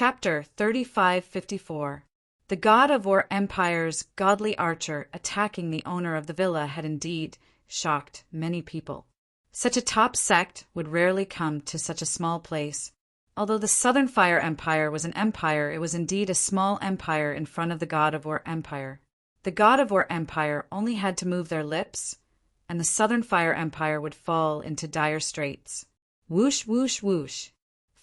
Chapter 3554. The god of War Empire's godly archer attacking the owner of the villa had indeed shocked many people. Such a top sect would rarely come to such a small place. Although the Southern Fire Empire was an empire, it was indeed a small empire in front of the god of War Empire. The god of War Empire only had to move their lips, and the Southern Fire Empire would fall into dire straits. Whoosh, whoosh, whoosh.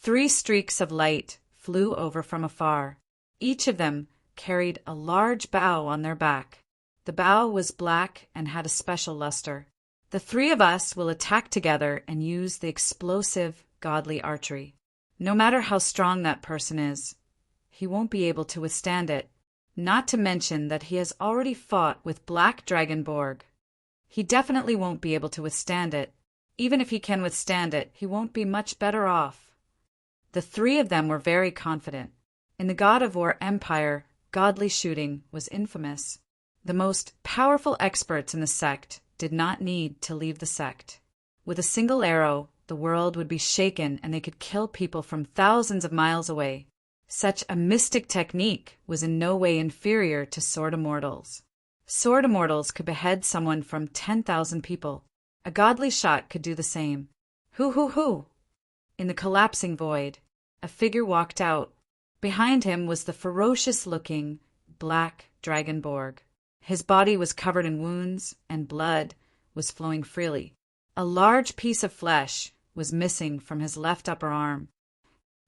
3 streaks of light flew over from afar. Each of them carried a large bow on their back. The bow was black and had a special luster. The 3 of us will attack together and use the explosive godly archery. No matter how strong that person is, he won't be able to withstand it, not to mention that he has already fought with Black Dragonborg. He definitely won't be able to withstand it. Even if he can withstand it, he won't be much better off. The 3 of them were very confident. In the God of War Empire, godly shooting was infamous. The most powerful experts in the sect did not need to leave the sect. With a single arrow, the world would be shaken and they could kill people from thousands of miles away. Such a mystic technique was in no way inferior to sword immortals. Sword immortals could behead someone from 10,000 people. A godly shot could do the same. Hoo! In the collapsing void, a figure walked out. Behind him was the ferocious-looking Black Dragonborg. His body was covered in wounds, and blood was flowing freely. A large piece of flesh was missing from his left upper arm.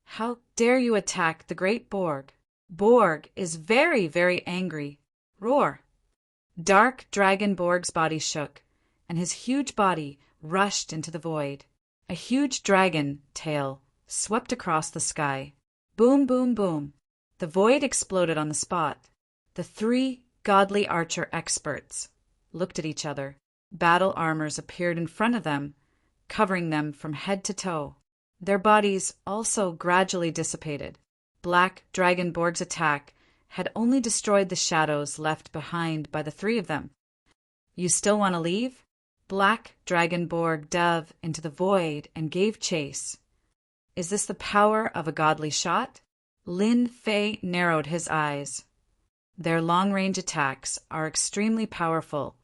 How dare you attack the great Borg? Borg is very, very angry. Roar! Dark Dragonborg's body shook, and his huge body rushed into the void. A huge dragon tail swept across the sky. Boom, boom, boom. The void exploded on the spot. The 3 godly archer experts looked at each other. Battle armors appeared in front of them, covering them from head to toe. Their bodies also gradually dissipated. Black Dragonborg's attack had only destroyed the shadows left behind by the 3 of them. You still want to leave? Black Dragonborg dove into the void and gave chase. Is this the power of a godly shot? Lin Fei narrowed his eyes. Their long-range attacks are extremely powerful,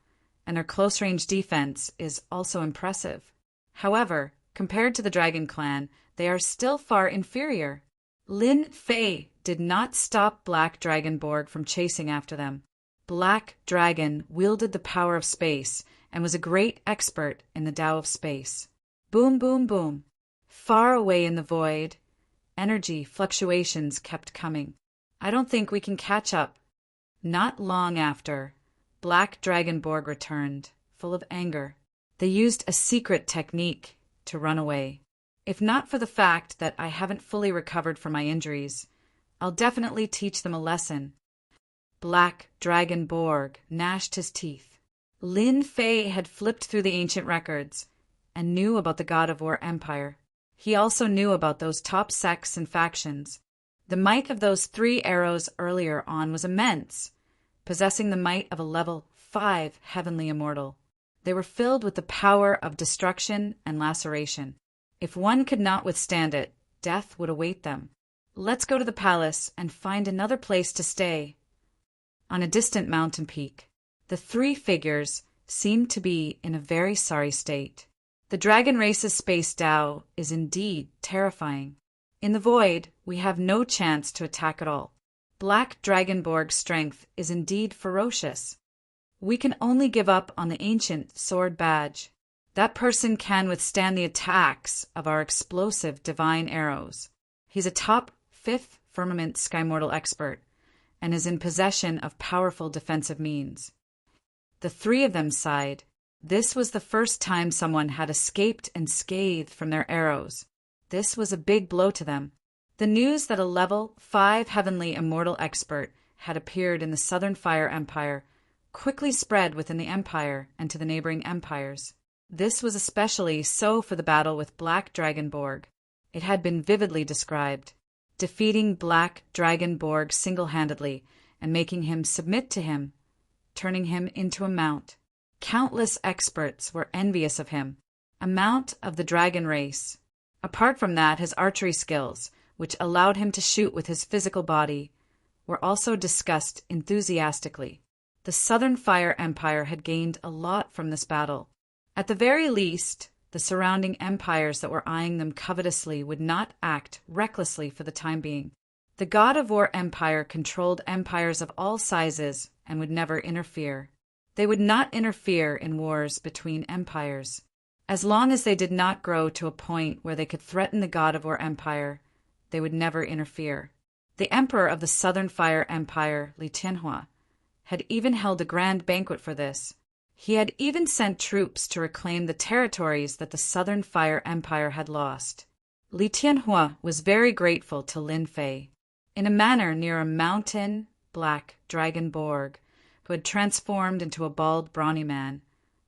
and their close-range defense is also impressive. However, compared to the Dragon Clan, they are still far inferior. Lin Fei did not stop Black Dragonborg from chasing after them. Black Dragon wielded the power of space and was a great expert in the Tao of space. Boom, boom, boom. Far away in the void, energy fluctuations kept coming. I don't think we can catch up. Not long after, Black Dragonborg returned, full of anger. They used a secret technique to run away. If not for the fact that I haven't fully recovered from my injuries, I'll definitely teach them a lesson. Black Dragonborg gnashed his teeth. Lin Fei had flipped through the ancient records and knew about the God of War Empire. He also knew about those top sects and factions. The might of those 3 arrows earlier on was immense, possessing the might of a level 5 heavenly immortal. They were filled with the power of destruction and laceration. If one could not withstand it, death would await them. Let's go to the palace and find another place to stay. On a distant mountain peak, the 3 figures seemed to be in a very sorry state. The dragon race's space Tao is indeed terrifying. In the void, we have no chance to attack at all. Black Dragonborg's strength is indeed ferocious. We can only give up on the ancient sword badge. That person can withstand the attacks of our explosive divine arrows. He's a top 5th firmament skymortal expert and is in possession of powerful defensive means. The 3 of them sighed. This was the first time someone had escaped unscathed from their arrows. This was a big blow to them. The news that a level 5 heavenly immortal expert had appeared in the Southern Fire Empire quickly spread within the empire and to the neighboring empires. This was especially so for the battle with Black Dragonborg. It had been vividly described. Defeating Black Dragonborg single-handedly and making him submit to him, turning him into a mount. Countless experts were envious of him. A mount of the dragon race. Apart from that, his archery skills, which allowed him to shoot with his physical body, were also discussed enthusiastically. The Southern Fire Empire had gained a lot from this battle. At the very least, the surrounding empires that were eyeing them covetously would not act recklessly for the time being. The God of War Empire controlled empires of all sizes and would never interfere. They would not interfere in wars between empires. As long as they did not grow to a point where they could threaten the God of War Empire, they would never interfere. The Emperor of the Southern Fire Empire, Li Tianhua, had even held a grand banquet for this. He had even sent troops to reclaim the territories that the Southern Fire Empire had lost. Li Tianhua was very grateful to Lin Fei. In a manor near a mountain, black dragonborg, who had transformed into a bald, brawny man,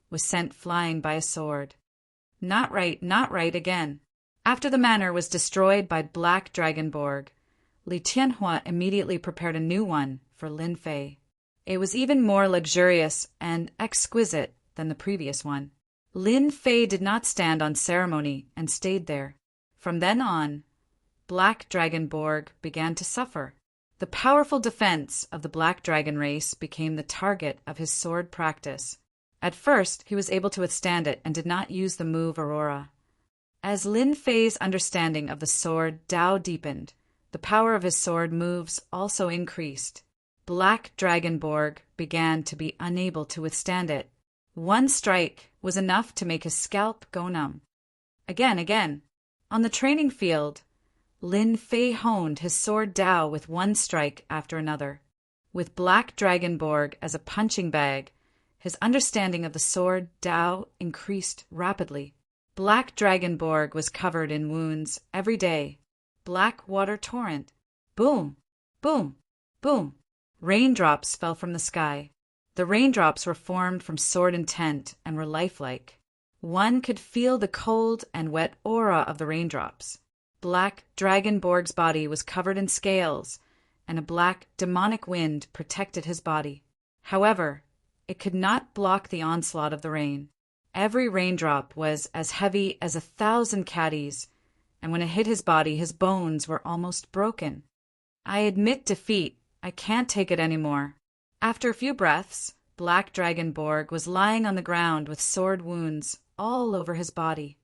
was sent flying by a sword. Not right again. After the manor was destroyed by Black Dragonborg, Li Tianhua immediately prepared a new one for Lin Fei. It was even more luxurious and exquisite than the previous one. Lin Fei did not stand on ceremony and stayed there. From then on, Black Dragonborg began to suffer. The powerful defense of the Black Dragon race became the target of his sword practice. At first, he was able to withstand it and did not use the move Aurora. As Lin Fei's understanding of the sword Dao deepened, the power of his sword moves also increased. Black Dragonborg began to be unable to withstand it. One strike was enough to make his scalp go numb. Again. On the training field, Lin Fei honed his sword Dao with one strike after another. With Black Dragonborg as a punching bag, his understanding of the sword Dao increased rapidly. Black Dragonborg was covered in wounds every day. Black water torrent. Boom, boom, boom. Raindrops fell from the sky. The raindrops were formed from sword intent and were lifelike. One could feel the cold and wet aura of the raindrops. Black Dragonborg's body was covered in scales, and a black demonic wind protected his body. However, it could not block the onslaught of the rain. Every raindrop was as heavy as 1,000 caddies, and when it hit his body, his bones were almost broken. I admit defeat. I can't take it anymore. After a few breaths, Black Dragonborg was lying on the ground with sword wounds all over his body.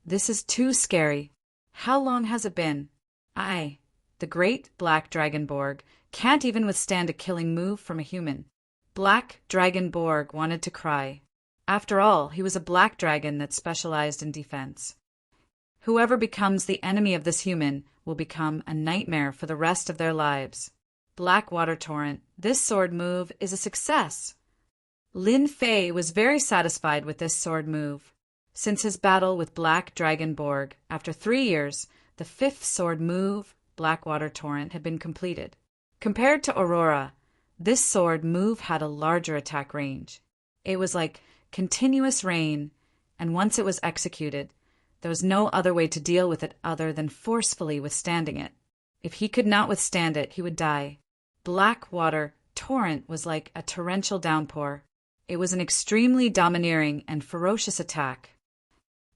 This is too scary. How long has it been? I, the great Black Dragonborg, can't even withstand a killing move from a human. Black Dragonborg wanted to cry. After all, he was a black dragon that specialized in defense. Whoever becomes the enemy of this human will become a nightmare for the rest of their lives. Black water torrent, this sword move is a success. Lin Fei was very satisfied with this sword move. Since his battle with Black Dragonborg, after 3 years, the 5th sword move, Black water torrent, had been completed. Compared to Aurora, this sword move had a larger attack range. It was like continuous rain, and once it was executed, there was no other way to deal with it other than forcefully withstanding it. If he could not withstand it, he would die. Black water torrent was like a torrential downpour. It was an extremely domineering and ferocious attack.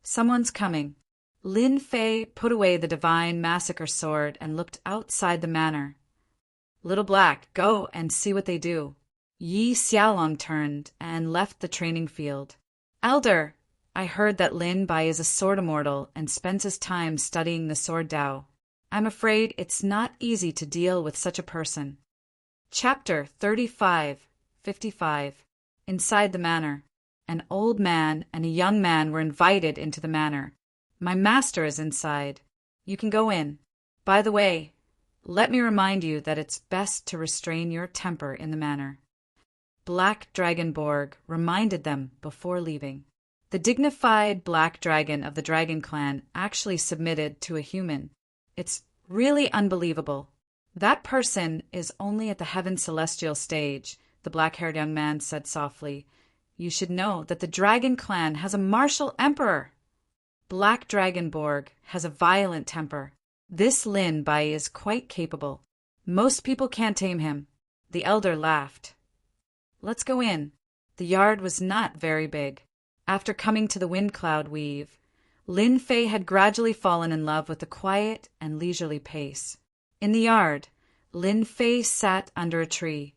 Someone's coming. Lin Fei put away the divine massacre sword and looked outside the manor. Little Black, go and see what they do. Yi Xiaolong turned and left the training field. Elder, I heard that Lin Bai is a sword immortal and spends his time studying the sword Dao. I'm afraid it's not easy to deal with such a person. Chapter 35:55. Inside the manor. An old man and a young man were invited into the manor. My master is inside. You can go in. By the way, let me remind you that it's best to restrain your temper in the manor. Black Dragonborg reminded them before leaving. The dignified Black Dragon of the Dragon Clan actually submitted to a human. It's really unbelievable. That person is only at the Heaven Celestial stage, the black-haired young man said softly. You should know that the Dragon Clan has a martial emperor. Black Dragonborg has a violent temper. This Lin Bai is quite capable. Most people can't tame him. The elder laughed. Let's go in. The yard was not very big. After coming to the wind cloud weave, Lin Fei had gradually fallen in love with the quiet and leisurely pace. In the yard, Lin Fei sat under a tree,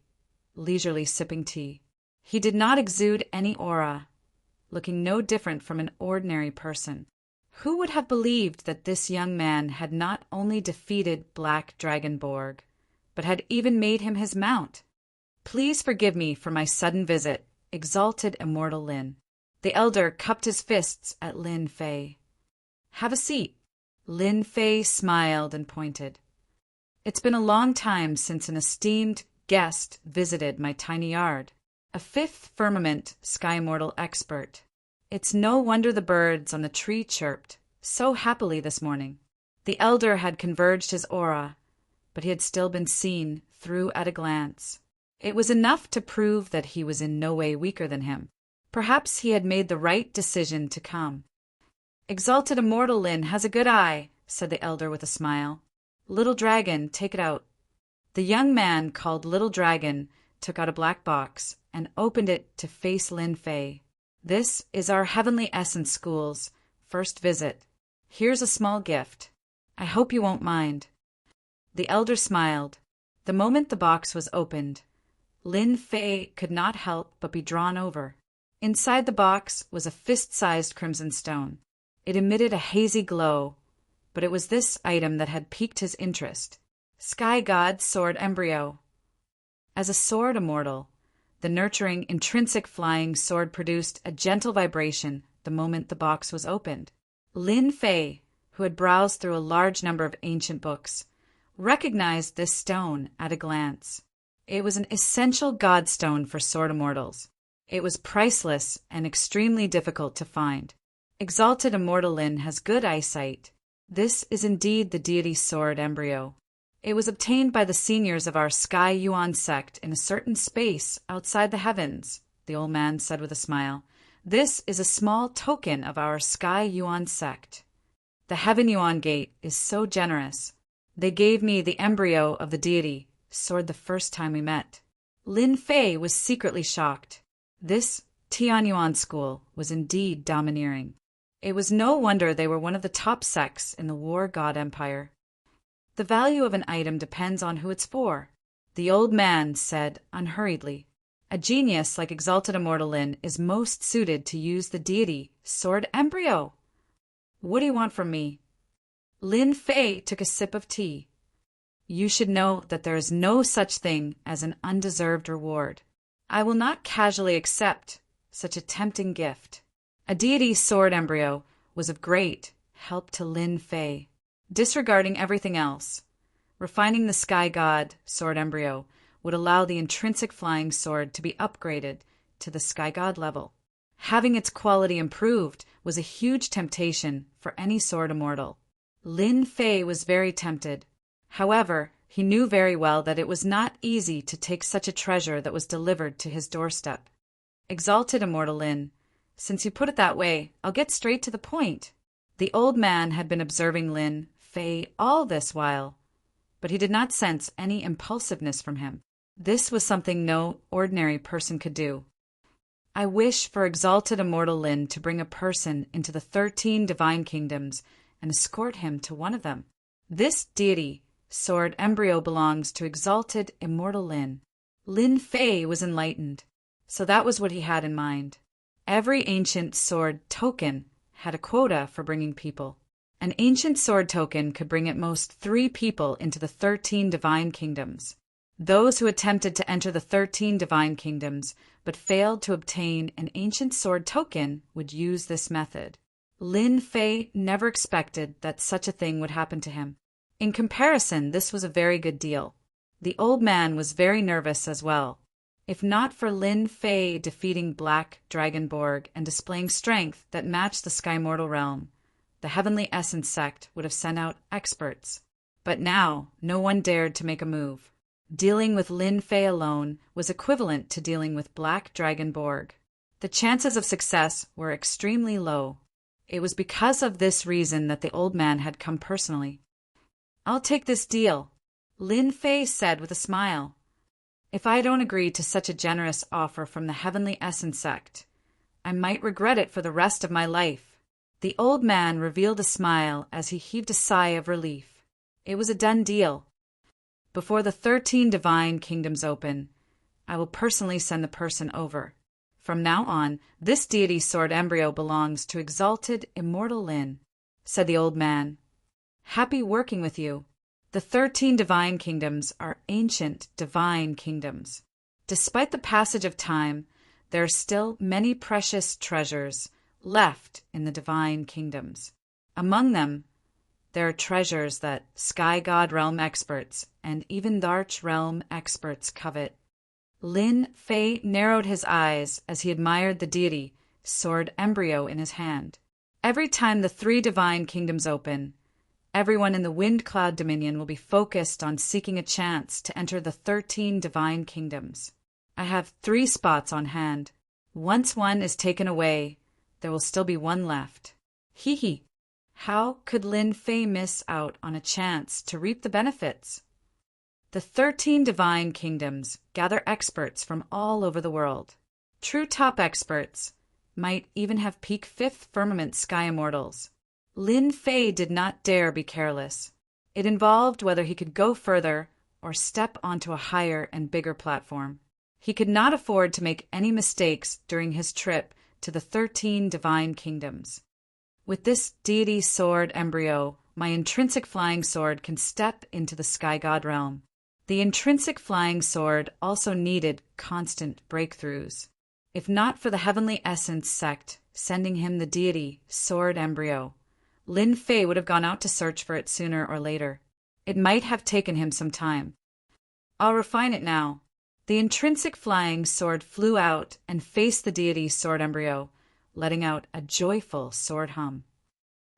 leisurely sipping tea. He did not exude any aura, looking no different from an ordinary person. Who would have believed that this young man had not only defeated Black Dragon Borg, but had even made him his mount? Please forgive me for my sudden visit, exalted immortal Lin. The elder cupped his fists at Lin Fei. Have a seat. Lin Fei smiled and pointed. It's been a long time since an esteemed guest visited my tiny yard. A fifth firmament sky immortal expert. It's no wonder the birds on the tree chirped so happily this morning. The elder had converged his aura, but he had still been seen through at a glance. It was enough to prove that he was in no way weaker than him. Perhaps he had made the right decision to come. Exalted immortal Lin has a good eye, said the elder with a smile. Little Dragon, take it out. The young man called Little Dragon took out a black box and opened it to face Lin Fei. This is our Heavenly Essence School's first visit. Here's a small gift. I hope you won't mind. The elder smiled. The moment the box was opened, Lin Fei could not help but be drawn over. Inside the box was a fist-sized crimson stone. It emitted a hazy glow, but it was this item that had piqued his interest. Sky God Sword Embryo. As a sword immortal, the nurturing, intrinsic flying sword produced a gentle vibration the moment the box was opened. Lin Fei, who had browsed through a large number of ancient books, recognized this stone at a glance. It was an essential godstone for sword immortals. It was priceless and extremely difficult to find. Exalted immortal Lin has good eyesight. This is indeed the deity sword embryo. It was obtained by the seniors of our Sky Yuan sect in a certain space outside the heavens, the old man said with a smile. This is a small token of our Sky Yuan sect. The Heaven Yuan Gate is so generous. They gave me the embryo of the deity sword the first time we met. Lin Fei was secretly shocked. This Tian Yuan school was indeed domineering. It was no wonder they were one of the top sects in the War God Empire. The value of an item depends on who it's for, the old man said unhurriedly. A genius like Exalted Immortal Lin is most suited to use the deity sword embryo. What do you want from me? Lin Fei took a sip of tea. You should know that there is no such thing as an undeserved reward. I will not casually accept such a tempting gift. A deity sword embryo was of great help to Lin Fei. Disregarding everything else, refining the sky god sword embryo would allow the intrinsic flying sword to be upgraded to the sky god level. Having its quality improved was a huge temptation for any sword immortal. Lin Fei was very tempted. However, he knew very well that it was not easy to take such a treasure that was delivered to his doorstep. Exalted immortal Lin, since you put it that way, I'll get straight to the point. The old man had been observing Lin Fei all this while, but he did not sense any impulsiveness from him. This was something no ordinary person could do. I wish for Exalted Immortal Lin to bring a person into the 13 divine kingdoms and escort him to one of them. This deity sword embryo belongs to Exalted Immortal Lin. Lin Fei was enlightened, so that was what he had in mind. Every ancient sword token had a quota for bringing people. An ancient sword token could bring at most 3 people into the 13 divine kingdoms. Those who attempted to enter the 13 divine kingdoms but failed to obtain an ancient sword token would use this method. Lin Fei never expected that such a thing would happen to him. In comparison, this was a very good deal. The old man was very nervous as well. If not for Lin Fei defeating Black Dragon Borg and displaying strength that matched the Sky Mortal realm, the Heavenly Essence sect would have sent out experts. But now, no one dared to make a move. Dealing with Lin Fei alone was equivalent to dealing with Black Dragon Borg. The chances of success were extremely low. It was because of this reason that the old man had come personally. I'll take this deal, Lin Fei said with a smile. If I don't agree to such a generous offer from the Heavenly Essence sect, I might regret it for the rest of my life. The old man revealed a smile as he heaved a sigh of relief. It was a done deal. Before the 13 divine kingdoms open, I will personally send the person over. From now on, this deity sword embryo belongs to exalted, immortal Lin, said the old man. Happy working with you. The 13 divine kingdoms are ancient divine kingdoms. Despite the passage of time, there are still many precious treasures left in the divine kingdoms. Among them, there are treasures that Sky God Realm experts and even Darch Realm experts covet. Lin Fei narrowed his eyes as he admired the deity sword embryo in his hand. Every time the 3 divine kingdoms open, everyone in the Wind Cloud Dominion will be focused on seeking a chance to enter the 13 divine kingdoms. I have 3 spots on hand. Once one is taken away, there will still be one left. Hee hee. How could Lin Fei miss out on a chance to reap the benefits? The 13 divine kingdoms gather experts from all over the world. True top experts might even have peak 5th firmament sky immortals. Lin Fei did not dare be careless. It involved whether he could go further or step onto a higher and bigger platform. He could not afford to make any mistakes during his trip to the 13 divine kingdoms. With this deity sword embryo, my intrinsic flying sword can step into the Sky God realm. The intrinsic flying sword also needed constant breakthroughs. If not for the Heavenly Essence sect sending him the deity sword embryo, Lin Fei would have gone out to search for it sooner or later. It might have taken him some time. I'll refine it now. The intrinsic flying sword flew out and faced the deity sword embryo, letting out a joyful sword hum.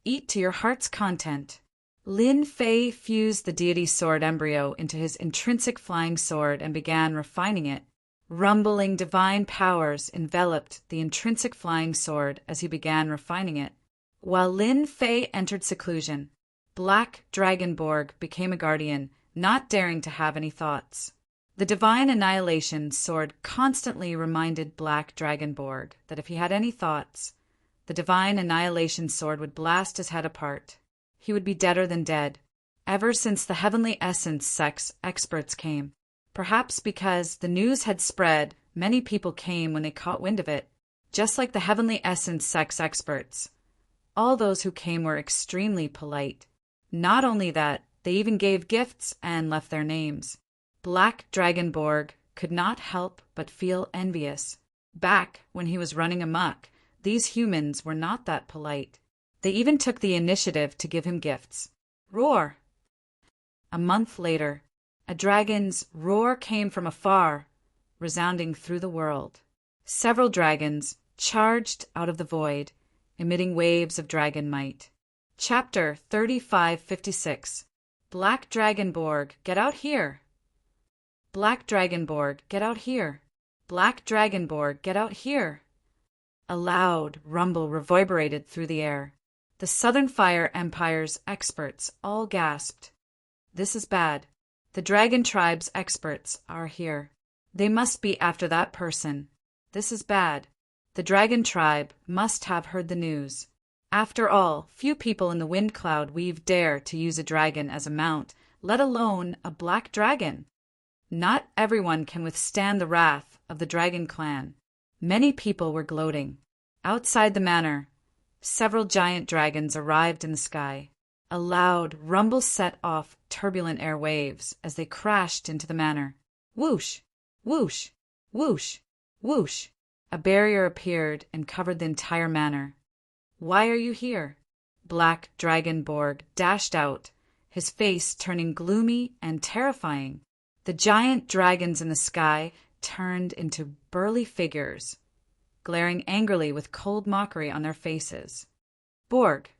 Eat to your heart's content. Lin Fei fused the deity sword embryo into his intrinsic flying sword and began refining it. Rumbling divine powers enveloped the intrinsic flying sword as he began refining it. While Lin Fei entered seclusion, Black Dragonborg became a guardian, not daring to have any thoughts. The divine annihilation sword constantly reminded Black Dragonborg that if he had any thoughts, the divine annihilation sword would blast his head apart. He would be deader than dead. Ever since the Heavenly Essence sect's experts came, perhaps because the news had spread, many people came when they caught wind of it, just like the Heavenly Essence sect's experts. All those who came were extremely polite. Not only that, they even gave gifts and left their names. Black Dragonborg could not help but feel envious. Back when he was running amok, these humans were not that polite. They even took the initiative to give him gifts. Roar! A month later, a dragon's roar came from afar, resounding through the world. Several dragons charged out of the void, emitting waves of dragon might. Chapter 3556. Black Dragonborg, get out here! Black Dragonborg, get out here! Black Dragonborg, get out here! A loud rumble reverberated through the air. The Southern Fire Empire's experts all gasped. This is bad. The Dragon Tribe's experts are here. They must be after that person. This is bad. The Dragon Tribe must have heard the news. After all, few people in the Wind Cloud Weave dare to use a dragon as a mount, let alone a black dragon. Not everyone can withstand the wrath of the Dragon Clan. Many people were gloating. Outside the manor, several giant dragons arrived in the sky. A loud rumble set off turbulent air waves as they crashed into the manor. Whoosh! Whoosh! Whoosh! Whoosh! A barrier appeared and covered the entire manor. Why are you here? Black Dragonborg dashed out, his face turning gloomy and terrifying. The giant dragons in the sky turned into burly figures, glaring angrily with cold mockery on their faces. Borg,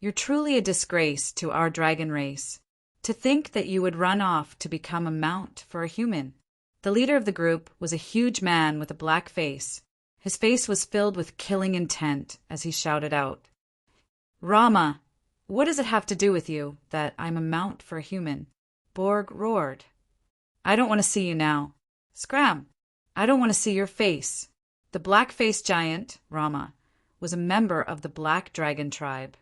you're truly a disgrace to our dragon race. To think that you would run off to become a mount for a human. The leader of the group was a huge man with a black face. His face was filled with killing intent as he shouted out, Rama, what does it have to do with you that I'm a mount for a human? Borg roared. I don't want to see you now. Scram! I don't want to see your face. The black-faced giant, Rama, was a member of the Black Dragon tribe.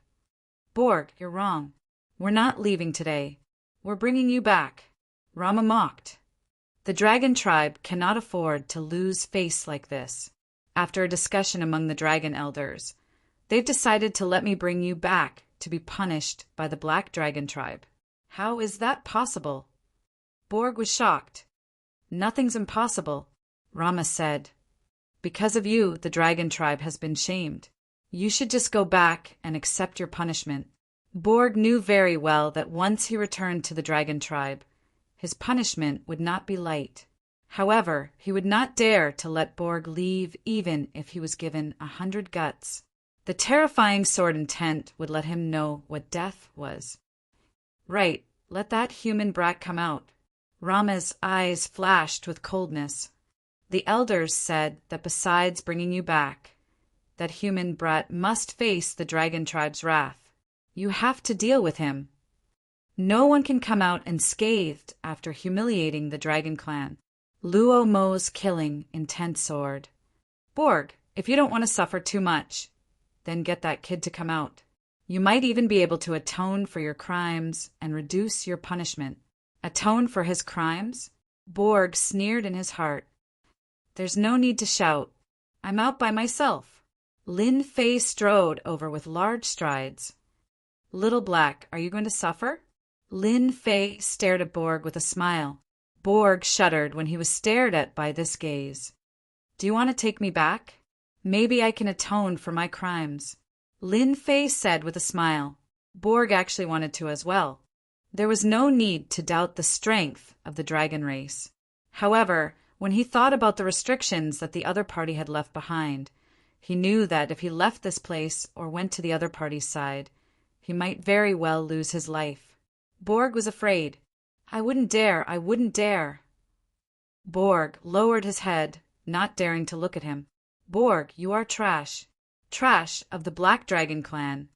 Borg, you're wrong. We're not leaving today. We're bringing you back. Rama mocked. The dragon tribe cannot afford to lose face like this. After a discussion among the dragon elders, they've decided to let me bring you back to be punished by the Black Dragon tribe. How is that possible? Borg was shocked. Nothing's impossible, Rama said. Because of you, the dragon tribe has been shamed. You should just go back and accept your punishment. Borg knew very well that once he returned to the dragon tribe, his punishment would not be light. However, he would not dare to let Borg leave even if he was given 100 guts. The terrifying sword intent would let him know what death was. Right, let that human brat come out. Rama's eyes flashed with coldness. The elders said that besides bringing you back, that human brat must face the dragon tribe's wrath. You have to deal with him. No one can come out unscathed after humiliating the dragon clan. Luo Mo's killing intent sword. Borg, if you don't want to suffer too much, then get that kid to come out. You might even be able to atone for your crimes and reduce your punishment. Atone for his crimes? Borg sneered in his heart. There's no need to shout. I'm out by myself. Lin Fei strode over with large strides. Little Black, are you going to suffer? Lin Fei stared at Borg with a smile. Borg shuddered when he was stared at by this gaze. Do you want to take me back? Maybe I can atone for my crimes. Lin Fei said with a smile. Borg actually wanted to as well. There was no need to doubt the strength of the dragon race. However, when he thought about the restrictions that the other party had left behind, he knew that if he left this place or went to the other party's side, he might very well lose his life. Borg was afraid. I wouldn't dare. Borg lowered his head, not daring to look at him. Borg, you are trash. Trash of the Black Dragon clan.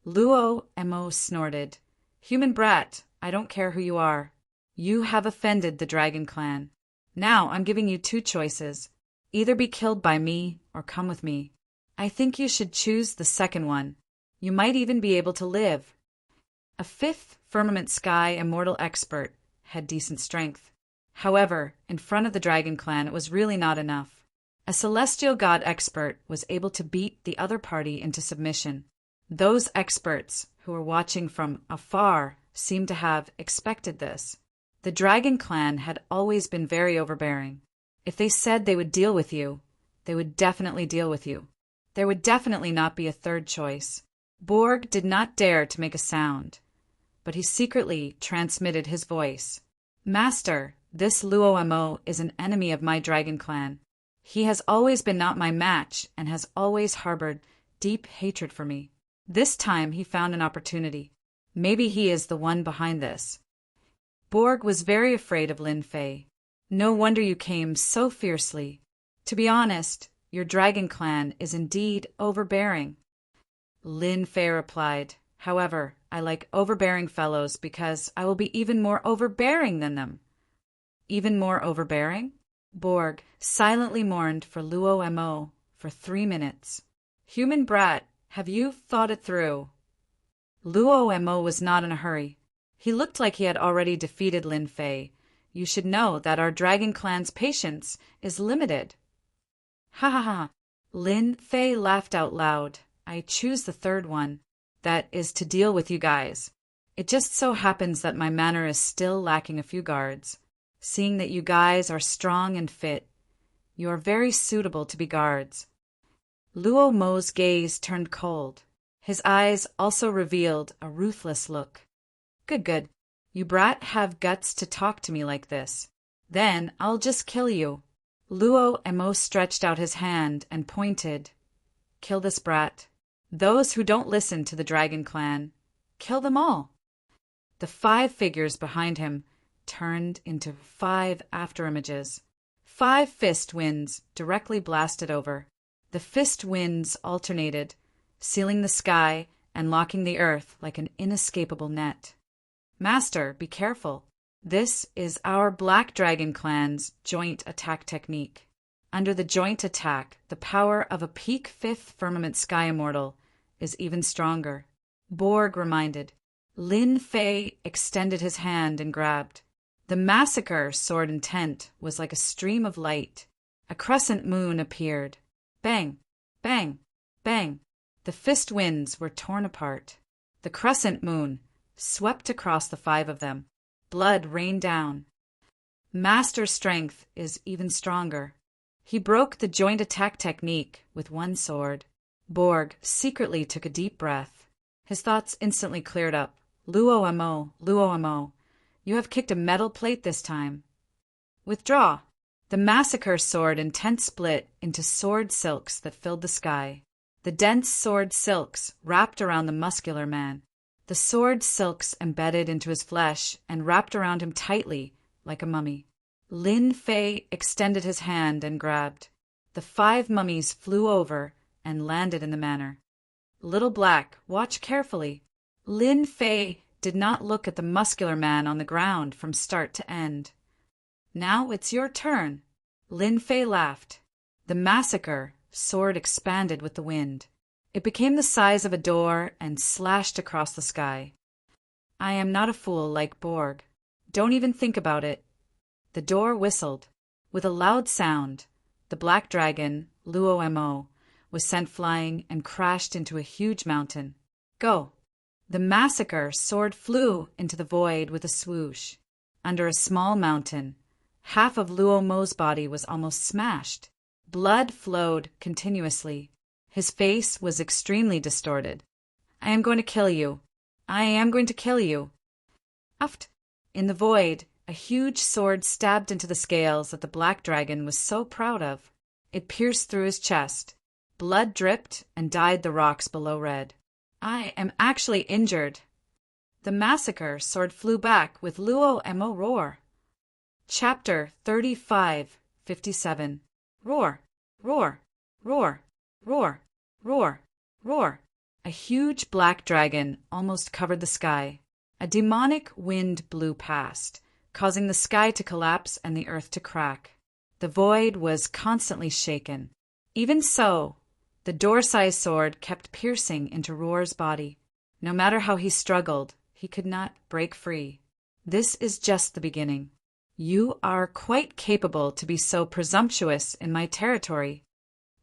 Luo Mo snorted. Human brat, I don't care who you are. You have offended the Dragon clan. Now I'm giving you two choices. Either be killed by me or come with me. I think you should choose the second one. You might even be able to live. A fifth firmament sky immortal expert had decent strength. However, in front of the Dragon clan it was really not enough. A celestial god expert was able to beat the other party into submission. Those experts who were watching from afar seemed to have expected this. The Dragon clan had always been very overbearing. If they said they would deal with you, they would definitely deal with you. There would definitely not be a third choice. Borg did not dare to make a sound, but he secretly transmitted his voice. Master, this Luo Mo is an enemy of my dragon clan. He has always been not my match and has always harbored deep hatred for me. This time he found an opportunity. Maybe he is the one behind this. Borg was very afraid of Lin Fei. No wonder you came so fiercely. To be honest, your dragon clan is indeed overbearing. Lin Fei replied, however, I like overbearing fellows because I will be even more overbearing than them. Even more overbearing? Borg silently mourned for Luo Mo for 3 minutes. Human brat, have you thought it through? Luo Mo was not in a hurry. He looked like he had already defeated Lin Fei. You should know that our dragon clan's patience is limited. Ha ha ha. Lin Fei laughed out loud. I choose the third one. That is to deal with you guys. It just so happens that my manor is still lacking a few guards. Seeing that you guys are strong and fit, you are very suitable to be guards. Luo Mo's gaze turned cold. His eyes also revealed a ruthless look. Good. You brat have guts to talk to me like this. Then I'll just kill you. Luo Mo stretched out his hand and pointed. Kill this brat. Those who don't listen to the Dragon clan, kill them all. The 5 figures behind him turned into 5 afterimages. 5 fist winds directly blasted over. The fist winds alternated, sealing the sky and locking the earth like an inescapable net. Master, be careful. This is our Black Dragon clan's joint attack technique. Under the joint attack, the power of a peak fifth firmament sky immortal is even stronger. Borg reminded. Lin Fei extended his hand and grabbed. The massacre sword intent was like a stream of light. A crescent moon appeared. Bang, bang, bang. The fist winds were torn apart. The crescent moon swept across the five of them. Blood rained down. Master strength is even stronger. He broke the joint attack technique with one sword. Borg secretly took a deep breath. His thoughts instantly cleared up. Luo Mo, Luo Mo, you have kicked a metal plate this time. Withdraw. The massacre sword intent split into sword silks that filled the sky. The dense sword silks wrapped around the muscular man. The sword silks embedded into his flesh and wrapped around him tightly, like a mummy. Lin Fei extended his hand and grabbed. The five mummies flew over and landed in the manor. Little Black, watch carefully. Lin Fei did not look at the muscular man on the ground from start to end. Now it's your turn. Lin Fei laughed. The massacre sword expanded with the wind. It became the size of a door and slashed across the sky. I am not a fool like Borg. Don't even think about it. The door whistled. With a loud sound, the black dragon, Luo Mo, was sent flying and crashed into a huge mountain. Go. The massacre sword flew into the void with a swoosh. Under a small mountain, half of Luo Mo's body was almost smashed. Blood flowed continuously. His face was extremely distorted. I am going to kill you. I am going to kill you. Uft. In the void, a huge sword stabbed into the scales that the black dragon was so proud of. It pierced through his chest. Blood dripped and dyed the rocks below red. I am actually injured. The massacre sword flew back with Luo Mo roar. Chapter 35:57. Roar, roar, roar, roar, roar, roar. A huge black dragon almost covered the sky. A demonic wind blew past, causing the sky to collapse and the earth to crack. The void was constantly shaken. Even so, the door-sized sword kept piercing into Roar's body. No matter how he struggled, he could not break free. This is just the beginning. You are quite capable to be so presumptuous in my territory.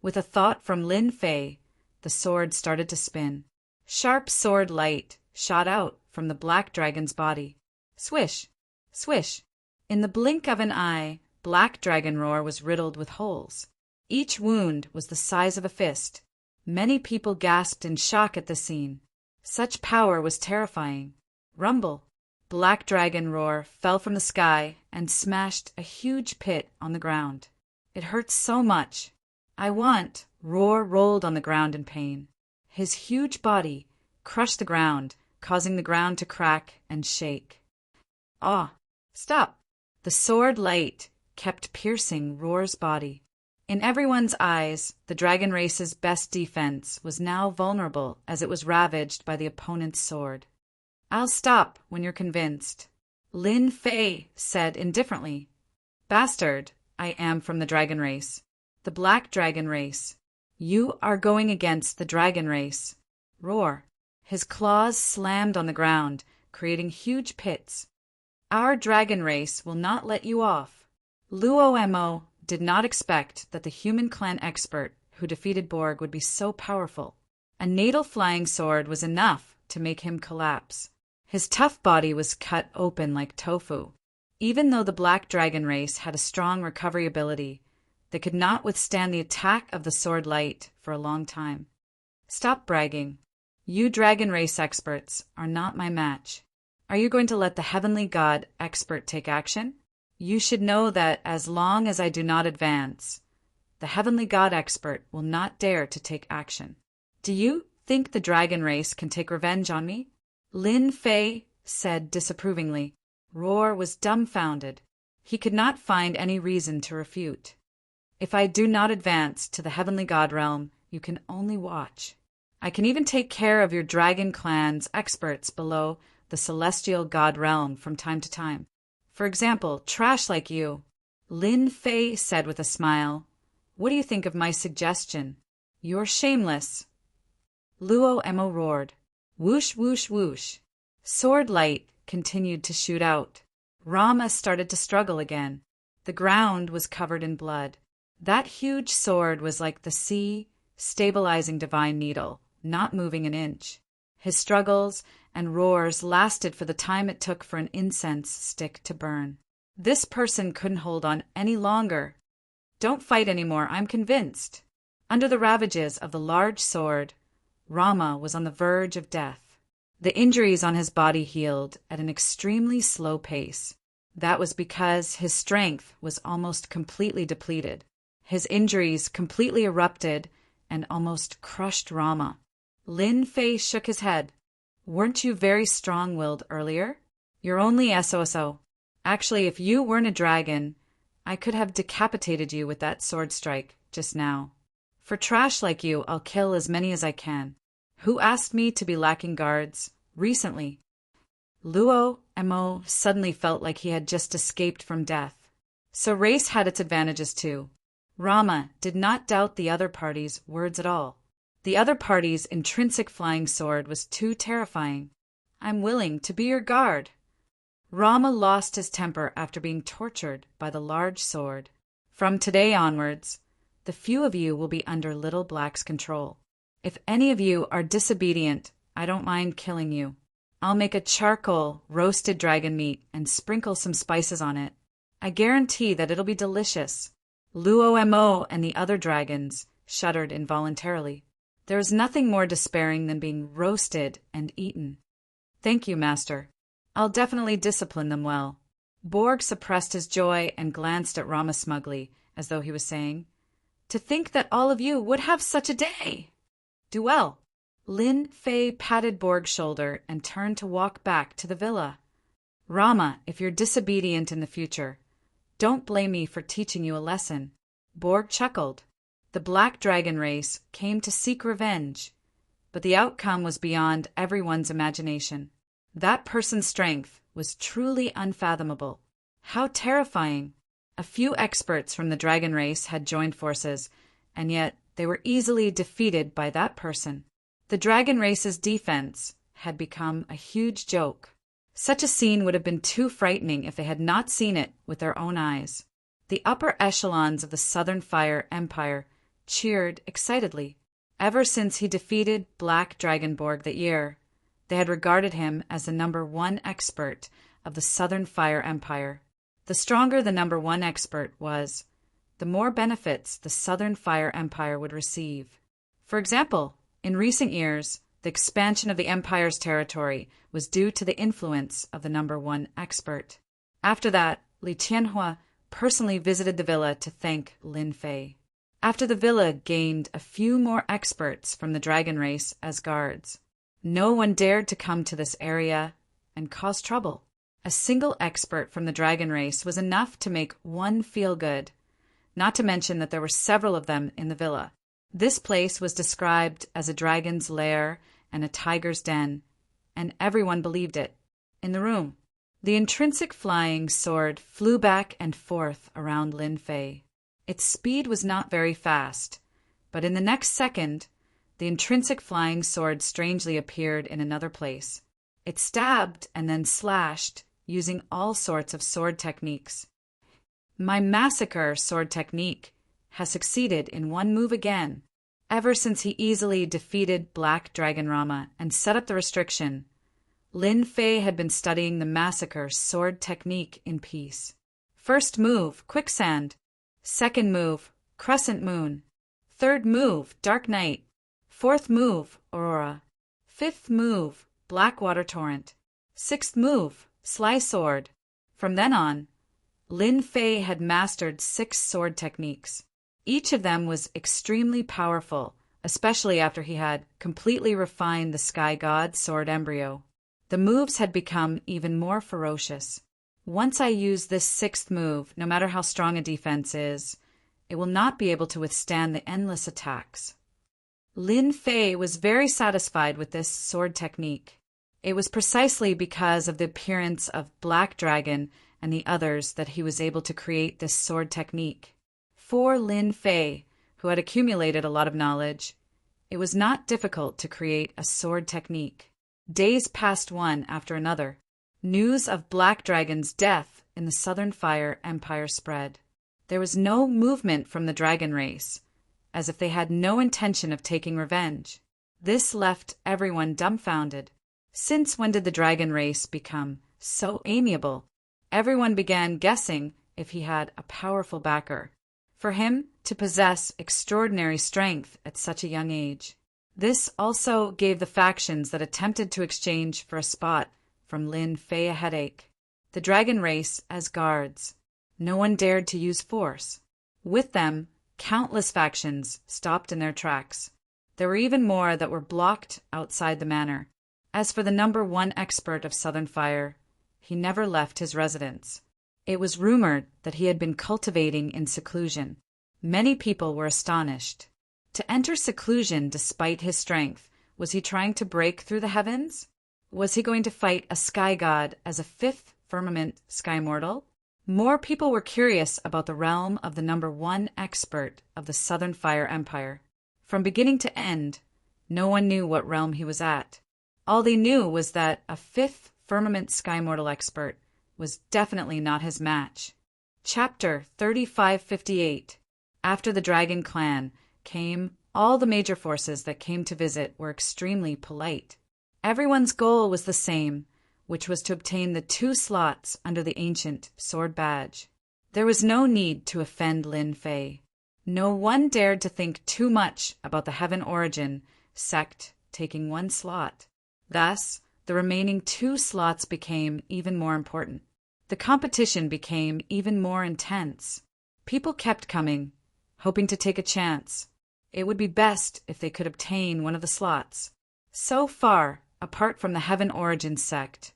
With a thought from Lin Fei, the sword started to spin. Sharp sword light shot out from the black dragon's body. Swish, swish. In the blink of an eye, Black Dragon Roar was riddled with holes. Each wound was the size of a fist. Many people gasped in shock at the scene. Such power was terrifying. Rumble. Black Dragon Roar fell from the sky and smashed a huge pit on the ground. It hurt so much. Roar rolled on the ground in pain. His huge body crushed the ground, causing the ground to crack and shake. Stop! The sword light kept piercing Roar's body. In everyone's eyes, the dragon race's best defense was now vulnerable as it was ravaged by the opponent's sword. I'll stop when you're convinced. Lin Fei said indifferently. Bastard, I am from the dragon race. The black dragon race. You are going against the dragon race. Roar. His claws slammed on the ground, creating huge pits. Our dragon race will not let you off. Luo Mo did not expect that the human clan expert who defeated Borg would be so powerful. A natal flying sword was enough to make him collapse. His tough body was cut open like tofu. Even though the black dragon race had a strong recovery ability, they could not withstand the attack of the sword light for a long time. Stop bragging. You dragon race experts are not my match. Are you going to let the heavenly god expert take action? You should know that as long as I do not advance, the heavenly god expert will not dare to take action. Do you think the dragon race can take revenge on me? Lin Fei said disapprovingly. Roar was dumbfounded. He could not find any reason to refute. If I do not advance to the heavenly god realm, you can only watch. I can even take care of your dragon clan's experts below the celestial god realm from time to time. For example, trash like you. Lin Fei said with a smile. What do you think of my suggestion? You're shameless. Luo Emo roared. Whoosh, whoosh, whoosh. Sword light continued to shoot out. Rama started to struggle again. The ground was covered in blood. That huge sword was like the sea, stabilizing divine needle, not moving an inch. His struggles and roars lasted for the time it took for an incense stick to burn. This person couldn't hold on any longer. Don't fight anymore, I'm convinced. Under the ravages of the large sword, Rama was on the verge of death. The injuries on his body healed at an extremely slow pace. That was because his strength was almost completely depleted. His injuries completely erupted and almost crushed Rama. Lin Fei shook his head. Weren't you very strong-willed earlier? You're only SOSO. Actually, if you weren't a dragon, I could have decapitated you with that sword strike just now. For trash like you, I'll kill as many as I can. Who asked me to be lacking guards recently? Luo Emo suddenly felt like he had just escaped from death. So race had its advantages too. Rama did not doubt the other party's words at all. The other party's intrinsic flying sword was too terrifying. I'm willing to be your guard. Rama lost his temper after being tortured by the large sword. From today onwards, the few of you will be under Little Black's control. If any of you are disobedient, I don't mind killing you. I'll make a charcoal roasted dragon meat and sprinkle some spices on it. I guarantee that it'll be delicious. Luo Mo and the other dragons shuddered involuntarily. There is nothing more despairing than being roasted and eaten. Thank you, Master. I'll definitely discipline them well. Borg suppressed his joy and glanced at Rama smugly, as though he was saying, To think that all of you would have such a day! Do well. Lin Fei patted Borg's shoulder and turned to walk back to the villa. Rama, if you're disobedient in the future, don't blame me for teaching you a lesson. Borg chuckled. The Black Dragon race came to seek revenge, but the outcome was beyond everyone's imagination. That person's strength was truly unfathomable. How terrifying! A few experts from the dragon race had joined forces, and yet they were easily defeated by that person. The dragon race's defense had become a huge joke. Such a scene would have been too frightening if they had not seen it with their own eyes. The upper echelons of the Southern Fire Empire cheered excitedly. Ever since he defeated Black Dragonborg that year, they had regarded him as the #1 expert of the Southern Fire Empire. The stronger the #1 expert was, the more benefits the Southern Fire Empire would receive. For example, in recent years, the expansion of the Empire's territory was due to the influence of the #1 expert. After that, Li Tianhua personally visited the villa to thank Lin Fei. After the villa gained a few more experts from the dragon race as guards, no one dared to come to this area and cause trouble. A single expert from the dragon race was enough to make one feel good, not to mention that there were several of them in the villa. This place was described as a dragon's lair and a tiger's den, and everyone believed it. In the room, the intrinsic flying sword flew back and forth around Lin Fei. Its speed was not very fast, but in the next second, the intrinsic flying sword strangely appeared in another place. It stabbed and then slashed, using all sorts of sword techniques. My massacre sword technique has succeeded in one move again. Ever since he easily defeated Black Dragon Rama and set up the restriction, Lin Fei had been studying the massacre sword technique in peace. First move, quicksand. Second move, crescent moon. Third move, dark night. Fourth move, aurora. Fifth move, black water torrent. Sixth move, sly sword. From then on, Lin Fei had mastered 6 sword techniques. Each of them was extremely powerful, especially after he had completely refined the Sky God sword embryo. The moves had become even more ferocious. Once I use this 6th move, no matter how strong a defense is, it will not be able to withstand the endless attacks. Lin Fei was very satisfied with this sword technique. It was precisely because of the appearance of Black Dragon and the others that he was able to create this sword technique. For Lin Fei, who had accumulated a lot of knowledge, it was not difficult to create a sword technique. Days passed one after another. News of Black Dragon's death in the Southern Fire Empire spread. There was no movement from the dragon race, as if they had no intention of taking revenge. This left everyone dumbfounded. Since when did the dragon race become so amiable? Everyone began guessing if he had a powerful backer. For him to possess extraordinary strength at such a young age. This also gave the factions that attempted to exchange for a spot from Lin Fei a headache. The dragon race as guards. No one dared to use force. With them, countless factions stopped in their tracks. There were even more that were blocked outside the manor. As for the number one expert of Southern Fire, he never left his residence. It was rumored that he had been cultivating in seclusion. Many people were astonished. To enter seclusion despite his strength, was he trying to break through the heavens? Was he going to fight a sky god as a fifth firmament sky mortal? More people were curious about the realm of the number one expert of the Southern Fire Empire. From beginning to end, no one knew what realm he was at. All they knew was that a fifth firmament sky mortal expert was definitely not his match. Chapter 3558. After the Dragon Clan came, all the major forces that came to visit were extremely polite. Everyone's goal was the same, which was to obtain the 2 slots under the ancient sword badge. There was no need to offend Lin Fei. No one dared to think too much about the Heaven Origin sect taking 1 slot. Thus, the remaining 2 slots became even more important. The competition became even more intense. People kept coming, hoping to take a chance. It would be best if they could obtain one of the slots. So far, apart from the Heaven Origin sect,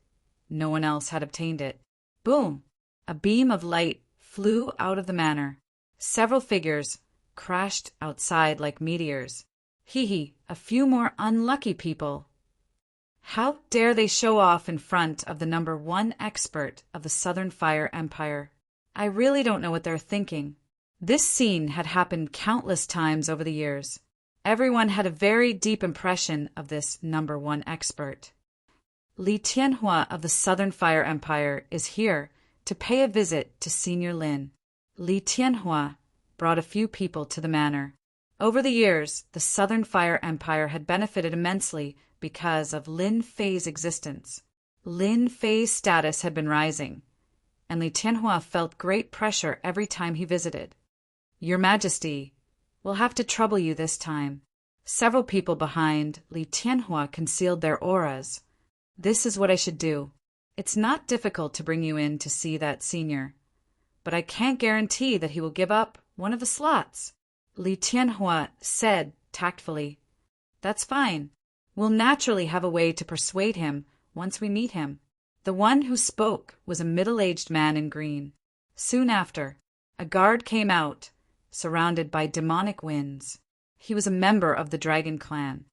no one else had obtained it. Boom! A beam of light flew out of the manor. Several figures crashed outside like meteors. Hee, a few more unlucky people. How dare they show off in front of the number one expert of the Southern Fire Empire? I really don't know what they're thinking. This scene had happened countless times over the years. Everyone had a very deep impression of this number one expert. Li Tianhua of the Southern Fire Empire is here to pay a visit to Senior Lin. Li Tianhua brought a few people to the manor. Over the years, the Southern Fire Empire had benefited immensely because of Lin Fei's existence. Lin Fei's status had been rising, and Li Tianhua felt great pressure every time he visited. Your Majesty, we'll have to trouble you this time. Several people behind Li Tianhua concealed their auras. This is what I should do. It's not difficult to bring you in to see that senior, but I can't guarantee that he will give up one of the slots. Li Tianhua said tactfully. That's fine. We'll naturally have a way to persuade him once we meet him. The one who spoke was a middle-aged man in green. Soon after, a guard came out, surrounded by demonic winds. He was a member of the Dragon Clan.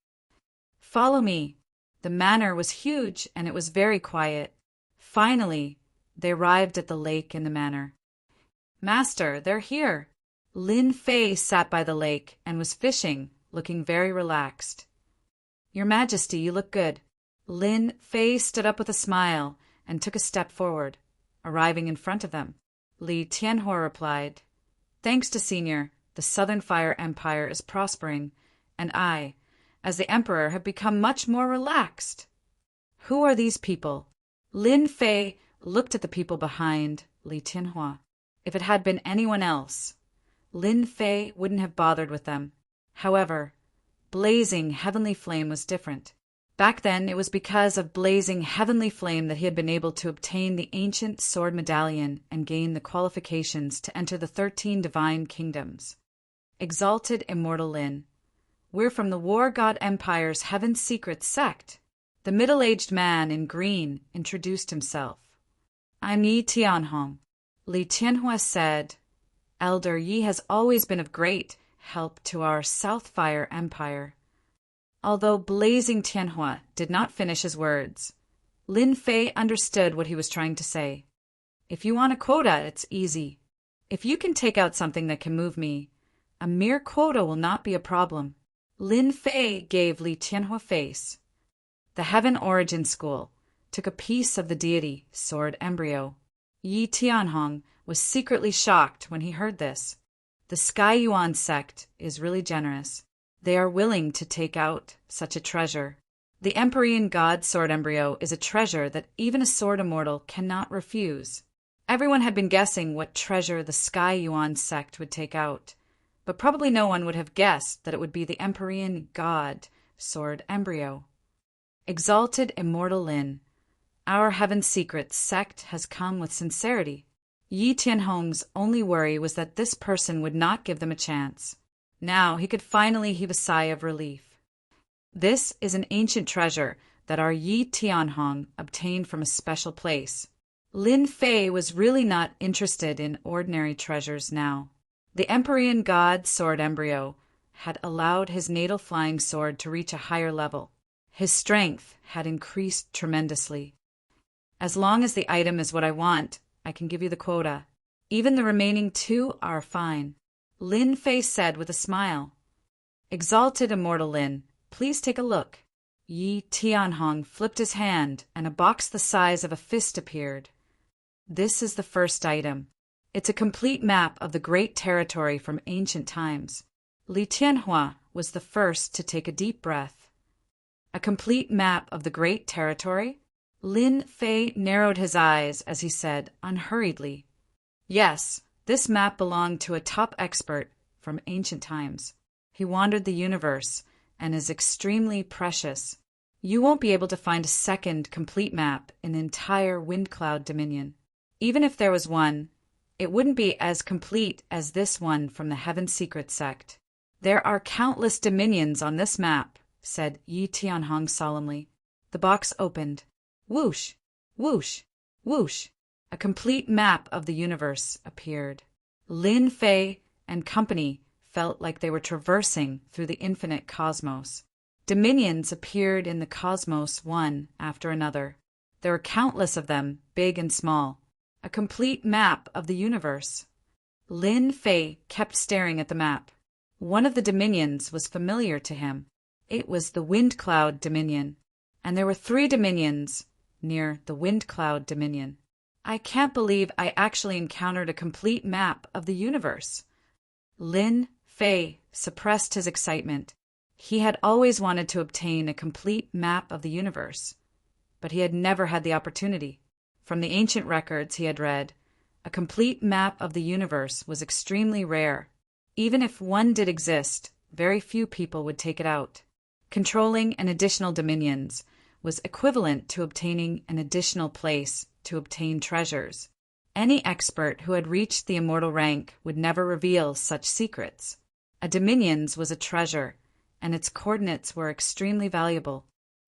Follow me. The manor was huge and it was very quiet. Finally, they arrived at the lake in the manor. Master, they're here. Lin Fei sat by the lake and was fishing, looking very relaxed. Your Majesty, you look good. Lin Fei stood up with a smile and took a step forward, arriving in front of them. Li Tianhua replied, Thanks to Senior, the Southern Fire Empire is prospering, and I, as the Emperor, have become much more relaxed. Who are these people? Lin Fei looked at the people behind Li Tianhua. If it had been anyone else, Lin Fei wouldn't have bothered with them. However, Blazing Heavenly Flame was different. Back then, it was because of Blazing Heavenly Flame that he had been able to obtain the ancient sword medallion and gain the qualifications to enter the 13 divine kingdoms. Exalted Immortal Lin, we're from the War God Empire's Heaven Secret sect. The middle-aged man in green introduced himself. I'm Yi Tianhong. Li Tianhua said, Elder Yi has always been of great help to our South Fire Empire. Although Blazing Tianhua did not finish his words, Lin Fei understood what he was trying to say. If you want a quota, it's easy. If you can take out something that can move me, A mere quota will not be a problem. Lin Fei gave Li Tianhua face. The Heaven Origin School took a piece of the deity sword embryo. Yi Tianhong was secretly shocked when he heard this. The Sky Yuan sect is really generous. They are willing to take out such a treasure. The Empyrean God sword embryo is a treasure that even a sword immortal cannot refuse. Everyone had been guessing what treasure the Sky Yuan sect would take out, but probably no one would have guessed that it would be the Empyrean God sword embryo. Exalted Immortal Lin, our Heaven Secret sect has come with sincerity. Yi Tianhong's only worry was that this person would not give them a chance. Now he could finally heave a sigh of relief. This is an ancient treasure that our Yi Tianhong obtained from a special place. Lin Fei was really not interested in ordinary treasures now. The Empyrean God sword embryo had allowed his natal flying sword to reach a higher level. His strength had increased tremendously. As long as the item is what I want, I can give you the quota. Even the remaining 2 are fine, Lin Fei said with a smile. Exalted Immortal Lin, please take a look. Yi Tianhong flipped his hand, and a box the size of a fist appeared. This is the first item. It's a complete map of the great territory from ancient times. Li Tianhua was the first to take a deep breath. A complete map of the great territory? Lin Fei narrowed his eyes as he said unhurriedly, "Yes, this map belonged to a top expert from ancient times. He wandered the universe and is extremely precious. You won't be able to find a second complete map in the entire Wind Cloud Dominion. Even if there was one, it wouldn't be as complete as this one from the Heaven Secret sect. There are countless dominions on this map," said Yi Tianhong solemnly. The box opened. Whoosh, whoosh, whoosh. A complete map of the universe appeared. Lin Fei and company felt like they were traversing through the infinite cosmos. Dominions appeared in the cosmos one after another. There were countless of them, big and small. A complete map of the universe. Lin Fei kept staring at the map. One of the dominions was familiar to him. It was the Wind Cloud Dominion, and there were 3 dominions near the Wind Cloud Dominion. I can't believe I actually encountered a complete map of the universe. Lin Fei suppressed his excitement. He had always wanted to obtain a complete map of the universe, but he had never had the opportunity. From the ancient records he had read, a complete map of the universe was extremely rare. Even if one did exist, very few people would take it out. Controlling an additional dominions was equivalent to obtaining an additional place to obtain treasures. Any expert who had reached the immortal rank would never reveal such secrets. A dominions was a treasure, and its coordinates were extremely valuable.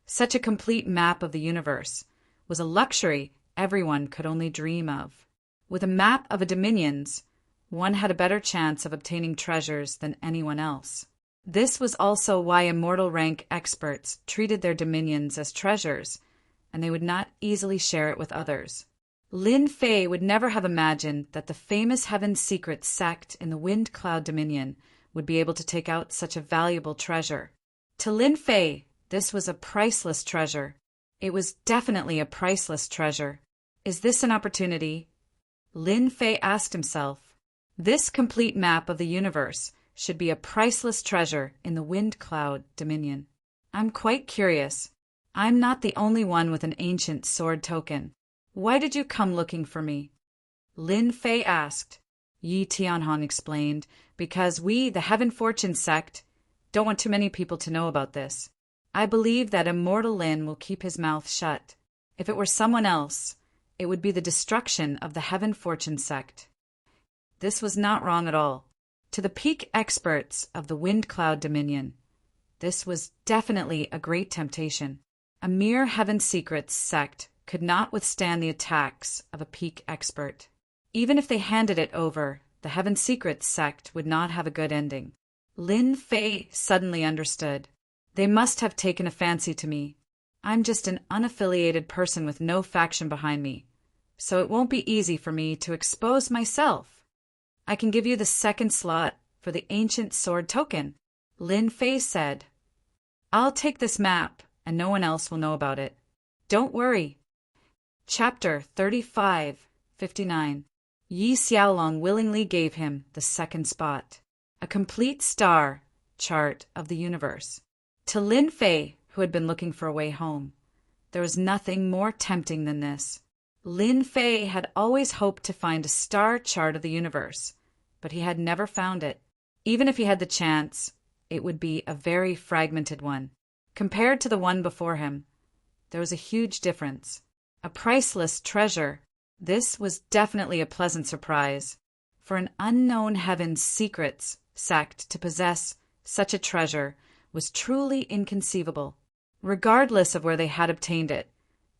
Such a complete map of the universe was a luxury everyone could only dream of. With a map of a dominions, one had a better chance of obtaining treasures than anyone else. This was also why immortal rank experts treated their dominions as treasures, and they would not easily share it with others. Lin Fei would never have imagined that the famous Heaven Secret sect in the Wind Cloud Dominion would be able to take out such a valuable treasure. To Lin Fei, this was a priceless treasure. It was definitely a priceless treasure. Is this an opportunity? Lin Fei asked himself. This complete map of the universe should be a priceless treasure in the Wind Cloud Dominion. I'm quite curious. I'm not the only one with an ancient sword token. Why did you come looking for me? Lin Fei asked. Yi Tianhong explained, because we, the Heaven Fortune sect, don't want too many people to know about this. I believe that Immortal Lin will keep his mouth shut. If it were someone else, it would be the destruction of the Heaven Fortune sect. This was not wrong at all. To the peak experts of the Wind Cloud Dominion, this was definitely a great temptation. A mere Heaven Secrets sect could not withstand the attacks of a peak expert. Even if they handed it over, the Heaven Secrets sect would not have a good ending. Lin Fei suddenly understood. They must have taken a fancy to me. I'm just an unaffiliated person with no faction behind me, so it won't be easy for me to expose myself. I can give you the second slot for for the ancient sword token. Lin Fei said, "I'll take this map, and no one else will know about it. Don't worry." Chapter 35:59. Yi Xiaolong willingly gave him the second spot, a complete star chart of the universe. To Lin Fei, who had been looking for a way home, there was nothing more tempting than this. Lin Fei had always hoped to find a star chart of the universe, but he had never found it. Even if he had the chance, it would be a very fragmented one. Compared to the one before him, there was a huge difference. A priceless treasure. This was definitely a pleasant surprise. For an unknown heaven's secrets sect to possess such a treasure was truly inconceivable. Regardless of where they had obtained it,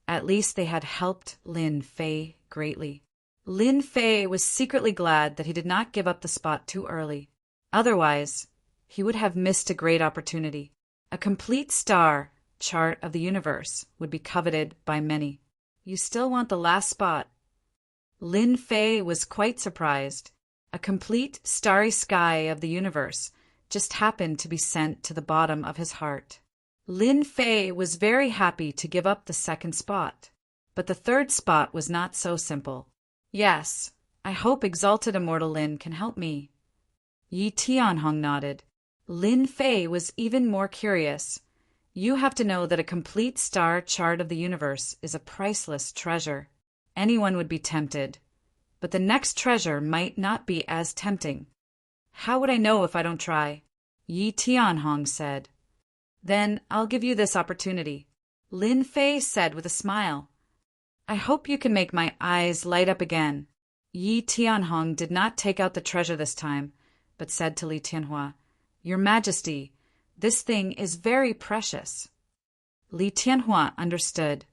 at least they had helped Lin Fei greatly. Lin Fei was secretly glad that he did not give up the spot too early. Otherwise, he would have missed a great opportunity. A complete star chart of the universe would be coveted by many. You still want the last spot? Lin Fei was quite surprised. A complete starry sky of the universe just happened to be sent to the bottom of his heart. Lin Fei was very happy to give up the second spot, but the third spot was not so simple. "Yes, I hope Exalted Immortal Lin can help me." Yi Tianhong nodded. Lin Fei was even more curious. You have to know that a complete star chart of the universe is a priceless treasure. Anyone would be tempted, but the next treasure might not be as tempting. "How would I know if I don't try?" Yi Tianhong said. "Then I'll give you this opportunity," Lin Fei said with a smile. "I hope you can make my eyes light up again." Yi Tianhong did not take out the treasure this time, but said to Li Tianhua, "Your Majesty, this thing is very precious." Li Tianhua understood.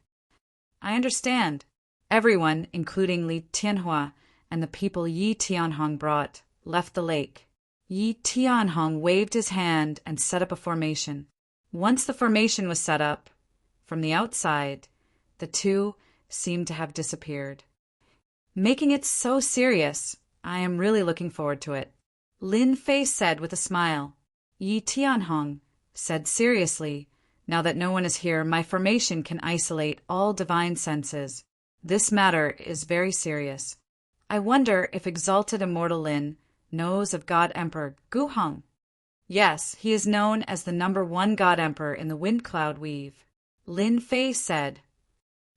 "I understand." Everyone, including Li Tianhua and the people Yi Tianhong brought, left the lake. Yi Tianhong waved his hand and set up a formation. Once the formation was set up, from the outside, the two seemed to have disappeared. "Making it so serious, I am really looking forward to it," Lin Fei said with a smile. Yi Tianhong said seriously, "Now that no one is here, my formation can isolate all divine senses. This matter is very serious. I wonder if Exalted Immortal Lin knows of God Emperor Guheng." "Yes, he is known as the #1 God Emperor in the Wind Cloud Weave," Lin Fei said.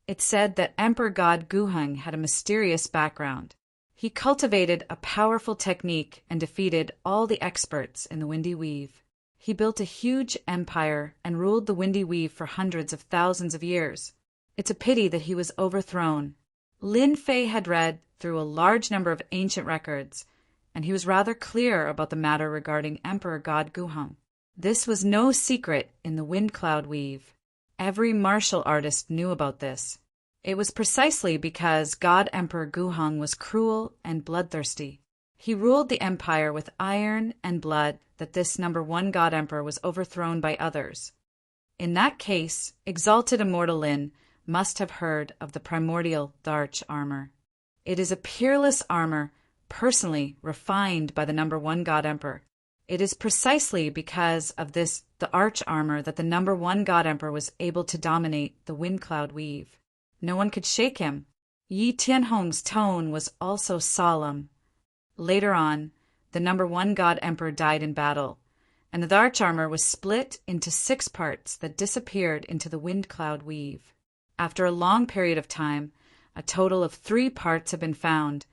It said that Emperor God Guheng had a mysterious background. He cultivated a powerful technique and defeated all the experts in the Windy Weave. He built a huge empire and ruled the Windy Weave for hundreds of thousands of years. It's a pity that he was overthrown. Lin Fei had read through a large number of ancient records, and he was rather clear about the matter regarding Emperor God Guheng. This was no secret in the Wind Cloud Weave. Every martial artist knew about this. It was precisely because God Emperor Guheng was cruel and bloodthirsty. He ruled the empire with iron and blood that this #1 God Emperor was overthrown by others. In that case, Exalted Immortal Lin must have heard of the primordial Dharch armor. It is a peerless armor, personally refined by the #1 God Emperor. It is precisely because of this, the arch armor, that the #1 God Emperor was able to dominate the Wind Cloud Weave. No one could shake him. Yi Tianhong's tone was also solemn. Later on, the #1 God Emperor died in battle, and the Dharch armor was split into 6 parts that disappeared into the Wind Cloud Weave. After a long period of time, a total of 3 parts have been found,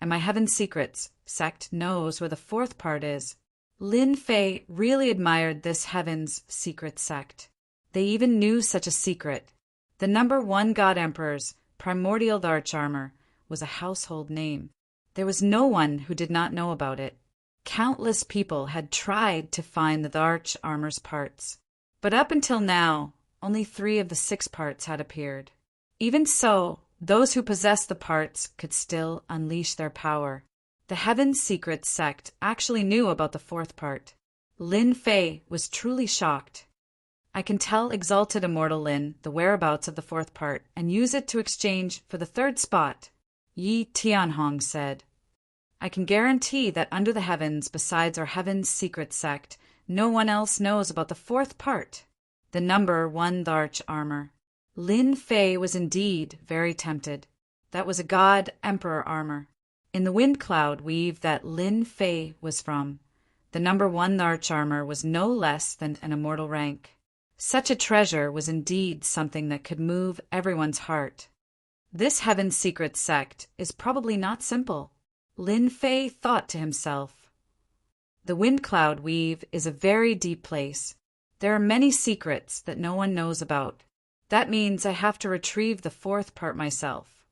and my Heaven Secrets sect knows where the 4th part is. Lin Fei really admired this Heaven's Secrets sect. They even knew such a secret. The #1 God Emperor's primordial Dharch armor was a household name. There was no one who did not know about it. Countless people had tried to find the Dharch armor's parts, but up until now, only 3 of the 6 parts had appeared. Even so, those who possessed the parts could still unleash their power. The Heaven Secrets sect actually knew about the 4th part. Lin Fei was truly shocked. "I can tell Exalted Immortal Lin the whereabouts of the 4th part and use it to exchange for the 3rd spot," Yi Tianhong said. I can guarantee that under the heavens, besides our heaven's secret sect, no one else knows about the fourth part, the number one Dharch armor. Lin Fei was indeed very tempted. That was a god emperor armor. In the wind cloud weave that Lin Fei was from, the number one Dharch armor was no less than an immortal rank. Such a treasure was indeed something that could move everyone's heart. This heaven's secret sect is probably not simple, Lin Fei thought to himself. The wind cloud weave is a very deep place. There are many secrets that no one knows about. That means I have to retrieve the fourth part myself.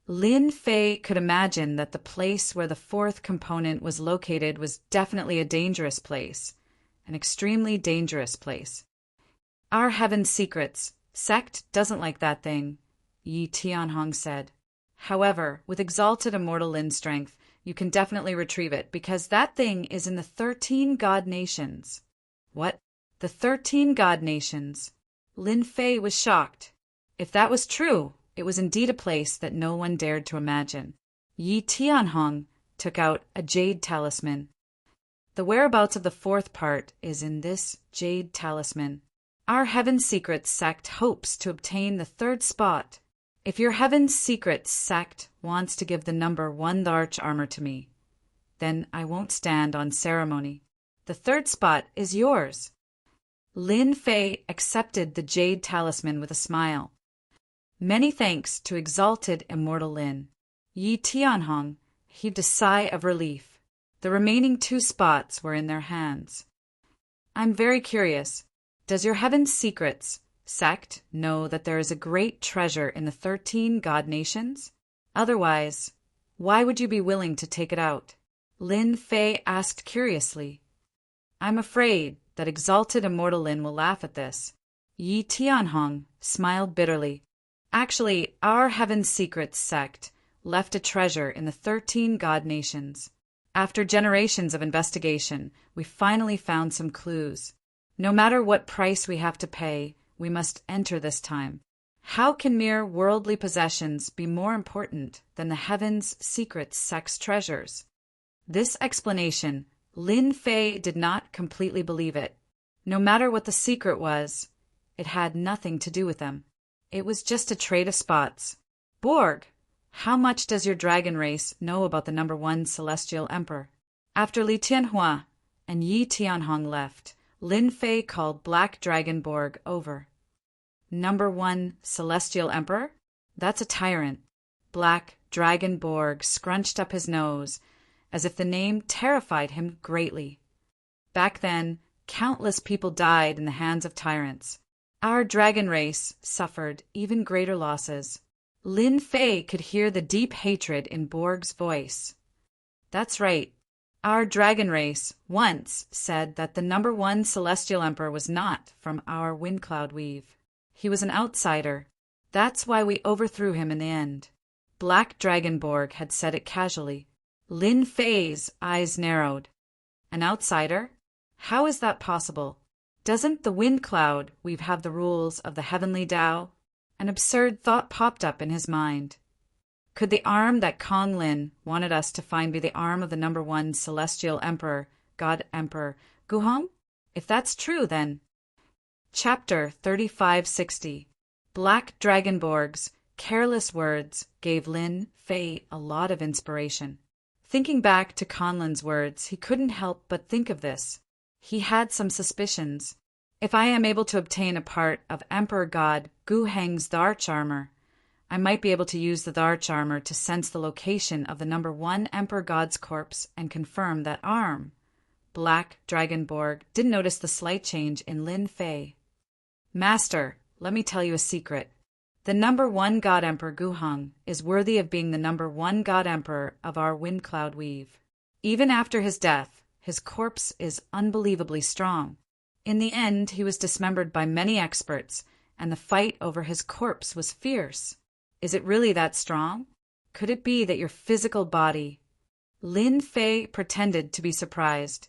Lin Fei could imagine that the place where the fourth component was located was definitely a dangerous place, an extremely dangerous place. Our heaven's secrets sect doesn't like that thing, Yi Tianhong said. However, with exalted immortal Lin strength, you can definitely retrieve it, because that thing is in the 13 god nations. What? The 13 god nations? Lin Fei was shocked. If that was true, it was indeed a place that no one dared to imagine. Yi Tianhong took out a jade talisman. The whereabouts of the fourth part is in this jade talisman. Our Heaven's Secrets sect hopes to obtain the third spot. If your Heaven's Secrets sect wants to give the number one Dharch armor to me, then I won't stand on ceremony. The third spot is yours. Lin Fei accepted the jade talisman with a smile. Many thanks to exalted immortal Lin. Yi Tianhong heaved a sigh of relief. The remaining 2 spots were in their hands. I'm very curious. Does your Heaven's Secrets sect know that there is a great treasure in the 13 god nations? Otherwise, why would you be willing to take it out? Lin Fei asked curiously. I'm afraid that exalted immortal Lin will laugh at this. Yi Tianhong smiled bitterly. Actually, our Heaven's Secrets sect left a treasure in the 13 god nations. After generations of investigation, we finally found some clues. No matter what price we have to pay, we must enter this time. How can mere worldly possessions be more important than the Heaven's Secrets sect's treasures? This explanation, Lin Fei did not completely believe it. No matter what the secret was, it had nothing to do with them. It was just a trade of spots. Borg, how much does your dragon race know about the number one celestial emperor? After Li Tianhua and Yi Tianhong left, Lin Fei called Black Dragon Borg over. Number one celestial emperor? That's a tyrant. Black Dragon Borg scrunched up his nose, as if the name terrified him greatly. Back then, countless people died in the hands of tyrants. Our dragon race suffered even greater losses. Lin Fei could hear the deep hatred in Borg's voice. That's right. Our dragon race once said that the number one celestial emperor was not from our wind cloud weave. He was an outsider. That's why we overthrew him in the end. Black Dragon Borg had said it casually. Lin Fei's eyes narrowed. An outsider? How is that possible? Doesn't the wind cloud weave have the rules of the heavenly Tao? An absurd thought popped up in his mind. Could the arm that Kong Lin wanted us to find be the arm of the number one celestial emperor, God Emperor, Guhong? If that's true, then... Chapter 3560. Black Dragonborg's careless words gave Lin Fei a lot of inspiration. Thinking back to Conlin's words, he couldn't help but think of this. He had some suspicions. If I am able to obtain a part of Emperor God Gu Heng's Dharch armor, I might be able to use the Dharch armor to sense the location of the number one Emperor God's corpse and confirm that arm. Black Dragon Borg didn't notice the slight change in Lin Fei. Master, let me tell you a secret. The number one God Emperor Guheng is worthy of being the number one God Emperor of our wind cloud weave. Even after his death, his corpse is unbelievably strong. In the end, he was dismembered by many experts, and the fight over his corpse was fierce. Is it really that strong? Could it be that your physical body... Lin Fei pretended to be surprised.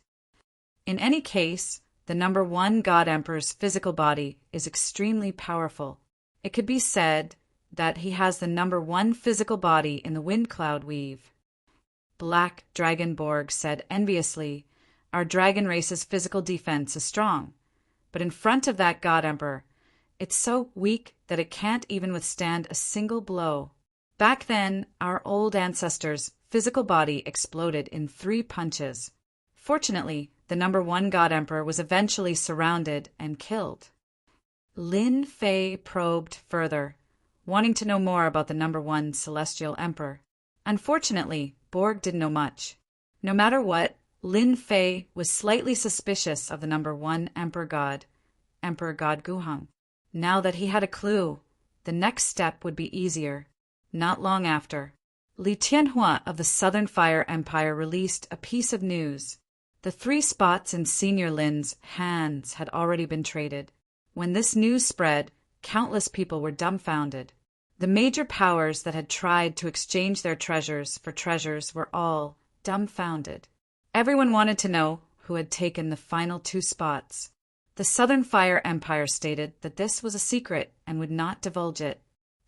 In any case, the number one God Emperor's physical body is extremely powerful. It could be said that he has the number one physical body in the wind cloud weave. Black Dragon Borg said enviously, "Our dragon race's physical defense is strong. But in front of that God Emperor, it's so weak that it can't even withstand a single blow." Back then, our old ancestors' physical body exploded in 3 punches. Fortunately, the #1 God Emperor was eventually surrounded and killed. Lin Fei probed further, wanting to know more about the #1 Celestial Emperor. Unfortunately, Borg didn't know much. No matter what, Lin Fei was slightly suspicious of the #1 Emperor God Guheng. Now that he had a clue, the next step would be easier. Not long after, Li Tianhua of the Southern Fire Empire released a piece of news. The 3 spots in Senior Lin's hands had already been traded. When this news spread, countless people were dumbfounded. The major powers that had tried to exchange their treasures for treasures were all dumbfounded. Everyone wanted to know who had taken the final 2 spots. The Southern Fire Empire stated that this was a secret and would not divulge it.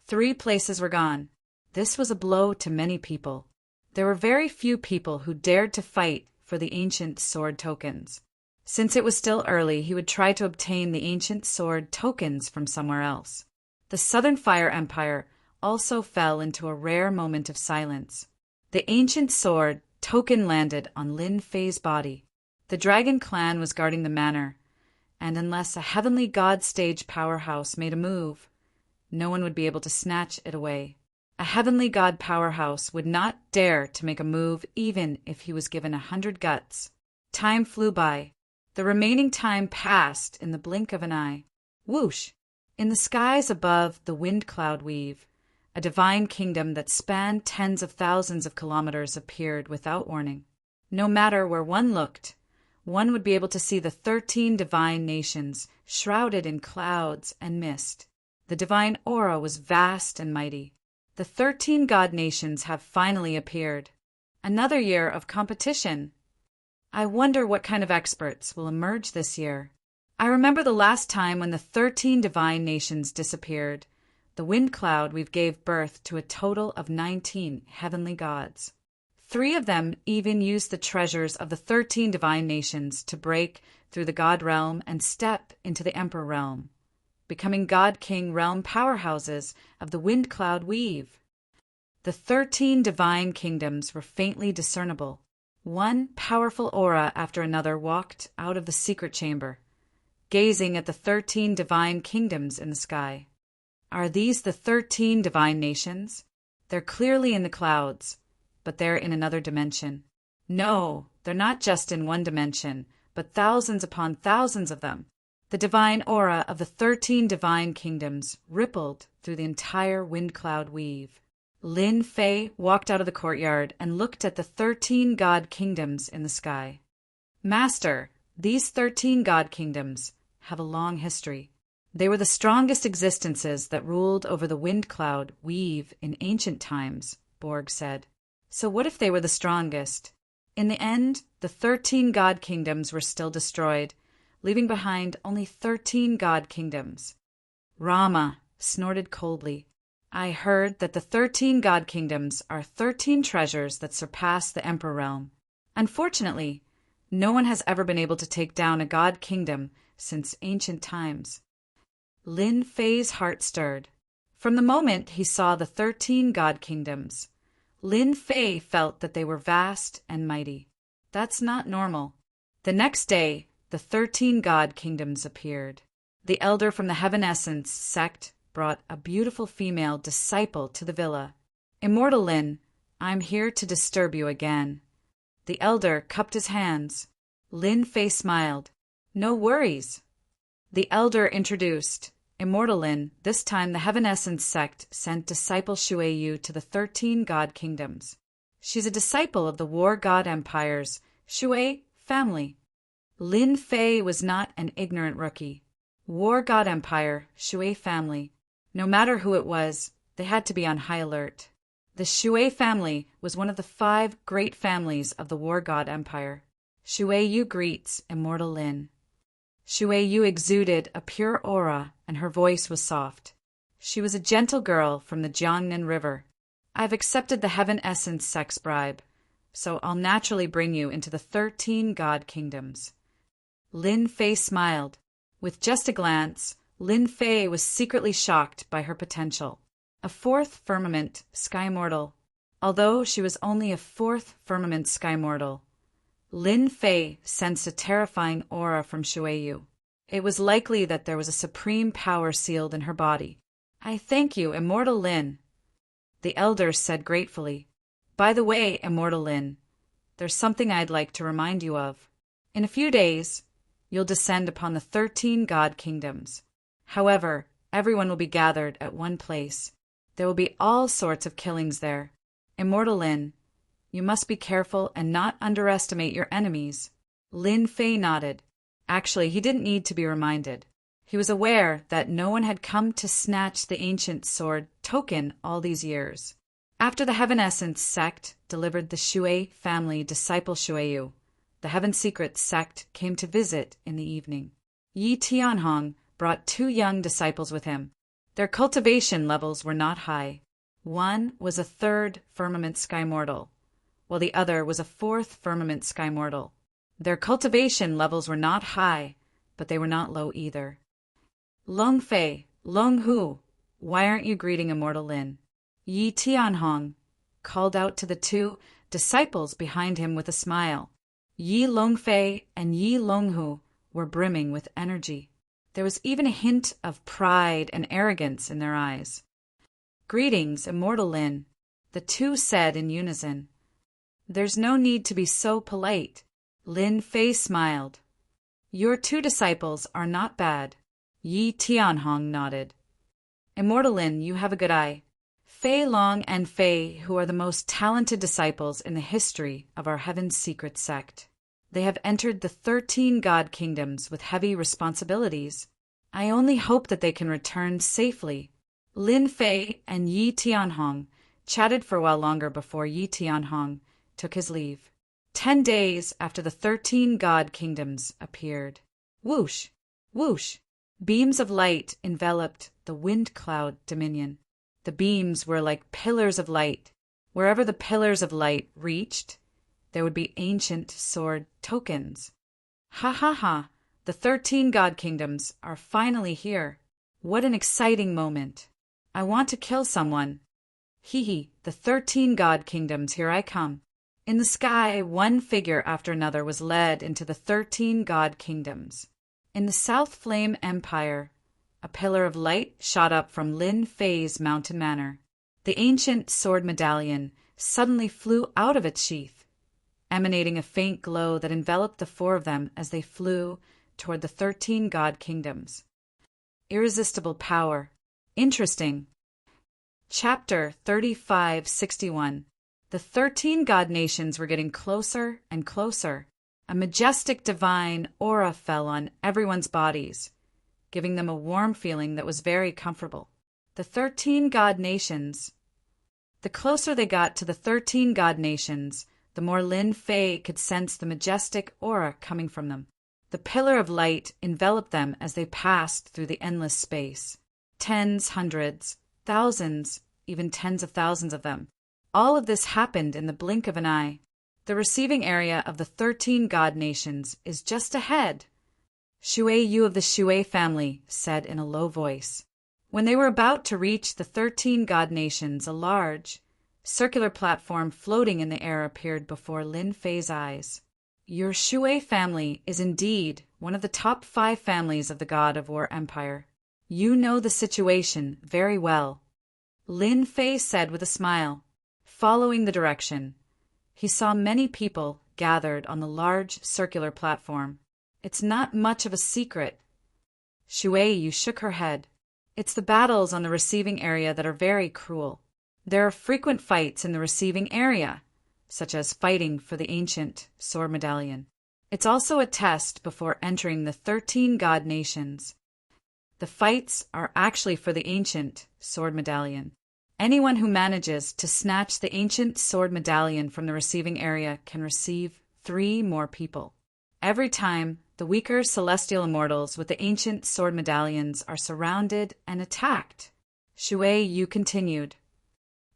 3 places were gone. This was a blow to many people. There were very few people who dared to fight for the ancient sword tokens. Since it was still early, he would try to obtain the ancient sword tokens from somewhere else. The Southern Fire Empire also fell into a rare moment of silence. The ancient sword token landed on Lin Fei's body. The Dragon Clan was guarding the manor, and unless a heavenly god stage powerhouse made a move, no one would be able to snatch it away. A heavenly god powerhouse would not dare to make a move even if he was given 100 guts. Time flew by. The remaining time passed in the blink of an eye. Whoosh! In the skies above the wind cloud weave, a divine kingdom that spanned tens of thousands of kilometers appeared without warning. No matter where one looked, one would be able to see the 13 divine nations shrouded in clouds and mist. The divine aura was vast and mighty. The 13 god nations have finally appeared. Another year of competition. I wonder what kind of experts will emerge this year. I remember the last time when the 13 divine nations disappeared. The wind cloud we've gave birth to a total of 19 heavenly gods. 3 of them even used the treasures of the 13 divine nations to break through the god realm and step into the emperor realm, becoming god king realm powerhouses of the wind cloud weave. The 13 divine kingdoms were faintly discernible. One powerful aura after another walked out of the secret chamber, gazing at the 13 divine kingdoms in the sky. Are these the 13 divine nations? They're clearly in the clouds, but they're in another dimension. No, they're not just in one dimension, but thousands upon thousands of them. The divine aura of the 13 divine kingdoms rippled through the entire wind cloud weave. Lin Fei walked out of the courtyard and looked at the 13 god kingdoms in the sky. Master, these 13 god kingdoms have a long history. They were the strongest existences that ruled over the wind cloud weave in ancient times, Borg said. So what if they were the strongest? In the end, the 13 god kingdoms were still destroyed, leaving behind only 13 god kingdoms. Rama snorted coldly. I heard that the 13 god kingdoms are 13 treasures that surpass the emperor realm. Unfortunately, no one has ever been able to take down a god kingdom since ancient times. Lin Fei's heart stirred. From the moment he saw the 13 god kingdoms, Lin Fei felt that they were vast and mighty. That's not normal. The next day, the 13 god kingdoms appeared. The elder from the Heaven Essence sect brought a beautiful female disciple to the villa. Immortal Lin, I'm here to disturb you again. The elder cupped his hands. Lin Fei smiled. No worries. The elder introduced. Immortal Lin, this time the Heaven Essence sect sent disciple Shui Yu to the 13 god kingdoms. She's a disciple of the War God Empire's Shui family. Lin Fei was not an ignorant rookie. War God Empire, Shui family. No matter who it was, they had to be on high alert. The Shui family was one of the 5 great families of the War God Empire. Shui Yu greets Immortal Lin. Shui Yu exuded a pure aura, and her voice was soft. She was a gentle girl from the Jiangnan River. I've accepted the Heaven Essence sect's bribe. so I'll naturally bring you into the 13 god kingdoms." Lin Fei smiled. With just a glance, Lin Fei was secretly shocked by her potential. A fourth firmament sky mortal. Although she was only a fourth firmament sky mortal, Lin Fei sensed a terrifying aura from Shueyu. It was likely that there was a supreme power sealed in her body. "I thank you, Immortal Lin," the elder said gratefully. "By the way, Immortal Lin, there's something I'd like to remind you of. In a few days, you'll descend upon the 13 god kingdoms. However, everyone will be gathered at one place. There will be all sorts of killings there. Immortal Lin, you must be careful and not underestimate your enemies." Lin Fei nodded. Actually, he didn't need to be reminded. He was aware that no one had come to snatch the ancient sword token all these years. After the Heaven Essence sect delivered the Shui family disciple Shueyu, the Heaven Secret sect came to visit in the evening. Yi Tianhong brought 2 young disciples with him. Their cultivation levels were not high. One was a 3rd firmament sky mortal, while the other was a 4th firmament sky mortal. Their cultivation levels were not high, but they were not low either. "Long Fei, Long Hu, why aren't you greeting Immortal Lin?" Yi Tianhong called out to the 2 disciples behind him with a smile. Yi Longfei and Yi Longhu were brimming with energy. There was even a hint of pride and arrogance in their eyes. "Greetings, Immortal Lin," the 2 said in unison. "There's no need to be so polite." Lin Fei smiled. "Your 2 disciples are not bad." Yi Tianhong nodded. "Immortal Lin, you have a good eye. Fei Long and Fei, who are the most talented disciples in the history of our Heaven's Secret sect. They have entered the 13 god kingdoms with heavy responsibilities. I only hope that they can return safely." Lin Fei and Yi Tianhong chatted for a while longer before Yi Tianhong took his leave. 10 days after the 13 god kingdoms appeared. Whoosh! Whoosh! Beams of light enveloped the wind cloud dominion. The beams were like pillars of light. Wherever the pillars of light reached, there would be ancient sword tokens. Ha ha ha! The 13 god kingdoms are finally here. What an exciting moment. I want to kill someone. Hee hee, the 13 god kingdoms, here I come. In the sky, one figure after another was led into the 13 god kingdoms. In the South Flame Empire, a pillar of light shot up from Lin Fei's mountain manor. The ancient sword medallion suddenly flew out of its sheath, emanating a faint glow that enveloped the 4 of them as they flew toward the 13 god kingdoms. Irresistible power. Interesting. Chapter 3561. The 13 god nations were getting closer and closer. A majestic divine aura fell on everyone's bodies, giving them a warm feeling that was very comfortable. The 13 god nations. The closer they got to the 13 god nations, the more Lin Fei could sense the majestic aura coming from them. The pillar of light enveloped them as they passed through the endless space. Tens, hundreds, thousands, even tens of thousands of them. All of this happened in the blink of an eye. The receiving area of the 13 god nations is just ahead. Shui Yu of the Shui family said in a low voice. When they were about to reach the 13 god nations, a large, circular platform floating in the air appeared before Lin Fei's eyes. Your Shui family is indeed one of the top 5 families of the God of War Empire. You know the situation very well, Lin Fei said with a smile. Following the direction, he saw many people gathered on the large circular platform. It's not much of a secret. Shui Yu shook her head. It's the battles on the receiving area that are very cruel. There are frequent fights in the receiving area, such as fighting for the ancient sword medallion. It's also a test before entering the 13 god nations. The fights are actually for the ancient sword medallion. Anyone who manages to snatch the ancient sword medallion from the receiving area can receive 3 more people. Every time, the weaker celestial immortals with the ancient sword medallions are surrounded and attacked. Shui Yu continued.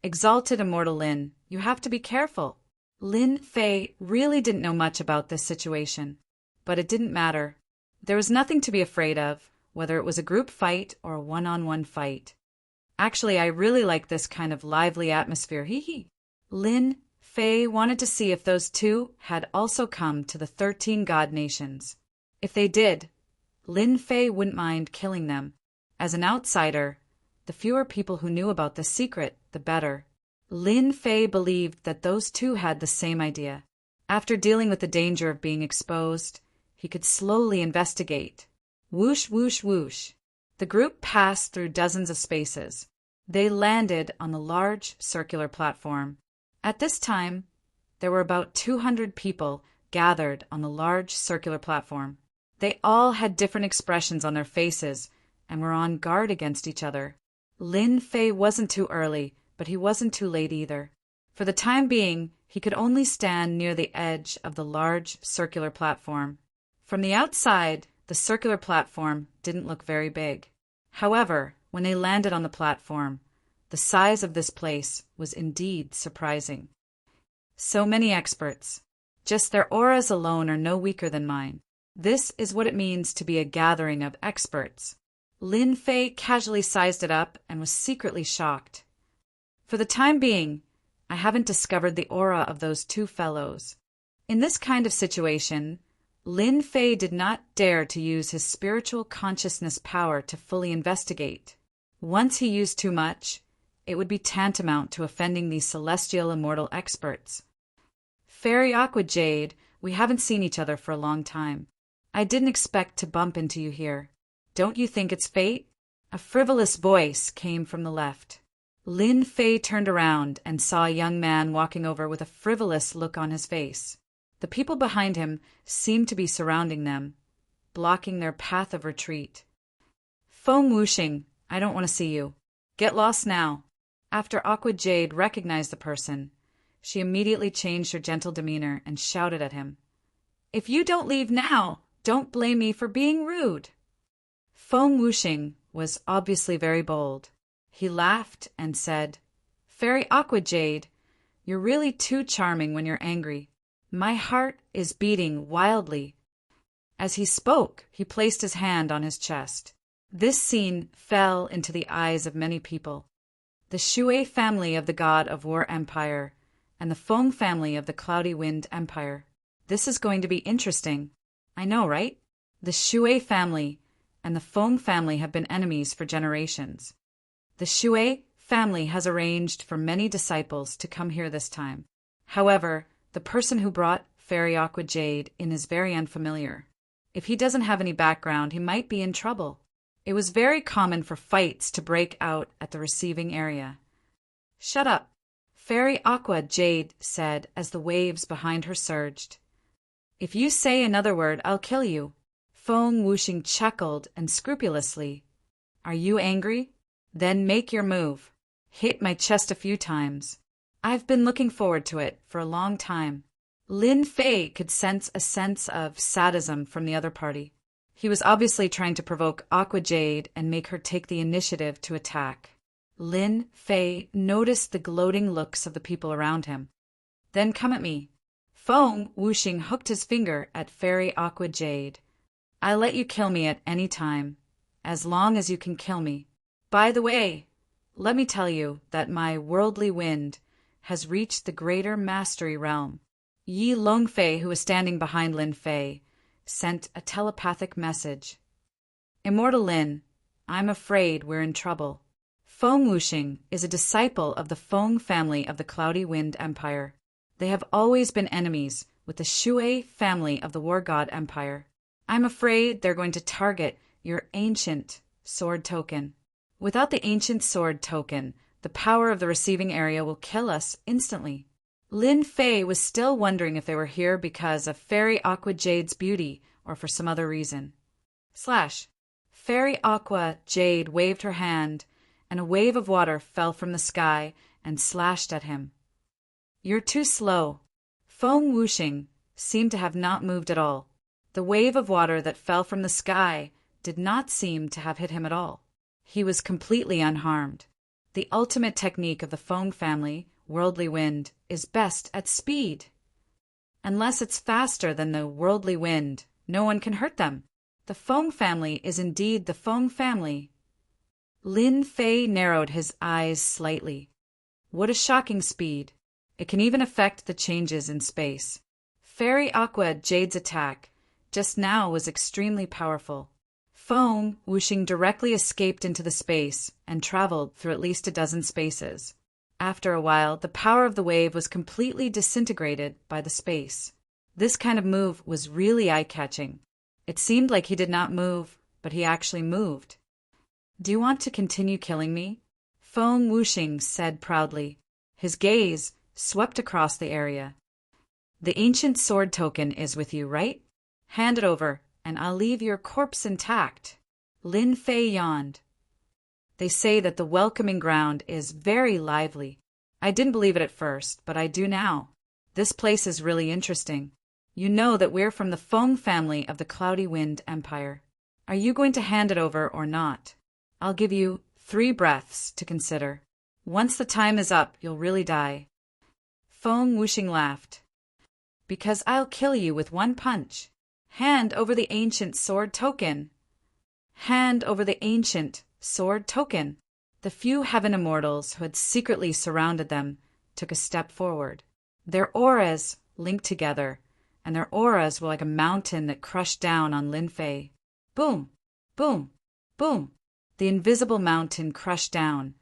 Exalted Immortal Lin, you have to be careful. Lin Fei really didn't know much about this situation, but it didn't matter. There was nothing to be afraid of, whether it was a group fight or a one-on-one fight. Actually, I really like this kind of lively atmosphere, hee. Lin Fei wanted to see if those two had also come to the 13 God nations. If they did, Lin Fei wouldn't mind killing them. As an outsider, the fewer people who knew about the secret, the better. Lin Fei believed that those two had the same idea. After dealing with the danger of being exposed, he could slowly investigate. Whoosh, whoosh, whoosh. The group passed through dozens of spaces. They landed on the large circular platform. At this time, there were about 200 people gathered on the large circular platform. They all had different expressions on their faces and were on guard against each other. Lin Fei wasn't too early, but he wasn't too late either. For the time being, he could only stand near the edge of the large circular platform. From the outside, the circular platform didn't look very big. However, when they landed on the platform, the size of this place was indeed surprising. So many experts. Just their auras alone are no weaker than mine. This is what it means to be a gathering of experts. Lin Fei casually sized it up and was secretly shocked. For the time being, I haven't discovered the aura of those two fellows. In this kind of situation, Lin Fei did not dare to use his spiritual consciousness power to fully investigate. Once he used too much, it would be tantamount to offending these celestial immortal experts. Fairy Aqua Jade, we haven't seen each other for a long time. I didn't expect to bump into you here. Don't you think it's fate? A frivolous voice came from the left. Lin Fei turned around and saw a young man walking over with a frivolous look on his face. The people behind him seemed to be surrounding them, blocking their path of retreat. Feng Wuxing, I don't want to see you. Get lost now. After Aqua Jade recognized the person, she immediately changed her gentle demeanor and shouted at him. If you don't leave now, don't blame me for being rude. Feng Wuxing was obviously very bold. He laughed and said, Fairy Aqua Jade, you're really too charming when you're angry. My heart is beating wildly. As he spoke, he placed his hand on his chest. This scene fell into the eyes of many people. The Shui family of the God of War Empire and the Feng family of the Cloudy Wind Empire. This is going to be interesting. I know, right? The Shui family and the Feng family have been enemies for generations. The Shui family has arranged for many disciples to come here this time. However, the person who brought Fairy Aqua Jade in is very unfamiliar. If he doesn't have any background, he might be in trouble. It was very common for fights to break out at the receiving area. Shut up, Fairy Aqua Jade said as the waves behind her surged. If you say another word, I'll kill you. Feng Wuxing chuckled unscrupulously. Are you angry? Then make your move. Hit my chest a few times. I've been looking forward to it for a long time. Lin Fei could sense a sense of sadism from the other party. He was obviously trying to provoke Aqua Jade and make her take the initiative to attack. Lin Fei noticed the gloating looks of the people around him. Then come at me. Feng Wuxing hooked his finger at Fairy Aqua Jade. I'll let you kill me at any time, as long as you can kill me. By the way, let me tell you that my worldly wind has reached the greater mastery realm. Yi Longfei, who was standing behind Lin Fei, sent a telepathic message. Immortal Lin, I'm afraid we're in trouble. Feng Wuxing is a disciple of the Feng family of the Cloudy Wind Empire. They have always been enemies with the Shui family of the War God Empire. I'm afraid they're going to target your ancient sword token. Without the ancient sword token, the power of the receiving area will kill us instantly. Lin Fei was still wondering if they were here because of Fairy Aqua Jade's beauty or for some other reason. Fairy Aqua Jade waved her hand, and a wave of water fell from the sky and slashed at him. You're too slow. Feng Wuxing seemed to have not moved at all. The wave of water that fell from the sky did not seem to have hit him at all. He was completely unharmed. The ultimate technique of the Feng family worldly wind, is best at speed. Unless it's faster than the worldly wind, no one can hurt them. The Feng family is indeed the Feng family. Lin Fei narrowed his eyes slightly. What a shocking speed. It can even affect the changes in space. Fairy Aqua Jade's attack just now was extremely powerful. Feng whooshing directly escaped into the space and traveled through at least a dozen spaces. After a while, the power of the wave was completely disintegrated by the space. This kind of move was really eye-catching. It seemed like he did not move, but he actually moved. Do you want to continue killing me? Feng whooshing said proudly. His gaze swept across the area. The ancient sword token is with you, right? Hand it over, and I'll leave your corpse intact. Lin Fei yawned. They say that the welcoming ground is very lively. I didn't believe it at first, but I do now. This place is really interesting. You know that we're from the Feng family of the Cloudy Wind Empire. Are you going to hand it over or not? I'll give you 3 breaths to consider. Once the time is up, you'll really die. Feng whooshing laughed. Because I'll kill you with one punch. Hand over the ancient sword token. Hand over the ancient sword token. The few heaven immortals who had secretly surrounded them took a step forward. Their auras linked together, and their auras were like a mountain that crushed down on Lin Fei. Boom! Boom! Boom! The invisible mountain crushed down,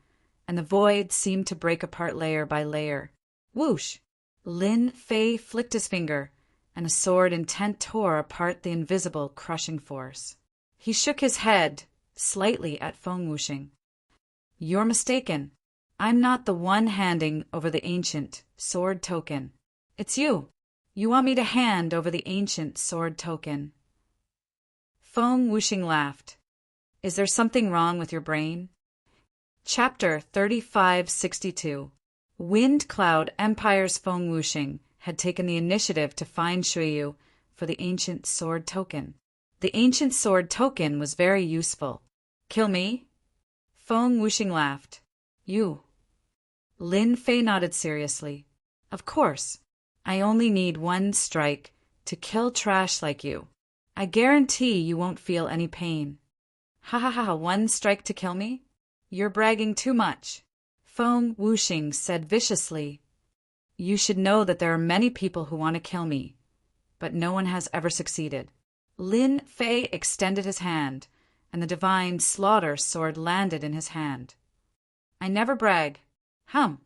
and the void seemed to break apart layer by layer. Whoosh! Lin Fei flicked his finger, and a sword intent tore apart the invisible crushing force. He shook his head slightly at Feng whooshing. You're mistaken. I'm not the one handing over the ancient sword token. It's you. You want me to hand over the ancient sword token. Feng whooshing laughed. Is there something wrong with your brain? Chapter 3562. Wind Cloud Empire's Feng whooshing had taken the initiative to find Shuyu for the ancient sword token. The ancient sword token was very useful. Kill me? Feng whooshing laughed. You. Lin Fei nodded seriously. Of course. I only need 1 strike to kill trash like you. I guarantee you won't feel any pain. Ha ha ha, 1 strike to kill me? You're bragging too much. Feng whooshing said viciously. You should know that there are many people who want to kill me, but no one has ever succeeded. Lin Fei extended his hand, and the divine slaughter sword landed in his hand. I never brag. Hum.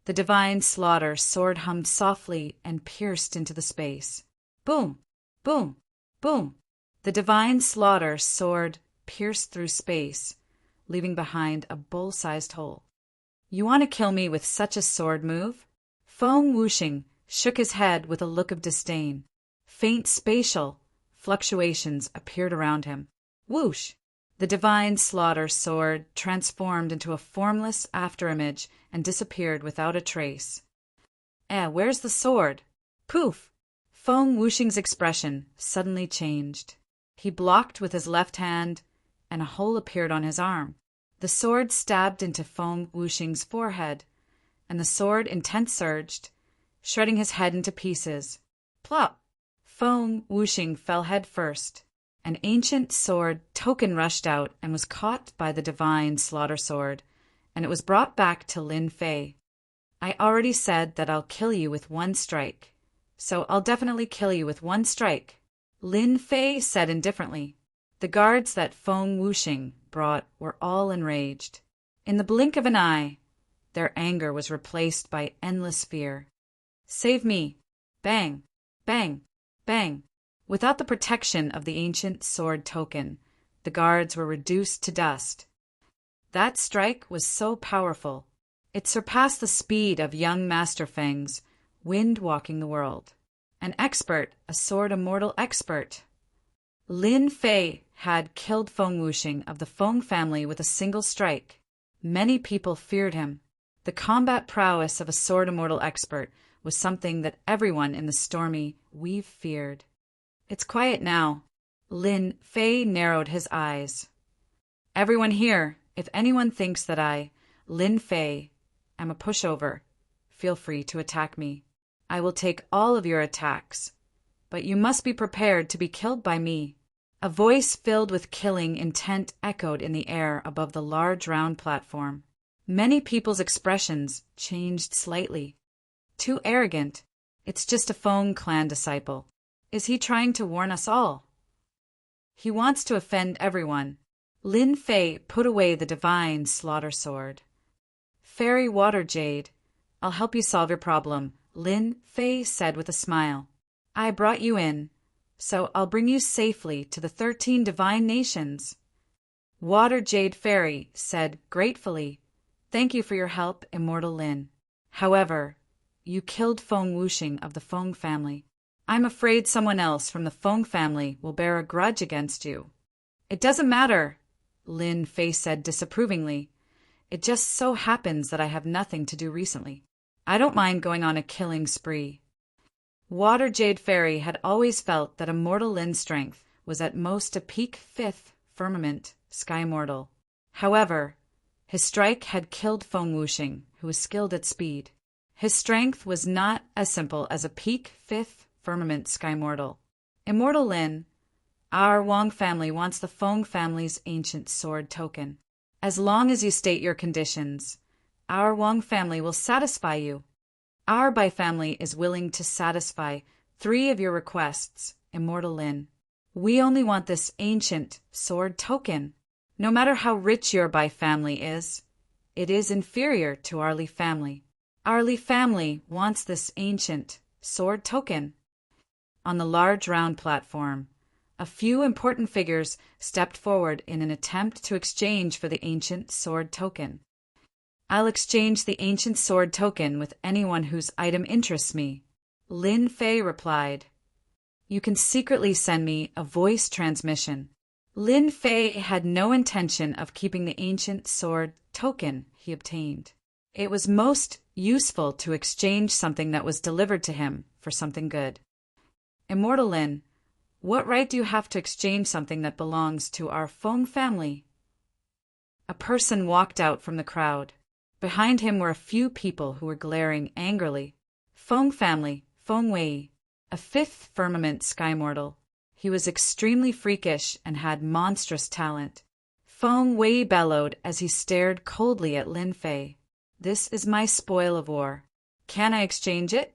The divine slaughter sword hummed softly and pierced into the space. Boom! Boom! Boom! The divine slaughter sword pierced through space, leaving behind a bull-sized hole. You want to kill me with such a sword move? Feng whooshing shook his head with a look of disdain. Faint spatial fluctuations appeared around him. Whoosh! The divine slaughter sword transformed into a formless afterimage and disappeared without a trace. Where's the sword? Poof! Feng whooshing's expression suddenly changed. He blocked with his left hand, and a hole appeared on his arm. The sword stabbed into Feng whooshing's forehead, and the sword intent surged, shredding his head into pieces. Plop! Feng whooshing fell head first. An ancient sword token rushed out and was caught by the divine slaughter sword, and it was brought back to Lin Fei. I already said that I'll kill you with 1 strike, so I'll definitely kill you with 1 strike, Lin Fei said indifferently. The guards that Feng whooshing brought were all enraged. In the blink of an eye, their anger was replaced by endless fear. Save me! Bang! Bang! Bang! Without the protection of the ancient sword token, the guards were reduced to dust. That strike was so powerful, it surpassed the speed of young Master Feng's wind walking the world. An expert, a sword immortal expert. Lin Fei had killed Feng whooshing of the Feng family with a single strike. Many people feared him. The combat prowess of a sword immortal expert was something that everyone in the stormy weave feared. It's quiet now. Lin Fei narrowed his eyes. Everyone here, if anyone thinks that I, Lin Fei, am a pushover, feel free to attack me. I will take all of your attacks, but you must be prepared to be killed by me." A voice filled with killing intent echoed in the air above the large round platform. Many people's expressions changed slightly. Too arrogant. It's just a Feng clan disciple. Is he trying to warn us all? He wants to offend everyone. Lin Fei put away the divine slaughter sword. "Fairy Water Jade, I'll help you solve your problem," Lin Fei said with a smile. "I brought you in, so I'll bring you safely to the 13 divine nations." Water Jade Fairy said gratefully, "Thank you for your help, Immortal Lin. However, you killed Feng Wuxing of the Feng family. I'm afraid someone else from the Feng family will bear a grudge against you." "It doesn't matter," Lin Fei said disapprovingly. "It just so happens that I have nothing to do recently. I don't mind going on a killing spree." Water Jade Fairy had always felt that Immortal Lin's strength was at most a peak 5th firmament sky mortal. However, his strike had killed Feng Wuxing, who was skilled at speed. His strength was not as simple as a peak 5th firmament sky mortal. "Immortal Lin, our Wang family wants the Feng family's ancient sword token. As long as you state your conditions, our Wang family will satisfy you. Our Bai family is willing to satisfy 3 of your requests, Immortal Lin. We only want this ancient sword token. No matter how rich your Bai family is, it is inferior to our Li family. Our Li family wants this ancient sword token." On the large round platform, a few important figures stepped forward in an attempt to exchange for the ancient sword token. "I'll exchange the ancient sword token with anyone whose item interests me," Lin Fei replied. "You can secretly send me a voice transmission." Lin Fei had no intention of keeping the ancient sword token he obtained. It was most useful to exchange something that was delivered to him for something good. "Immortal Lin, what right do you have to exchange something that belongs to our Feng family?" A person walked out from the crowd. Behind him were a few people who were glaring angrily. "Feng family, Feng Wei, a 5th firmament sky mortal. He was extremely freakish and had monstrous talent." Feng Wei bellowed as he stared coldly at Lin Fei. "This is my spoil of war. Can I exchange it?"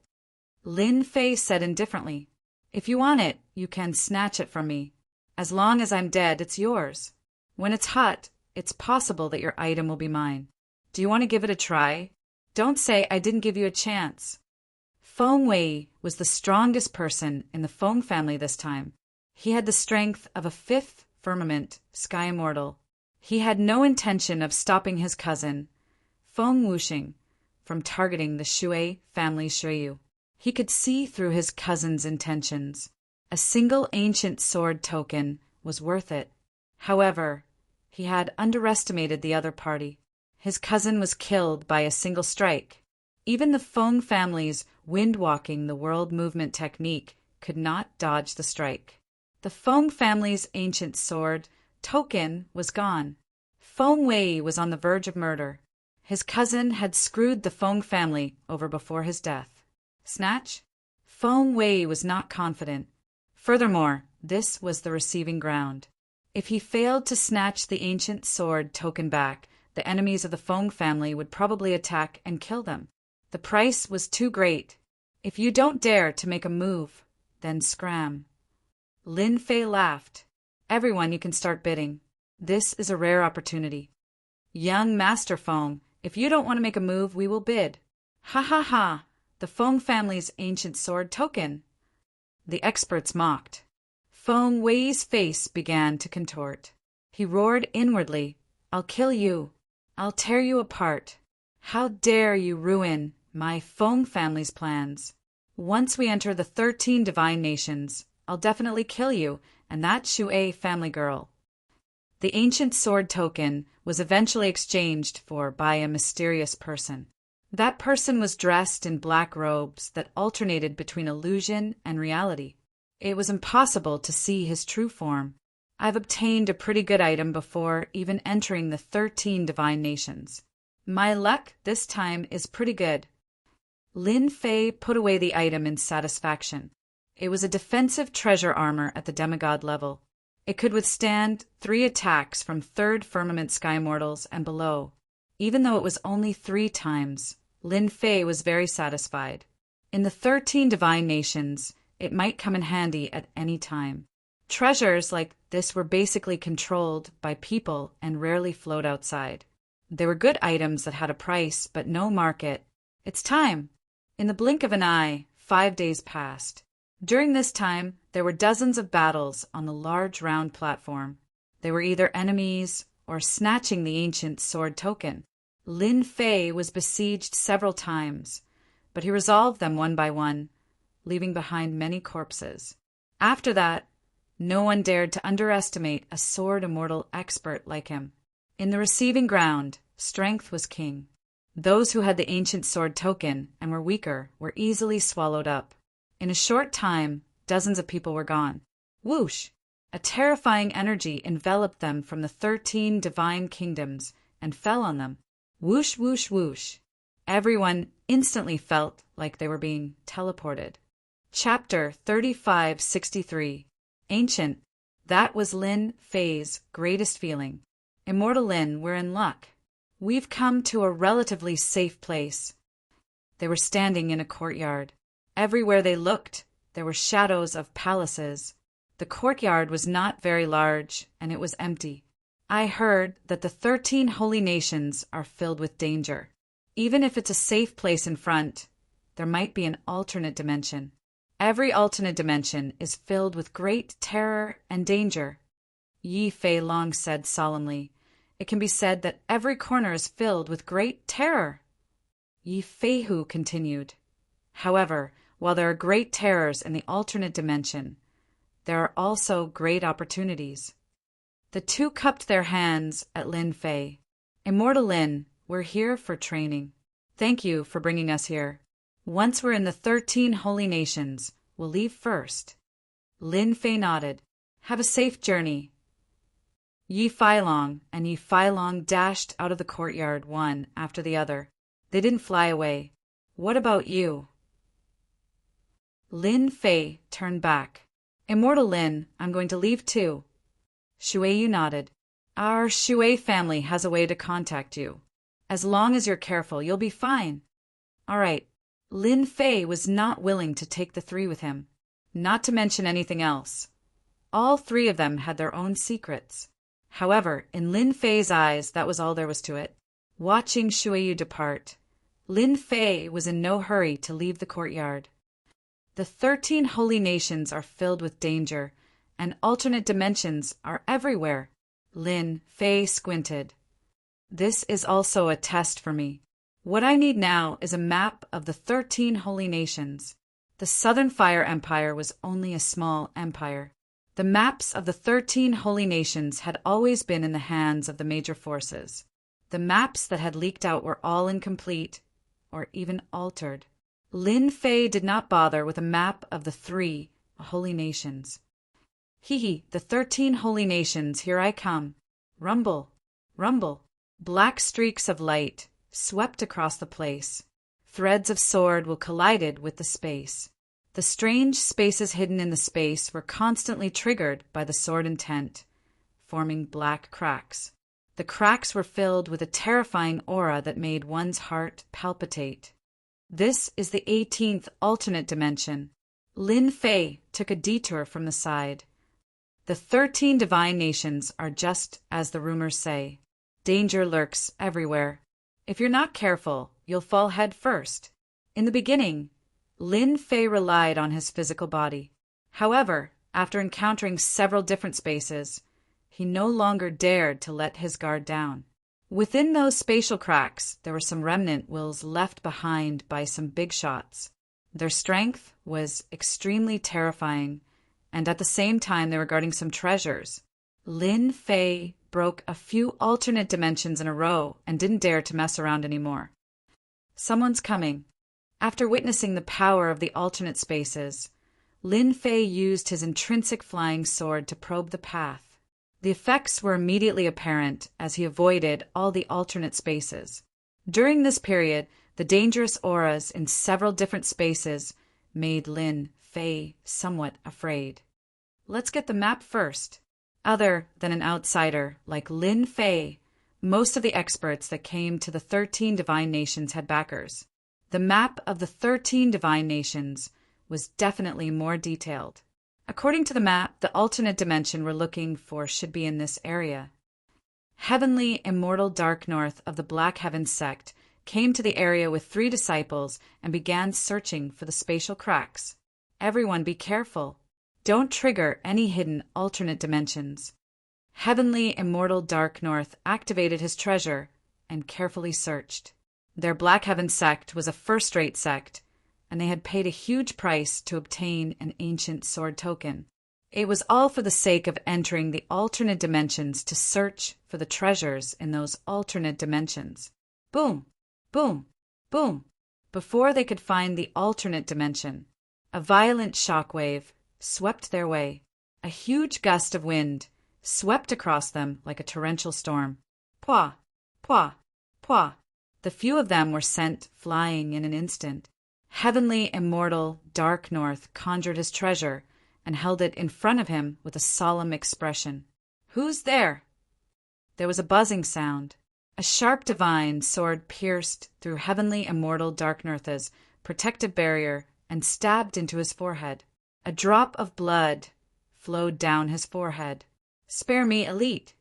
Lin Fei said indifferently. "If you want it, you can snatch it from me. As long as I'm dead, it's yours. When it's hot, it's possible that your item will be mine. Do you want to give it a try? Don't say I didn't give you a chance." Feng Wei was the strongest person in the Feng family this time. He had the strength of a 5th firmament sky immortal. He had no intention of stopping his cousin, Feng Wuxing, from targeting the Shui family Shuyu. He could see through his cousin's intentions. A single ancient sword token was worth it. However, he had underestimated the other party. His cousin was killed by a single strike. Even the Feng family's wind-walking the world movement technique could not dodge the strike. The Feng family's ancient sword token was gone. Feng Wei was on the verge of murder. His cousin had screwed the Feng family over before his death. Snatch? Feng Wei was not confident. Furthermore, this was the receiving ground. If he failed to snatch the ancient sword token back, the enemies of the Feng family would probably attack and kill them. The price was too great. "If you don't dare to make a move, then scram." Lin Fei laughed. "Everyone, you can start bidding. This is a rare opportunity. Young Master Feng, if you don't want to make a move, we will bid." "Ha ha ha! The Feng family's ancient sword token." The experts mocked. Feng Wei's face began to contort. He roared inwardly, "I'll kill you. I'll tear you apart. How dare you ruin my Feng family's plans? Once we enter the 13 divine nations, I'll definitely kill you and that Shui family girl." The ancient sword token was eventually exchanged for by a mysterious person. That person was dressed in black robes that alternated between illusion and reality. It was impossible to see his true form. "I've obtained a pretty good item before even entering the 13 divine nations. My luck this time is pretty good." Lin Fei put away the item in satisfaction. It was a defensive treasure armor at the demigod level. It could withstand 3 attacks from 3rd firmament sky mortals and below. Even though it was only 3 times, Lin Fei was very satisfied. In the 13 divine nations, it might come in handy at any time. Treasures like this were basically controlled by people and rarely flowed outside. They were good items that had a price, but no market. It's time. In the blink of an eye, 5 days passed. During this time, there were dozens of battles on the large round platform. They were either enemies or snatching the ancient sword token. Lin Fei was besieged several times, but he resolved them one by one, leaving behind many corpses. After that, no one dared to underestimate a sword immortal expert like him. In the receiving ground, strength was king. Those who had the ancient sword token and were weaker were easily swallowed up. In a short time, dozens of people were gone. Whoosh! A terrifying energy enveloped them from the 13 divine kingdoms and fell on them. Whoosh, whoosh, whoosh. Everyone instantly felt like they were being teleported. Chapter 3563. Ancient. That was Lin Fei's greatest feeling. Immortal Lin, we're in luck. We've come to a relatively safe place. They were standing in a courtyard. Everywhere they looked, there were shadows of palaces. The courtyard was not very large, and it was empty. I heard that the 13 holy nations are filled with danger. Even if it's a safe place in front, there might be an alternate dimension. Every alternate dimension is filled with great terror and danger. Yi Fei Long said solemnly. It can be said that every corner is filled with great terror. Yi Fei Hu continued. However, while there are great terrors in the alternate dimension, there are also great opportunities. The two cupped their hands at Lin Fei. Immortal Lin, we're here for training. Thank you for bringing us here. Once we're in the 13 holy nations, we'll leave first. Lin Fei nodded. Have a safe journey. Yi Fei Long and Yi Fei Long dashed out of the courtyard one after the other. They didn't fly away. What about you? Lin Fei turned back. Immortal Lin, I'm going to leave too. Shui Yu nodded. Our Shui family has a way to contact you. As long as you're careful, you'll be fine. All right. Lin Fei was not willing to take the 3 with him, not to mention anything else. All 3 of them had their own secrets. However, in Lin Fei's eyes, that was all there was to it. Watching Shui Yu depart, Lin Fei was in no hurry to leave the courtyard. The 13 holy nations are filled with danger, and alternate dimensions are everywhere. Lin Fei squinted. This is also a test for me. What I need now is a map of the 13 holy nations. The Southern Fire Empire was only a small empire. The maps of the 13 holy nations had always been in the hands of the major forces. The maps that had leaked out were all incomplete, or even altered. Lin Fei did not bother with a map of the 3 holy nations. Hee, the 13 holy nations, here I come. Rumble, rumble. Black streaks of light swept across the place. Threads of sword will collided with the space. The strange spaces hidden in the space were constantly triggered by the sword intent, forming black cracks. The cracks were filled with a terrifying aura that made one's heart palpitate. This is the 18th alternate dimension. Lin Fei took a detour from the side. The 13 divine nations are just as the rumors say. Danger lurks everywhere. If you're not careful, you'll fall head first. In the beginning, Lin Fei relied on his physical body. However, after encountering several different spaces, he no longer dared to let his guard down. Within those spatial cracks, there were some remnant wills left behind by some big shots. Their strength was extremely terrifying, and at the same time they were guarding some treasures. Lin Fei broke a few alternate dimensions in a row and didn't dare to mess around anymore. Someone's coming. After witnessing the power of the alternate spaces, Lin Fei used his intrinsic flying sword to probe the path. The effects were immediately apparent as he avoided all the alternate spaces. During this period, The dangerous auras in several different spaces made Lin Fei somewhat afraid. Let's get the map first. Other than an outsider like Lin Fei, most of the experts that came to the 13 divine nations had backers. The map of the 13 divine nations was definitely more detailed. According to the map, the alternate dimension we're looking for should be in this area. Heavenly Immortal Dark North of the Black Heaven sect came to the area with 3 disciples and began searching for the spatial cracks. Everyone be careful. Don't trigger any hidden alternate dimensions. Heavenly Immortal Dark North activated his treasure and carefully searched. Their Black Heaven sect was a first-rate sect, and they had paid a huge price to obtain an ancient sword token. It was all for the sake of entering the alternate dimensions to search for the treasures in those alternate dimensions. Boom, boom, boom. Before they could find the alternate dimension, a violent shockwave swept their way. A huge gust of wind swept across them like a torrential storm. Pwah, pwah, pwah. The few of them were sent flying in an instant. Heavenly Immortal Dark North conjured his treasure and held it in front of him with a solemn expression. Who's there? There was a buzzing sound. A sharp divine sword pierced through Heavenly Immortal Dark North's protective barrier and stabbed into his forehead. A drop of blood flowed down his forehead. Spare me, Elite.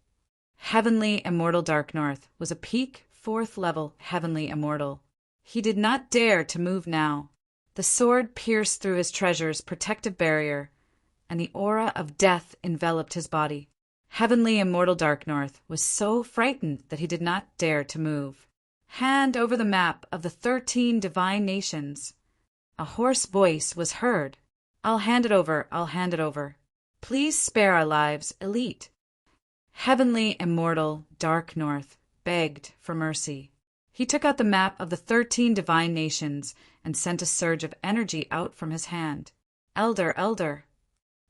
Heavenly Immortal Dark North was a peak 4th level Heavenly Immortal. He did not dare to move now. The sword pierced through his treasure's protective barrier, and the aura of death enveloped his body. Heavenly Immortal Dark North was so frightened that he did not dare to move. Hand over the map of the 13 divine nations. A hoarse voice was heard. I'll hand it over, I'll hand it over. Please spare our lives, Elite. Heavenly Immortal Dark North begged for mercy. He took out the map of the 13 divine nations and sent a surge of energy out from his hand. Elder, Elder.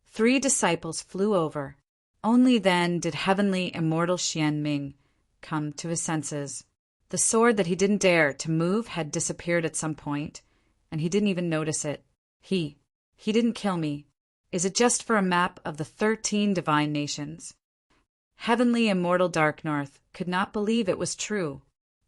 3 disciples flew over. Only then did Heavenly Immortal Xian Ming come to his senses. The sword that he didn't dare to move had disappeared at some point, and he didn't even notice it. He didn't kill me. Is it just for a map of the 13 divine nations? Heavenly Immortal Dark North could not believe it was true.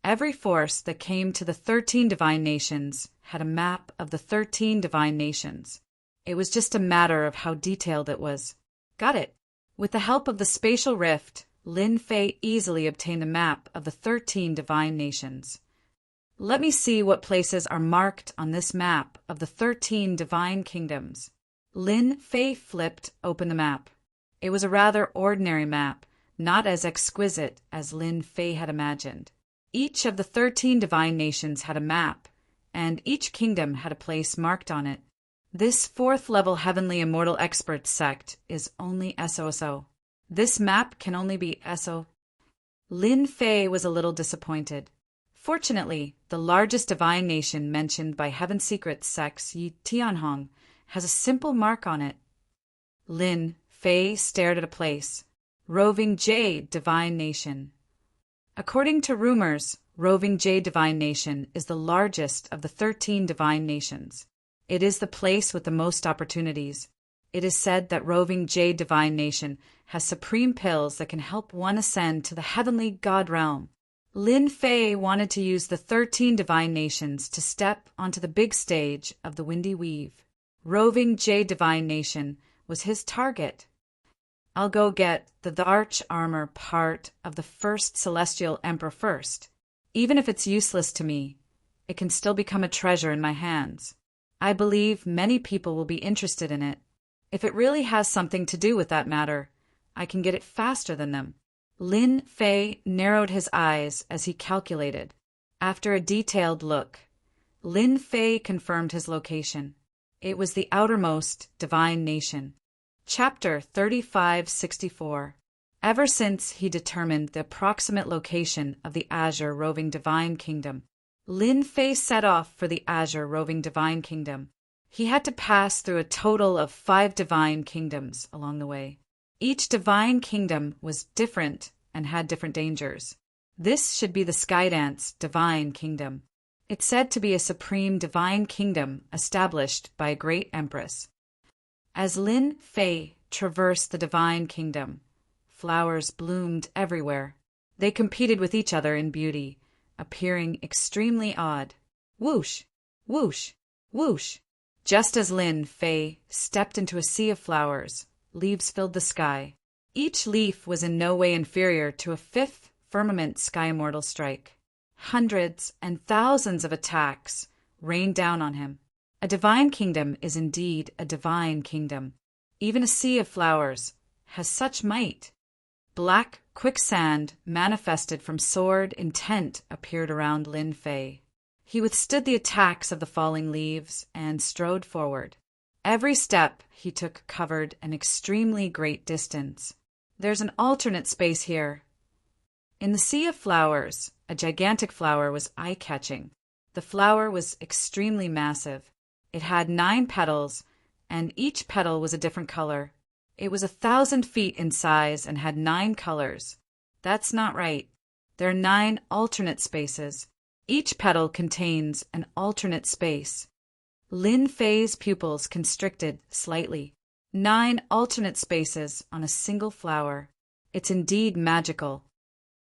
Every force that came to the 13 divine nations had a map of the 13 divine nations. It was just a matter of how detailed it was. Got it. With the help of the spatial rift, Lin Fei easily obtained the map of the 13 divine nations. Let me see what places are marked on this map of the 13 divine kingdoms. Lin Fei flipped open the map. It was a rather ordinary map, not as exquisite as Lin Fei had imagined. Each of the 13 divine nations had a map, and each kingdom had a place marked on it. This 4th level Heavenly Immortal Expert sect is only SOSO. This map can only be SO. Lin Fei was a little disappointed. Fortunately, the largest divine nation mentioned by Heaven Secrets sects Yi Tianhong has a simple mark on it. Lin Fei stared at a place. Roving Jade Divine Nation. According to rumors, Roving Jade Divine Nation is the largest of the 13 divine nations. It is the place with the most opportunities. It is said that Roving Jade Divine Nation has supreme pills that can help one ascend to the heavenly God realm. Lin Fei wanted to use the 13 divine nations to step onto the big stage of the Windy Weave. Roving Jade Divine Nation was his target. I'll go get the arch armor part of the first Celestial Emperor first. Even if it's useless to me, it can still become a treasure in my hands. I believe many people will be interested in it. If it really has something to do with that matter, I can get it faster than them. Lin Fei narrowed his eyes as he calculated. After a detailed look, Lin Fei confirmed his location. It was the outermost divine nation. Chapter 3564. Ever since he determined the approximate location of the Azure Roving Divine Kingdom, Lin Fei set off for the Azure Roving Divine Kingdom. He had to pass through a total of 5 divine kingdoms along the way. Each divine kingdom was different and had different dangers. This should be the Skydance Divine Kingdom. It's said to be a supreme divine kingdom established by a great empress. As Lin Fei traversed the divine kingdom, flowers bloomed everywhere. They competed with each other in beauty, appearing extremely odd. Whoosh! Whoosh! Whoosh! Just as Lin Fei stepped into a sea of flowers, leaves filled the sky. Each leaf was in no way inferior to a fifth firmament sky immortal strike. Hundreds and thousands of attacks rained down on him. A divine kingdom is indeed a divine kingdom. Even a sea of flowers has such might. Black quicksand manifested from sword intent appeared around Lin Fei. He withstood the attacks of the falling leaves and strode forward. Every step he took covered an extremely great distance. There's an alternate space here. In the sea of flowers, a gigantic flower was eye-catching. The flower was extremely massive. It had 9 petals, and each petal was a different color. It was 1,000 feet in size and had 9 colors. That's not right. There are 9 alternate spaces. Each petal contains an alternate space. Lin Fei's pupils constricted slightly. 9 alternate spaces on a single flower. It's indeed magical.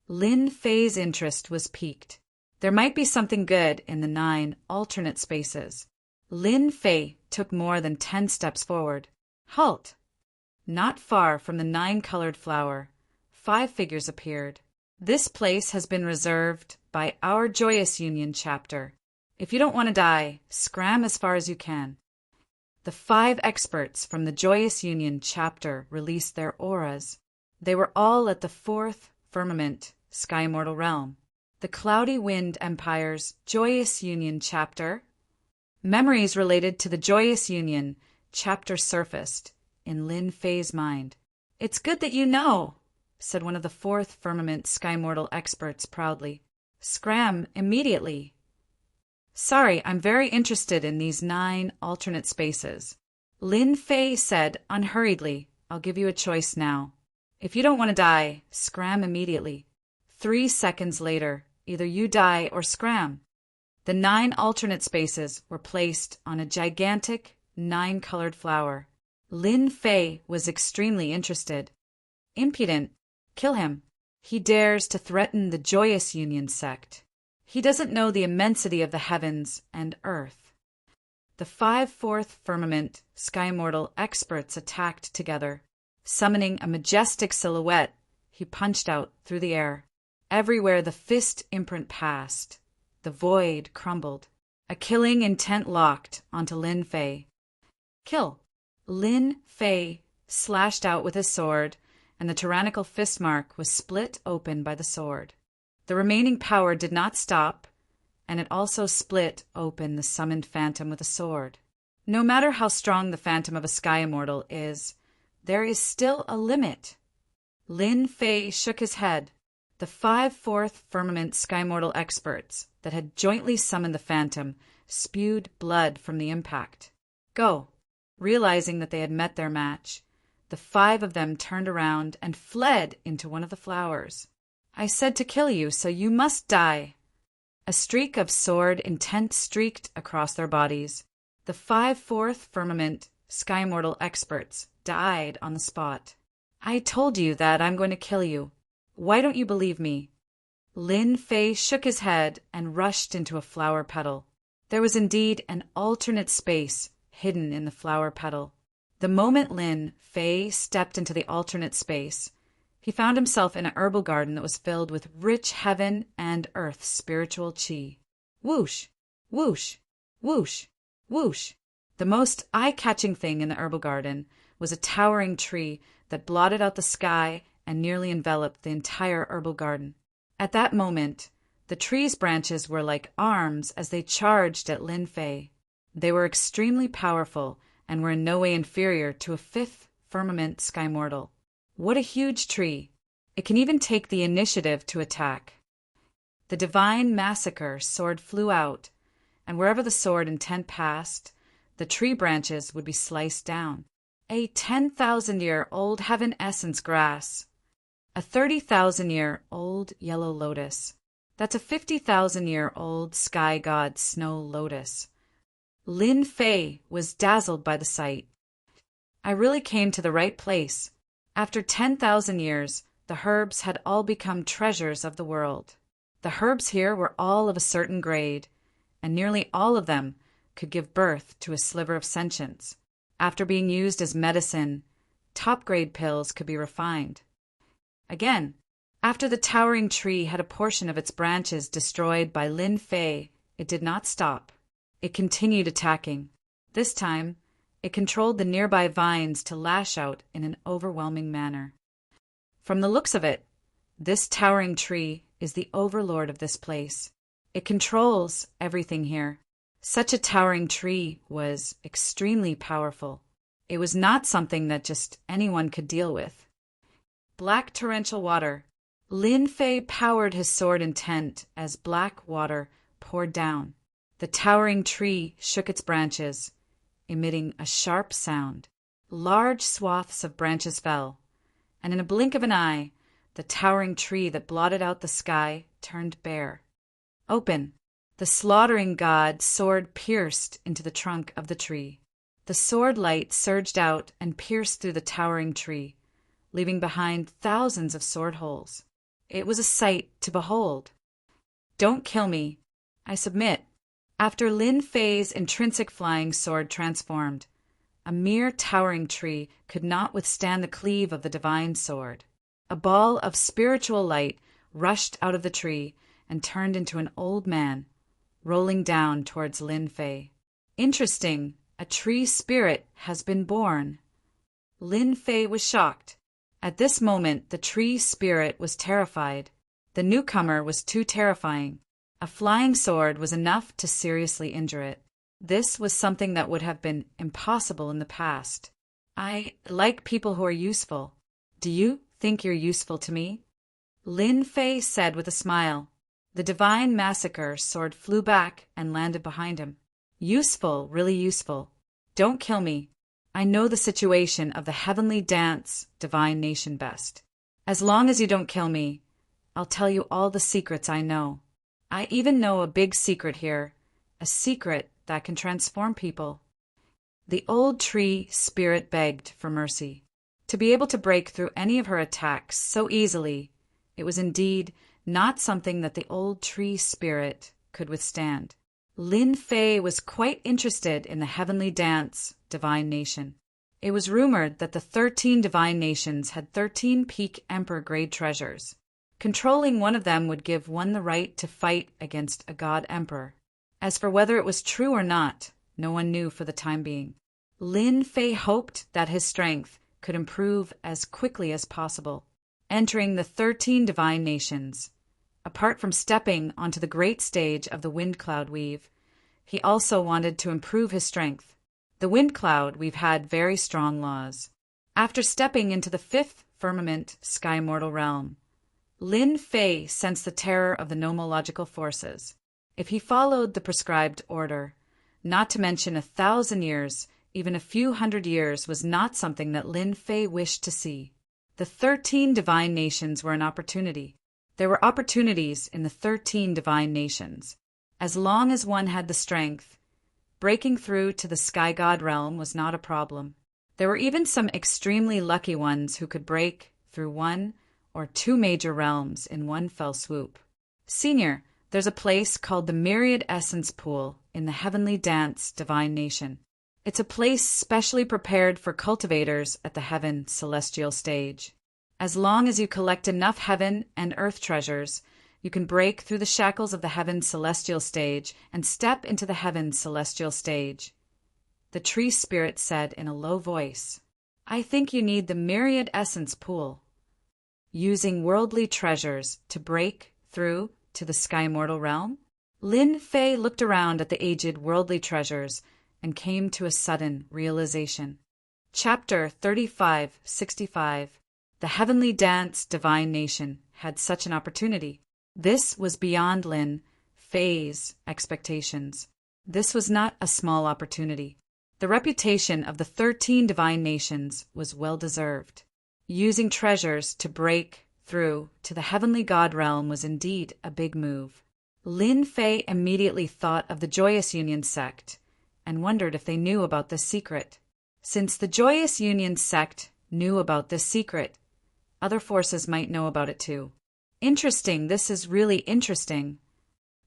Lin Fei's interest was piqued. There might be something good in the 9 alternate spaces. Lin Fei took more than 10 steps forward. Halt! Not far from the 9-colored flower, 5 figures appeared. This place has been reserved by our Joyous Union chapter. If you don't want to die, scram as far as you can. The 5 experts from the Joyous Union chapter released their auras. They were all at the 4th firmament, Sky Immortal Realm. The Cloudy Wind Empire's Joyous Union chapter. Memories related to the Joyous Union chapter surfaced in Lin Fei's mind. It's good that you know, said one of the 4th firmament Sky Immortal experts proudly. Scram immediately. Sorry, I'm very interested in these 9 alternate spaces. Lin Fei said unhurriedly, I'll give you a choice now. If you don't want to die, scram immediately. 3 seconds later, either you die or scram. The 9 alternate spaces were placed on a gigantic 9-colored flower. Lin Fei was extremely interested. Impudent. Kill him. He dares to threaten the Joyous Union sect. He doesn't know the immensity of the heavens and earth. The 5 4th firmament Sky Immortal experts attacked together. Summoning a majestic silhouette, he punched out through the air. Everywhere the fist imprint passed, the void crumbled. A killing intent locked onto Lin Fei. Kill. Lin Fei slashed out with his sword, and the tyrannical fist mark was split open by the sword. The remaining power did not stop, and it also split open the summoned phantom with a sword. No matter how strong the phantom of a Sky Immortal is, there is still a limit. Lin Fei shook his head. The 5 4th firmament Sky Immortal experts that had jointly summoned the phantom spewed blood from the impact. Go. Realizing that they had met their match, the 5 of them turned around and fled into one of the flowers. I said to kill you, so you must die. A streak of sword intent streaked across their bodies. The 5 4th firmament Sky Immortal experts died on the spot. I told you that I'm going to kill you. Why don't you believe me? Lin Fei shook his head and rushed into a flower petal. There was indeed an alternate space hidden in the flower petal. The moment Lin Fei stepped into the alternate space, he found himself in a herbal garden that was filled with rich heaven and earth spiritual chi. Whoosh! Whoosh! Whoosh! Whoosh! The most eye-catching thing in the herbal garden was a towering tree that blotted out the sky and nearly enveloped the entire herbal garden. At that moment, the tree's branches were like arms as they charged at Lin Fei. They were extremely powerful and were in no way inferior to a 5th firmament Sky Immortal. What a huge tree! It can even take the initiative to attack. The divine massacre sword flew out, and wherever the sword intent passed, the tree branches would be sliced down. A 10,000-year-old heaven essence grass. A 30,000-year-old yellow lotus. That's a 50,000-year-old sky god snow lotus. Lin Fei was dazzled by the sight. I really came to the right place. After 10,000 years, the herbs had all become treasures of the world. The herbs here were all of a certain grade, and nearly all of them could give birth to a sliver of sentience. After being used as medicine, top-grade pills could be refined. Again, after the towering tree had a portion of its branches destroyed by Lin Fei, it did not stop. It continued attacking. This time, it controlled the nearby vines to lash out in an overwhelming manner. From the looks of it, this towering tree is the overlord of this place. It controls everything here. Such a towering tree was extremely powerful. It was not something that just anyone could deal with. Black torrential water. Lin Fei powered his sword intent as black water poured down. The towering tree shook its branches, emitting a sharp sound. Large swaths of branches fell, and in a blink of an eye, the towering tree that blotted out the sky turned bare. Open. The slaughtering god's sword pierced into the trunk of the tree. The sword light surged out and pierced through the towering tree, leaving behind thousands of sword holes. It was a sight to behold. Don't kill me. I submit. After Lin Fei's intrinsic flying sword transformed, a mere towering tree could not withstand the cleave of the divine sword. A ball of spiritual light rushed out of the tree and turned into an old man, rolling down towards Lin Fei. Interesting, a tree spirit has been born. Lin Fei was shocked. At this moment, the tree spirit was terrified. The newcomer was too terrifying. A flying sword was enough to seriously injure it. This was something that would have been impossible in the past. I like people who are useful. Do you think you're useful to me? Lin Fei said with a smile. The divine massacre sword flew back and landed behind him. Useful, really useful. Don't kill me. I know the situation of the heavenly dance divine nation best. As long as you don't kill me, I'll tell you all the secrets I know. I even know a big secret here, a secret that can transform people. The old tree spirit begged for mercy. To be able to break through any of her attacks so easily, it was indeed not something that the old tree spirit could withstand. Lin Fei was quite interested in the heavenly dance divine nation. It was rumored that the 13 divine nations had 13 peak emperor grade treasures. Controlling one of them would give one the right to fight against a god emperor. As for whether it was true or not, no one knew for the time being. Lin Fei hoped that his strength could improve as quickly as possible, entering the 13 divine nations. Apart from stepping onto the great stage of the wind cloud weave, he also wanted to improve his strength. The wind cloud weave had very strong laws. After stepping into the 5th firmament sky mortal realm, Lin Fei sensed the terror of the nomological forces. If he followed the prescribed order, not to mention 1,000 years, even a few hundred years was not something that Lin Fei wished to see. The 13 divine nations were an opportunity. There were opportunities in the 13 divine nations. As long as one had the strength, breaking through to the sky god realm was not a problem. There were even some extremely lucky ones who could break through 1 or 2 major realms in one fell swoop. Senior, there's a place called the Myriad Essence Pool in the Heavenly Dance Divine Nation. It's a place specially prepared for cultivators at the Heaven Celestial stage. As long as you collect enough Heaven and Earth treasures, you can break through the shackles of the Heaven Celestial stage and step into the Heaven Celestial stage. The tree spirit said in a low voice, I think you need the Myriad Essence Pool. Using worldly treasures to break through to the sky mortal realm? Lin Fei looked around at the aged worldly treasures and came to a sudden realization. Chapter 3565. The Heavenly Dance Divine Nation had such an opportunity. This was beyond Lin Fei's expectations. This was not a small opportunity. The reputation of the 13 divine nations was well deserved. Using treasures to break through to the heavenly god realm was indeed a big move. Lin Fei immediately thought of the Joyous Union sect and wondered if they knew about this secret. Since the Joyous Union sect knew about this secret, other forces might know about it too. Interesting, this is really interesting.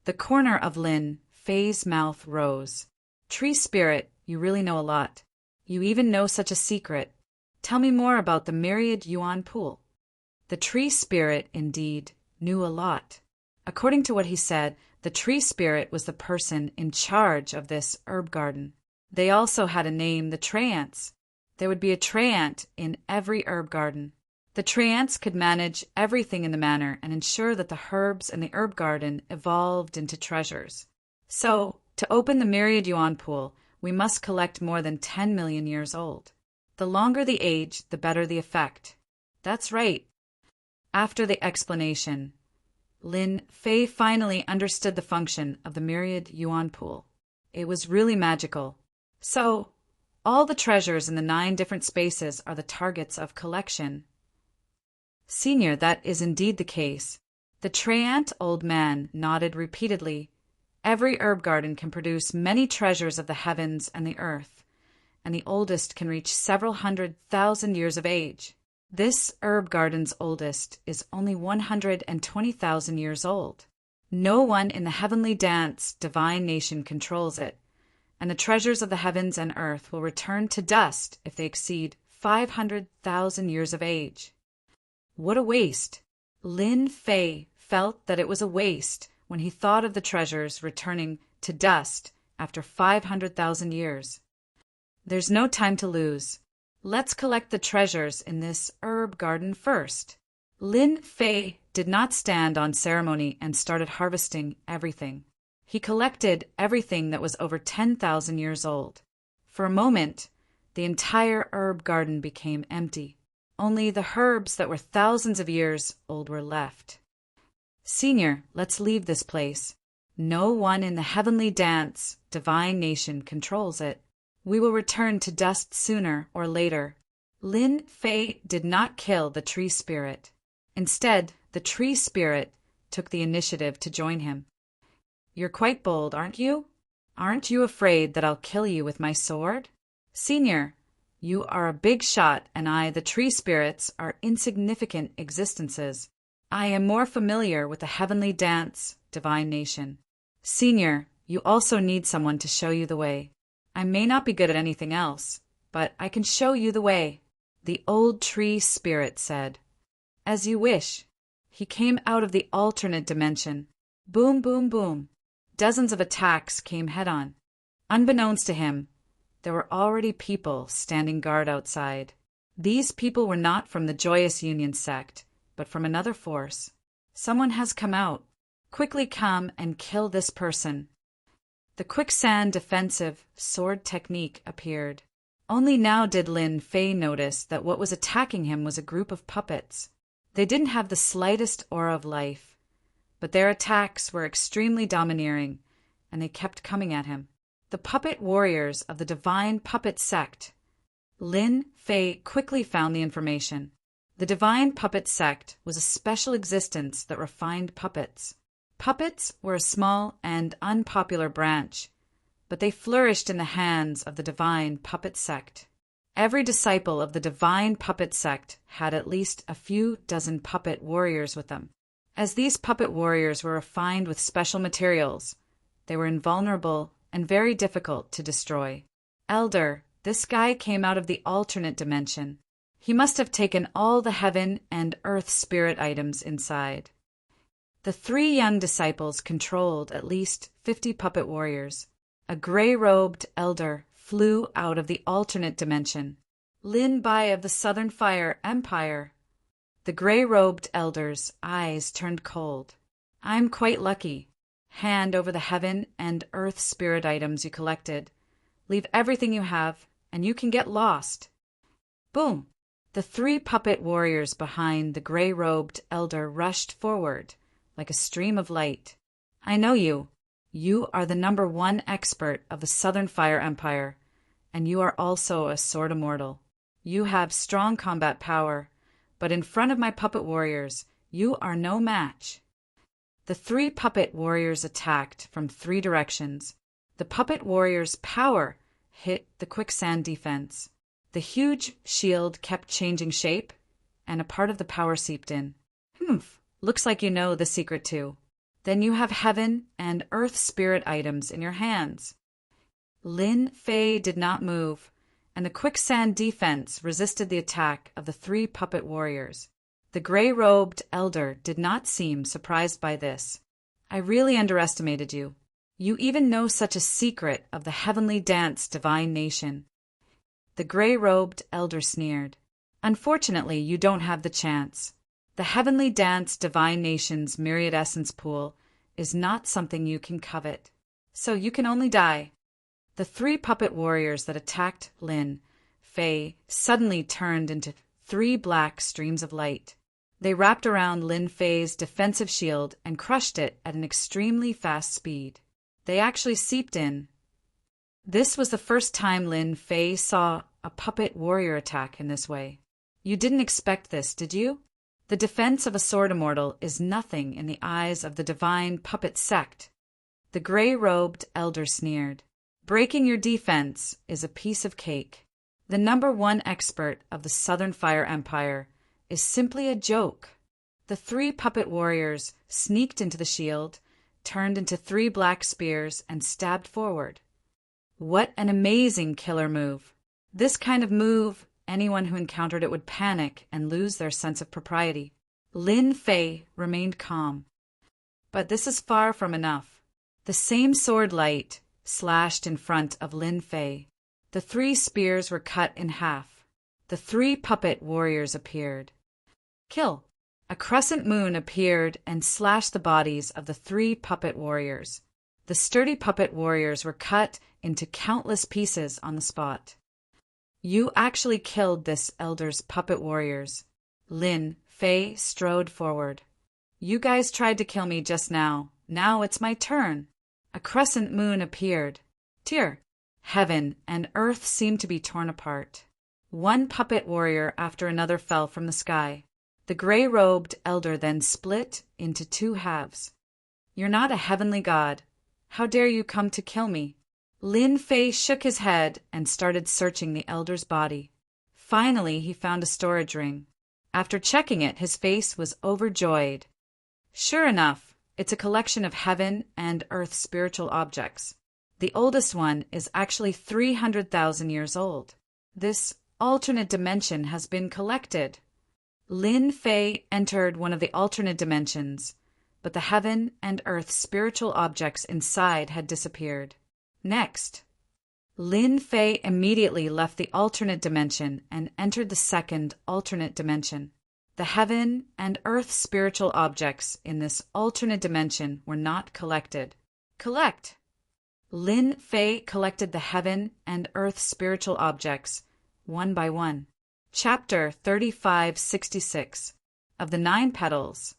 The corner of Lin Fei's mouth rose. Tree Spirit, you really know a lot. You even know such a secret. Tell me more about the Myriad Yuan Pool. The Tree Spirit, indeed, knew a lot. According to what he said, the Tree Spirit was the person in charge of this herb garden. They also had a name, the Treants. There would be a Treant in every herb garden. The Treants could manage everything in the manor and ensure that the herbs in the herb garden evolved into treasures. So, to open the Myriad Yuan Pool, we must collect more than 10 million years old. The longer the age, the better the effect. That's right. After the explanation, Lin Fei finally understood the function of the Myriad Yuan Pool. It was really magical. So, all the treasures in the 9 different spaces are the targets of collection. Senior, that is indeed the case. The Treant old man nodded repeatedly. Every herb garden can produce many treasures of the heavens and the earth, and the oldest can reach several 100,000 years of age. This herb garden's oldest is only 120,000 years old. No one in the heavenly dance divine nation controls it, and the treasures of the heavens and earth will return to dust if they exceed 500,000 years of age. What a waste! Lin Fei felt that it was a waste when he thought of the treasures returning to dust after 500,000 years. There's no time to lose. Let's collect the treasures in this herb garden first. Lin Fei did not stand on ceremony and started harvesting everything. He collected everything that was over 10,000 years old. For a moment, the entire herb garden became empty. Only the herbs that were thousands of years old were left. Senior, let's leave this place. No one in the heavenly dance, divine nation, controls it. We will return to dust sooner or later. Lin Fei did not kill the Tree Spirit. Instead, the Tree Spirit took the initiative to join him. You're quite bold, aren't you? Aren't you afraid that I'll kill you with my sword? Senior, you are a big shot, and I, the Tree Spirits, are insignificant existences. I am more familiar with the heavenly dance, divine nation. Senior, you also need someone to show you the way. I may not be good at anything else, but I can show you the way, the old Tree Spirit said. As you wish. He came out of the alternate dimension. Boom, boom, boom. Dozens of attacks came head-on. Unbeknownst to him, there were already people standing guard outside. These people were not from the Joyous Union sect, but from another force. Someone has come out. Quickly come and kill this person. The quicksand defensive sword technique appeared. Only now did Lin Fei notice that what was attacking him was a group of puppets. They didn't have the slightest aura of life, but their attacks were extremely domineering, and they kept coming at him. The puppet warriors of the Divine Puppet Sect. Lin Fei quickly found the information. The Divine Puppet Sect was a special existence that refined puppets. Puppets were a small and unpopular branch, but they flourished in the hands of the Divine Puppet Sect. Every disciple of the Divine Puppet Sect had at least a few dozen puppet warriors with them. As these puppet warriors were refined with special materials, they were invulnerable and very difficult to destroy. Elder, this guy came out of the alternate dimension. He must have taken all the heaven and earth spirit items inside. The 3 young disciples controlled at least 50 puppet warriors. A gray-robed elder flew out of the alternate dimension. Lin Bai of the Southern Fire Empire. The gray-robed elder's eyes turned cold. I'm quite lucky. Hand over the heaven and earth spirit items you collected. Leave everything you have, and you can get lost. Boom! The 3 puppet warriors behind the gray-robed elder rushed forward, like a stream of light. I know you. You are the #1 expert of the Southern Fire Empire, and you are also a sword immortal. You have strong combat power, but in front of my puppet warriors, you are no match." The three puppet warriors attacked from three directions. The puppet warriors' power hit the quicksand defense. The huge shield kept changing shape, and a part of the power seeped in. "Humph, looks like you know the secret too. Then you have heaven and earth spirit items in your hands." Lin Fei did not move, and the quicksand defense resisted the attack of the three puppet warriors. The gray-robed elder did not seem surprised by this. "I really underestimated you. You even know such a secret of the heavenly dance divine nation." The gray-robed elder sneered. "Unfortunately, you don't have the chance. The heavenly dance divine nation's myriad essence pool is not something you can covet. So you can only die." The three puppet warriors that attacked Lin Fei suddenly turned into three black streams of light. They wrapped around Lin Fei's defensive shield and crushed it at an extremely fast speed. They actually seeped in. This was the first time Lin Fei saw a puppet warrior attack in this way. You didn't expect this, did you? The defense of a sword immortal is nothing in the eyes of the divine puppet sect. The gray-robed elder sneered. "Breaking your defense is a piece of cake. The #1 expert of the Southern Fire Empire is simply a joke." The three puppet warriors sneaked into the shield, turned into three black spears, and stabbed forward. What an amazing killer move! This kind of move, anyone who encountered it would panic and lose their sense of propriety. Lin Fei remained calm. But this is far from enough. The same sword light slashed in front of Lin Fei. The three spears were cut in half. The three puppet warriors appeared. Kill! A crescent moon appeared and slashed the bodies of the three puppet warriors. The sturdy puppet warriors were cut into countless pieces on the spot. "You actually killed this elder's puppet warriors." Lin Fei strode forward. "You guys tried to kill me just now. Now it's my turn." A crescent moon appeared. Tear! Heaven and earth seemed to be torn apart. One puppet warrior after another fell from the sky. The gray-robed elder then split into two halves. "You're not a heavenly god. How dare you come to kill me?" Lin Fei shook his head and started searching the elder's body. Finally, he found a storage ring. After checking it, his face was overjoyed. Sure enough, it's a collection of heaven and earth spiritual objects. The oldest one is actually 300,000 years old. This alternate dimension has been collected. Lin Fei entered one of the alternate dimensions, but the heaven and earth spiritual objects inside had disappeared. Next, Lin Fei immediately left the alternate dimension and entered the second alternate dimension. The heaven and earth spiritual objects in this alternate dimension were not collected. Collect! Lin Fei collected the heaven and earth spiritual objects, one by one. Chapter 3566. Of the 9 petals,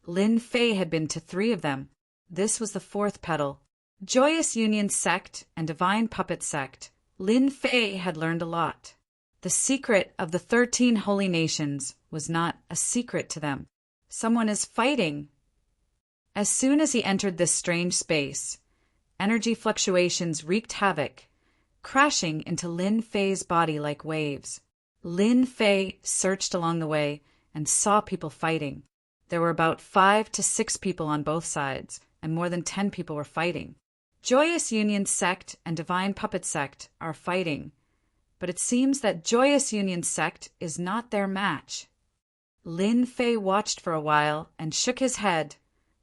Lin Fei had been to 3 of them. This was the 4th petal. Joyous Union Sect and Divine Puppet Sect. Lin Fei had learned a lot. The secret of the 13 holy nations was not a secret to them. Someone is fighting. As soon as he entered this strange space, energy fluctuations wreaked havoc, crashing into Lin Fei's body like waves. Lin Fei searched along the way and saw people fighting. There were about 5 to 6 people on both sides, and more than 10 people were fighting. Joyous Union Sect and Divine Puppet Sect are fighting, but it seems that Joyous Union Sect is not their match. Lin Fei watched for a while and shook his head.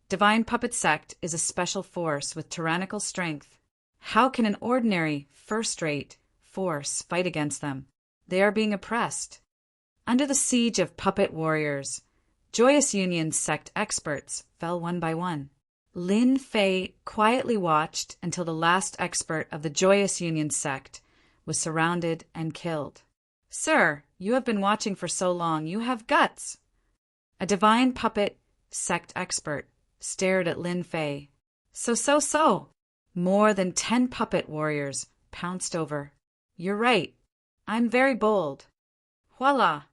Divine Puppet Sect is a special force with tyrannical strength. How can an ordinary, first-rate force fight against them? They are being oppressed. Under the siege of puppet warriors, Joyous Union Sect experts fell one by one. Lin Fei quietly watched until the last expert of the Joyous Union Sect was surrounded and killed. "Sir, you have been watching for so long, you have guts." A Divine Puppet Sect expert stared at Lin Fei. So. More than 10 puppet warriors pounced over. "You're right. I'm very bold." Voila!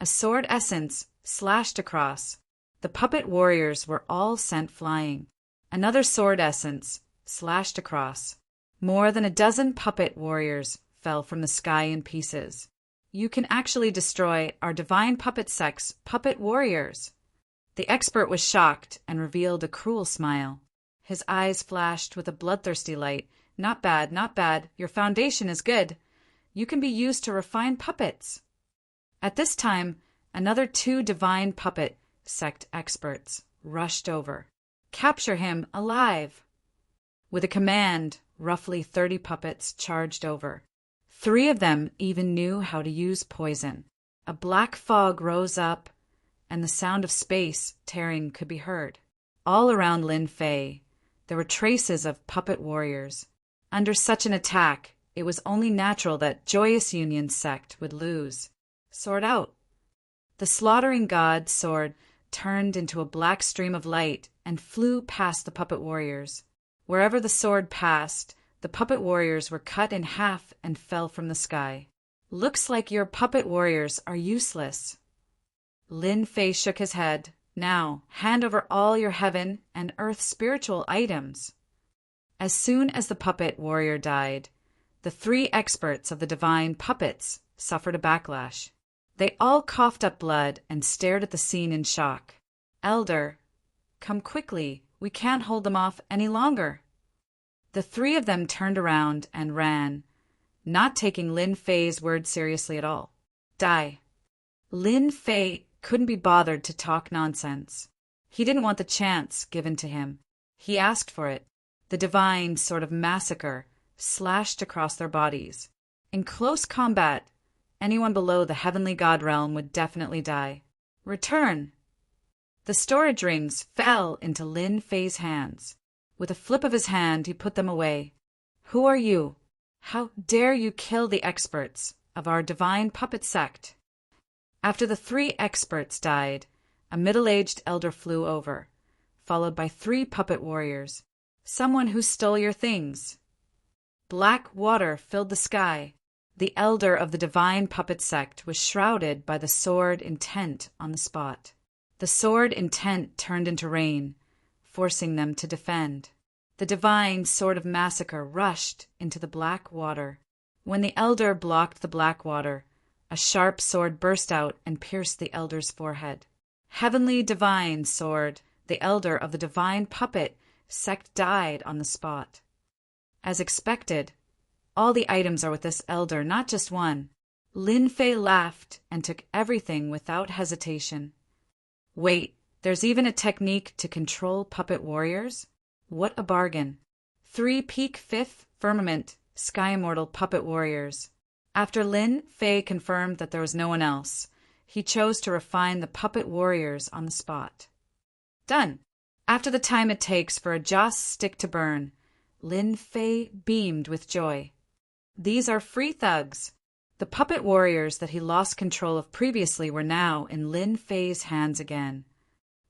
A sword essence slashed across. The puppet warriors were all sent flying. Another sword essence slashed across. More than a dozen puppet warriors fell from the sky in pieces. You can actually destroy our divine puppet sect's puppet warriors. The expert was shocked and revealed a cruel smile. His eyes flashed with a bloodthirsty light. Not bad, not bad. Your foundation is good. You can be used to refine puppets. At this time, another 2 divine puppet sect experts rushed over. Capture him alive! With a command, roughly 30 puppets charged over. 3 of them even knew how to use poison. A black fog rose up, and the sound of space tearing could be heard. All around Lin Fei, there were traces of puppet warriors. Under such an attack, it was only natural that Joyous Union's sect would lose. Sword out! The slaughtering god's sword turned into a black stream of light and flew past the puppet warriors. Wherever the sword passed, the puppet warriors were cut in half and fell from the sky. Looks like your puppet warriors are useless. Lin Fei shook his head. Now, hand over all your heaven and earth spiritual items. As soon as the puppet warrior died, the 3 experts of the divine puppets suffered a backlash. They all coughed up blood and stared at the scene in shock. Elder, come quickly. We can't hold them off any longer. The 3 of them turned around and ran, not taking Lin Fei's word seriously at all. Die. Lin Fei couldn't be bothered to talk nonsense. He didn't want the chance given to him. He asked for it. The divine sort of massacre slashed across their bodies. In close combat, anyone below the heavenly god realm would definitely die. Return! The storage rings fell into Lin Fei's hands. With a flip of his hand, he put them away. Who are you? How dare you kill the experts of our divine puppet sect? After the 3 experts died, a middle-aged elder flew over, followed by 3 puppet warriors. Someone who stole your things. Black water filled the sky. The elder of the divine puppet sect was shrouded by the sword intent on the spot. The sword intent turned into rain, forcing them to defend. The divine sword of massacre rushed into the black water. When the elder blocked the black water, a sharp sword burst out and pierced the elder's forehead. Heavenly divine sword, the elder of the divine puppet sect died on the spot. As expected, all the items are with this elder, not just one. Lin Fei laughed and took everything without hesitation. Wait, there's even a technique to control puppet warriors? What a bargain. 3 peak 5th firmament sky immortal puppet warriors. After Lin Fei confirmed that there was no one else, he chose to refine the puppet warriors on the spot. Done. After the time it takes for a joss stick to burn, Lin Fei beamed with joy. These are free thugs. The puppet warriors that he lost control of previously were now in Lin Fei's hands again.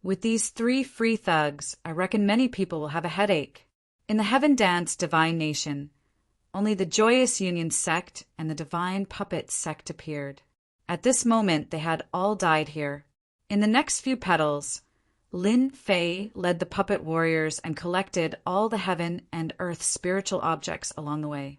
With these 3 free thugs, I reckon many people will have a headache. In the Heaven Dance Divine Nation, only the Joyous Union sect and the Divine Puppet sect appeared. At this moment, they had all died here. In the next few petals, Lin Fei led the puppet warriors and collected all the heaven and earth spiritual objects along the way.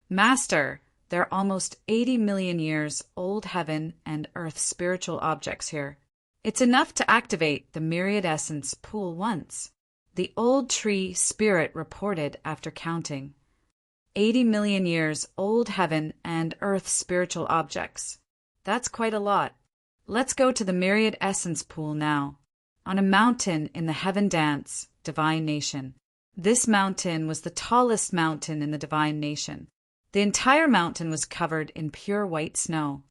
Master, there are almost 80 million years old heaven and earth spiritual objects here. It's enough to activate the myriad essence pool once. The old tree spirit reported after counting. 80 million years old heaven and earth spiritual objects. That's quite a lot. Let's go to the myriad essence pool now. On a mountain in the Heaven Dance Divine Nation. This mountain was the tallest mountain in the Divine Nation. The entire mountain was covered in pure white snow.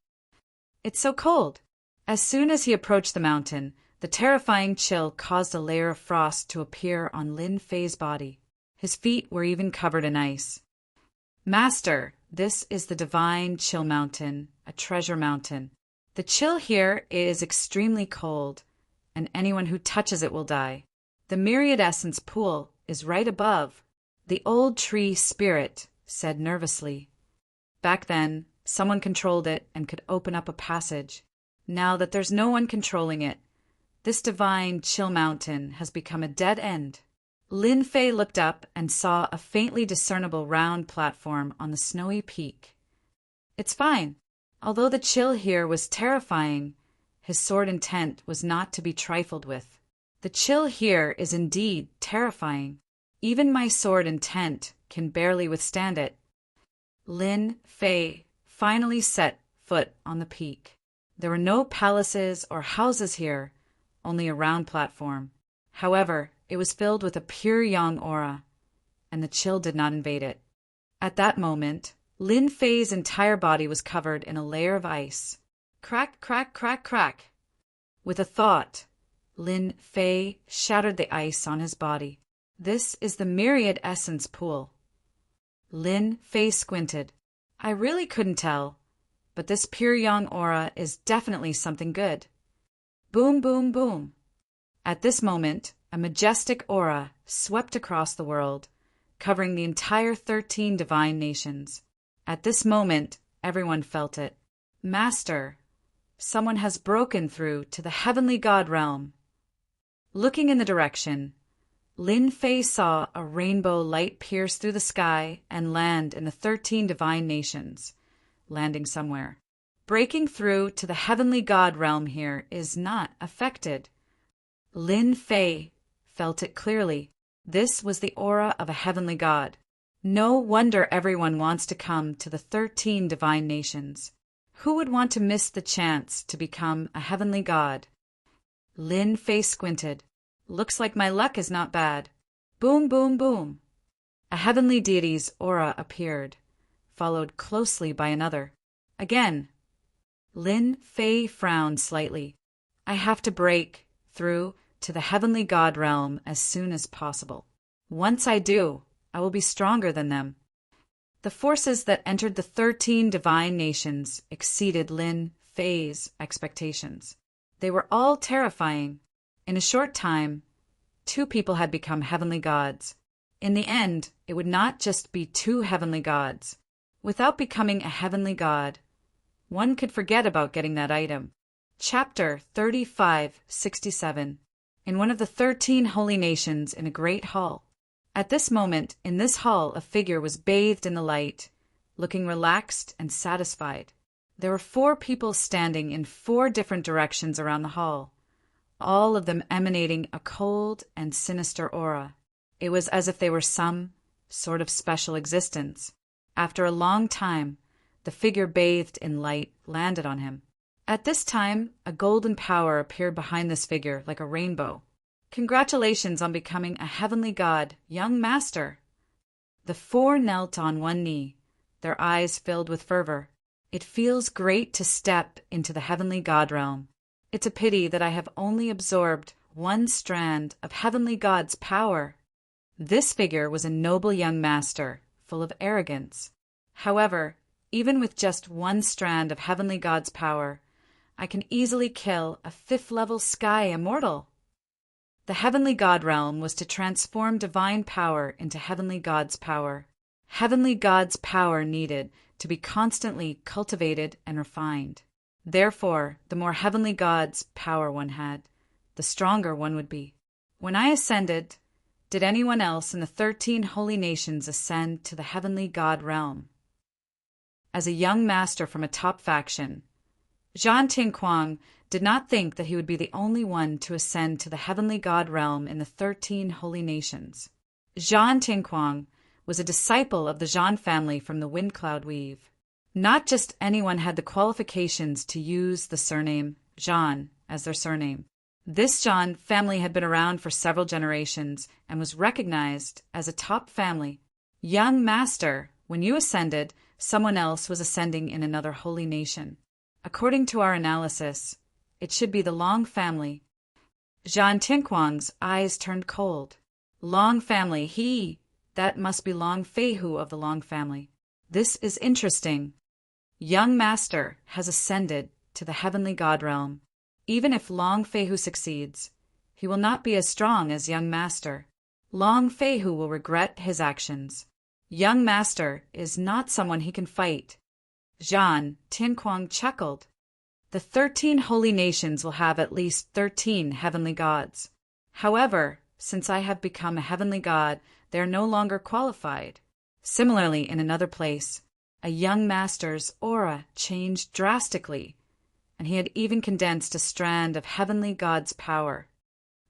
It's so cold. As soon as he approached the mountain, the terrifying chill caused a layer of frost to appear on Lin Fei's body. His feet were even covered in ice. Master, this is the Divine Chill Mountain, a treasure mountain. The chill here is extremely cold, and anyone who touches it will die. The myriad essence pool is right above. The old tree spirit said nervously. Back then, someone controlled it and could open up a passage. now that there's no one controlling it, this divine chill mountain has become a dead end. Lin Fei looked up and saw a faintly discernible round platform on the snowy peak. It's fine. Although the chill here was terrifying, his sword intent was not to be trifled with. The chill here is indeed terrifying. Even my sword intent can barely withstand it. Lin Fei finally set foot on the peak. There were no palaces or houses here, only a round platform. However, it was filled with a pure yang aura, and the chill did not invade it. At that moment, Lin Fei's entire body was covered in a layer of ice. Crack, crack, crack, crack. With a thought, Lin Fei shattered the ice on his body. This is the myriad essence pool. Lin Fei squinted. I really couldn't tell, but this pure yang aura is definitely something good. Boom, boom, boom. At this moment, a majestic aura swept across the world, covering the entire 13 divine nations. At this moment, everyone felt it. Master, someone has broken through to the heavenly god realm. Looking in the direction, Lin Fei saw a rainbow light pierce through the sky and land in the 13 divine nations, landing somewhere. Breaking through to the heavenly god realm here is not affected. Lin Fei felt it clearly. This was the aura of a heavenly god. No wonder everyone wants to come to the 13 divine nations. Who would want to miss the chance to become a heavenly god? Lin Fei squinted. Looks like my luck is not bad. Boom, boom, boom. A heavenly deity's aura appeared, followed closely by another. Again. Lin Fei frowned slightly. I have to break through to the heavenly god realm as soon as possible. Once I do, I will be stronger than them. The forces that entered the 13 divine nations exceeded Lin Fei's expectations. They were all terrifying. In a short time, 2 people had become heavenly gods. In the end, it would not just be 2 heavenly gods. Without becoming a heavenly god, one could forget about getting that item. Chapter 3567. In one of the 13 holy nations in a great hall. At this moment, in this hall, a figure was bathed in the light, looking relaxed and satisfied. There were 4 people standing in 4 different directions around the hall, all of them emanating a cold and sinister aura. It was as if they were some sort of special existence. After a long time, the figure bathed in light landed on him. At this time, a golden power appeared behind this figure like a rainbow. Congratulations on becoming a heavenly god, young master. The 4 knelt on one knee, their eyes filled with fervor. It feels great to step into the heavenly god realm. It's a pity that I have only absorbed 1 strand of heavenly god's power. This figure was a noble young master, full of arrogance. However, even with just 1 strand of heavenly god's power, I can easily kill a 5th-level sky immortal. The heavenly god realm was to transform divine power into heavenly god's power. Heavenly god's power needed to be constantly cultivated and refined. Therefore, the more heavenly god's power one had, the stronger one would be. When I ascended, did anyone else in the 13 holy nations ascend to the heavenly god realm? As a young master from a top faction, Zhan Tinquang did not think that he would be the only one to ascend to the heavenly god realm in the 13 holy nations. Zhan Tinquang was a disciple of the Zhan family from the Wind Cloud Weave. Not just anyone had the qualifications to use the surname Zhan as their surname. This Zhan family had been around for several generations and was recognized as a top family. Young master, when you ascended, someone else was ascending in another holy nation. According to our analysis, it should be the Long family. Zhan Tinquang's eyes turned cold. Long family, that must be Long Feihu of the Long family. This is interesting. Young master has ascended to the heavenly god realm. Even if Long Feihu succeeds, he will not be as strong as young master. Long Feihu will regret his actions. Young master is not someone he can fight. Zhan Tinquang chuckled. The 13 holy nations will have at least 13 heavenly gods. However, since I have become a heavenly god, they are no longer qualified. Similarly, in another place, a young master's aura changed drastically, and he had even condensed a strand of heavenly god's power.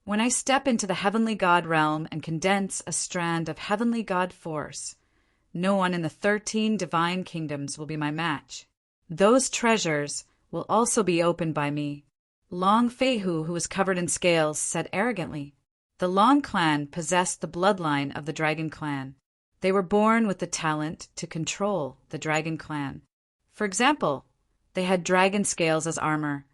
When I step into the heavenly god realm and condense a strand of heavenly god force, no one in the 13 divine kingdoms will be my match. Those treasures will also be opened by me. Long Fehu, who was covered in scales, said arrogantly. The Long clan possessed the bloodline of the Dragon clan. They were born with the talent to control the Dragon clan. For example, they had dragon scales as armor,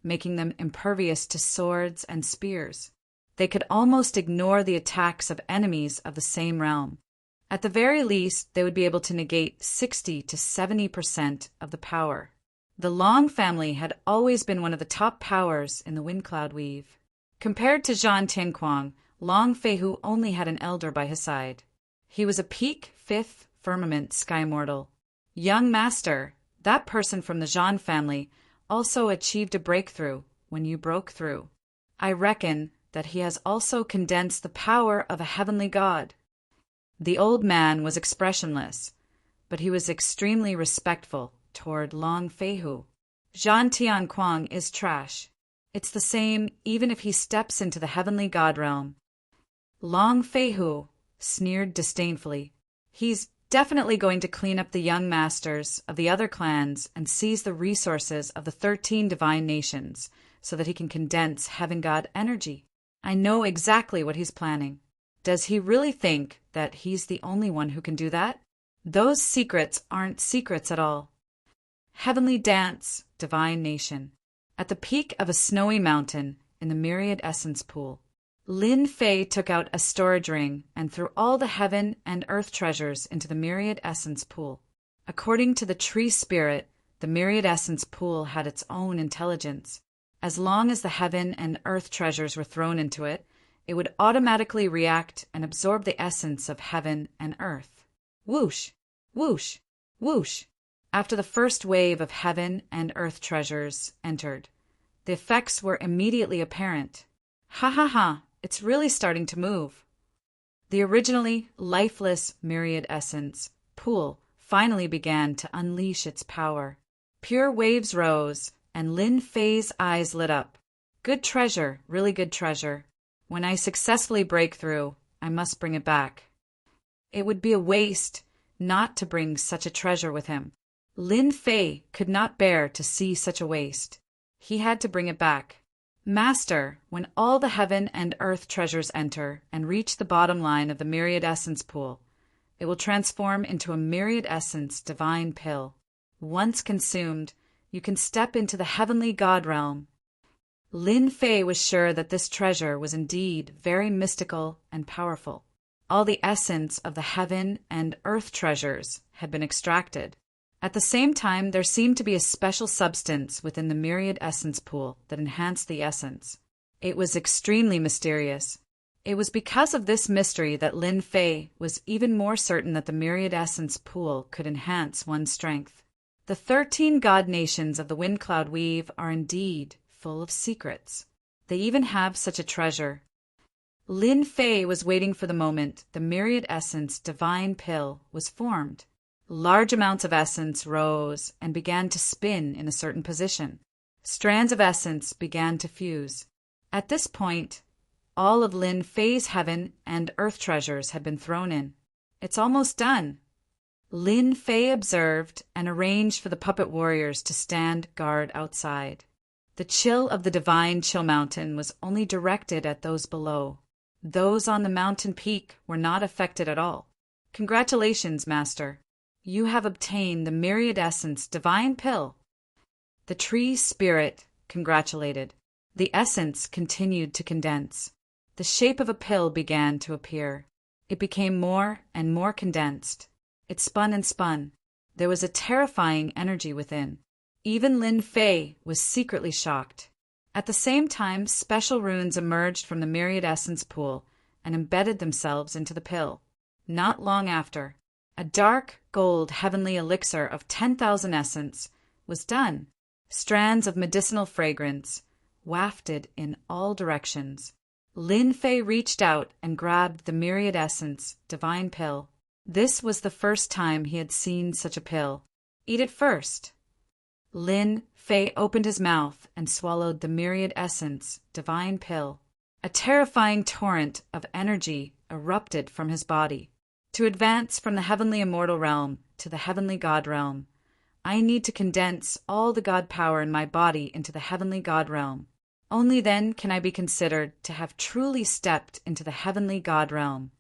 making them impervious to swords and spears. They could almost ignore the attacks of enemies of the same realm. At the very least, they would be able to negate 60 to 70% of the power. The Long family had always been one of the top powers in the Wind Cloud Weave. Compared to Zhan Tianquang, Long Fehu only had an elder by his side. He was a peak 5th firmament sky mortal. Young Master, that person from the Zhan family, also achieved a breakthrough when you broke through. I reckon that he has also condensed the power of a heavenly god. The old man was expressionless, but he was extremely respectful toward Long Fehu. Zhan Tianquang is trash. It's the same even if he steps into the heavenly god realm. Long Fehu sneered disdainfully. He's definitely going to clean up the young masters of the other clans and seize the resources of the 13 divine nations so that he can condense heaven god energy. I know exactly what he's planning. Does he really think that he's the only one who can do that? Those secrets aren't secrets at all. Heavenly dance, divine nation. At the peak of a snowy mountain in the Myriad Essence Pool, Lin Fei took out a storage ring and threw all the heaven and earth treasures into the Myriad Essence Pool. According to the tree spirit, the Myriad Essence Pool had its own intelligence. As long as the heaven and earth treasures were thrown into it, it would automatically react and absorb the essence of heaven and earth. Whoosh, whoosh, whoosh. After the first wave of heaven and earth treasures entered, the effects were immediately apparent. Ha ha ha, it's really starting to move. The originally lifeless Myriad Essence Pool finally began to unleash its power. Pure waves rose, and Lin Fei's eyes lit up. Good treasure, really good treasure. When I successfully break through, I must bring it back. It would be a waste not to bring such a treasure with him. Lin Fei could not bear to see such a waste. He had to bring it back. Master, when all the heaven and earth treasures enter and reach the bottom line of the Myriad Essence Pool, it will transform into a Myriad Essence divine pill. Once consumed, you can step into the heavenly god realm. Lin Fei was sure that this treasure was indeed very mystical and powerful. All the essence of the heaven and earth treasures had been extracted. At the same time, there seemed to be a special substance within the Myriad Essence Pool that enhanced the essence. It was extremely mysterious. It was because of this mystery that Lin Fei was even more certain that the Myriad Essence Pool could enhance one's strength. The 13 god nations of the Wind Cloud Weave are indeed full of secrets. They even have such a treasure. Lin Fei was waiting for the moment the Myriad Essence divine pill was formed. Large amounts of essence rose and began to spin in a certain position. Strands of essence began to fuse. At this point, all of Lin Fei's heaven and earth treasures had been thrown in. It's almost done. Lin Fei observed and arranged for the puppet warriors to stand guard outside. The chill of the divine chill mountain was only directed at those below. Those on the mountain peak were not affected at all. Congratulations, Master. You have obtained the Myriad Essence divine pill. The tree spirit congratulated. The essence continued to condense. The shape of a pill began to appear. It became more and more condensed. It spun and spun. There was a terrifying energy within. Even Lin Fei was secretly shocked. At the same time, special runes emerged from the Myriad Essence Pool and embedded themselves into the pill. Not long after, a dark gold heavenly elixir of 10,000 essence was done. Strands of medicinal fragrance wafted in all directions. Lin Fei reached out and grabbed the myriad essence divine pill. This was the first time he had seen such a pill. Eat it first. Lin Fei opened his mouth and swallowed the myriad essence divine pill. A terrifying torrent of energy erupted from his body. To advance from the heavenly immortal realm to the heavenly God realm, I need to condense all the God power in my body into the heavenly God realm. Only then can I be considered to have truly stepped into the heavenly God realm.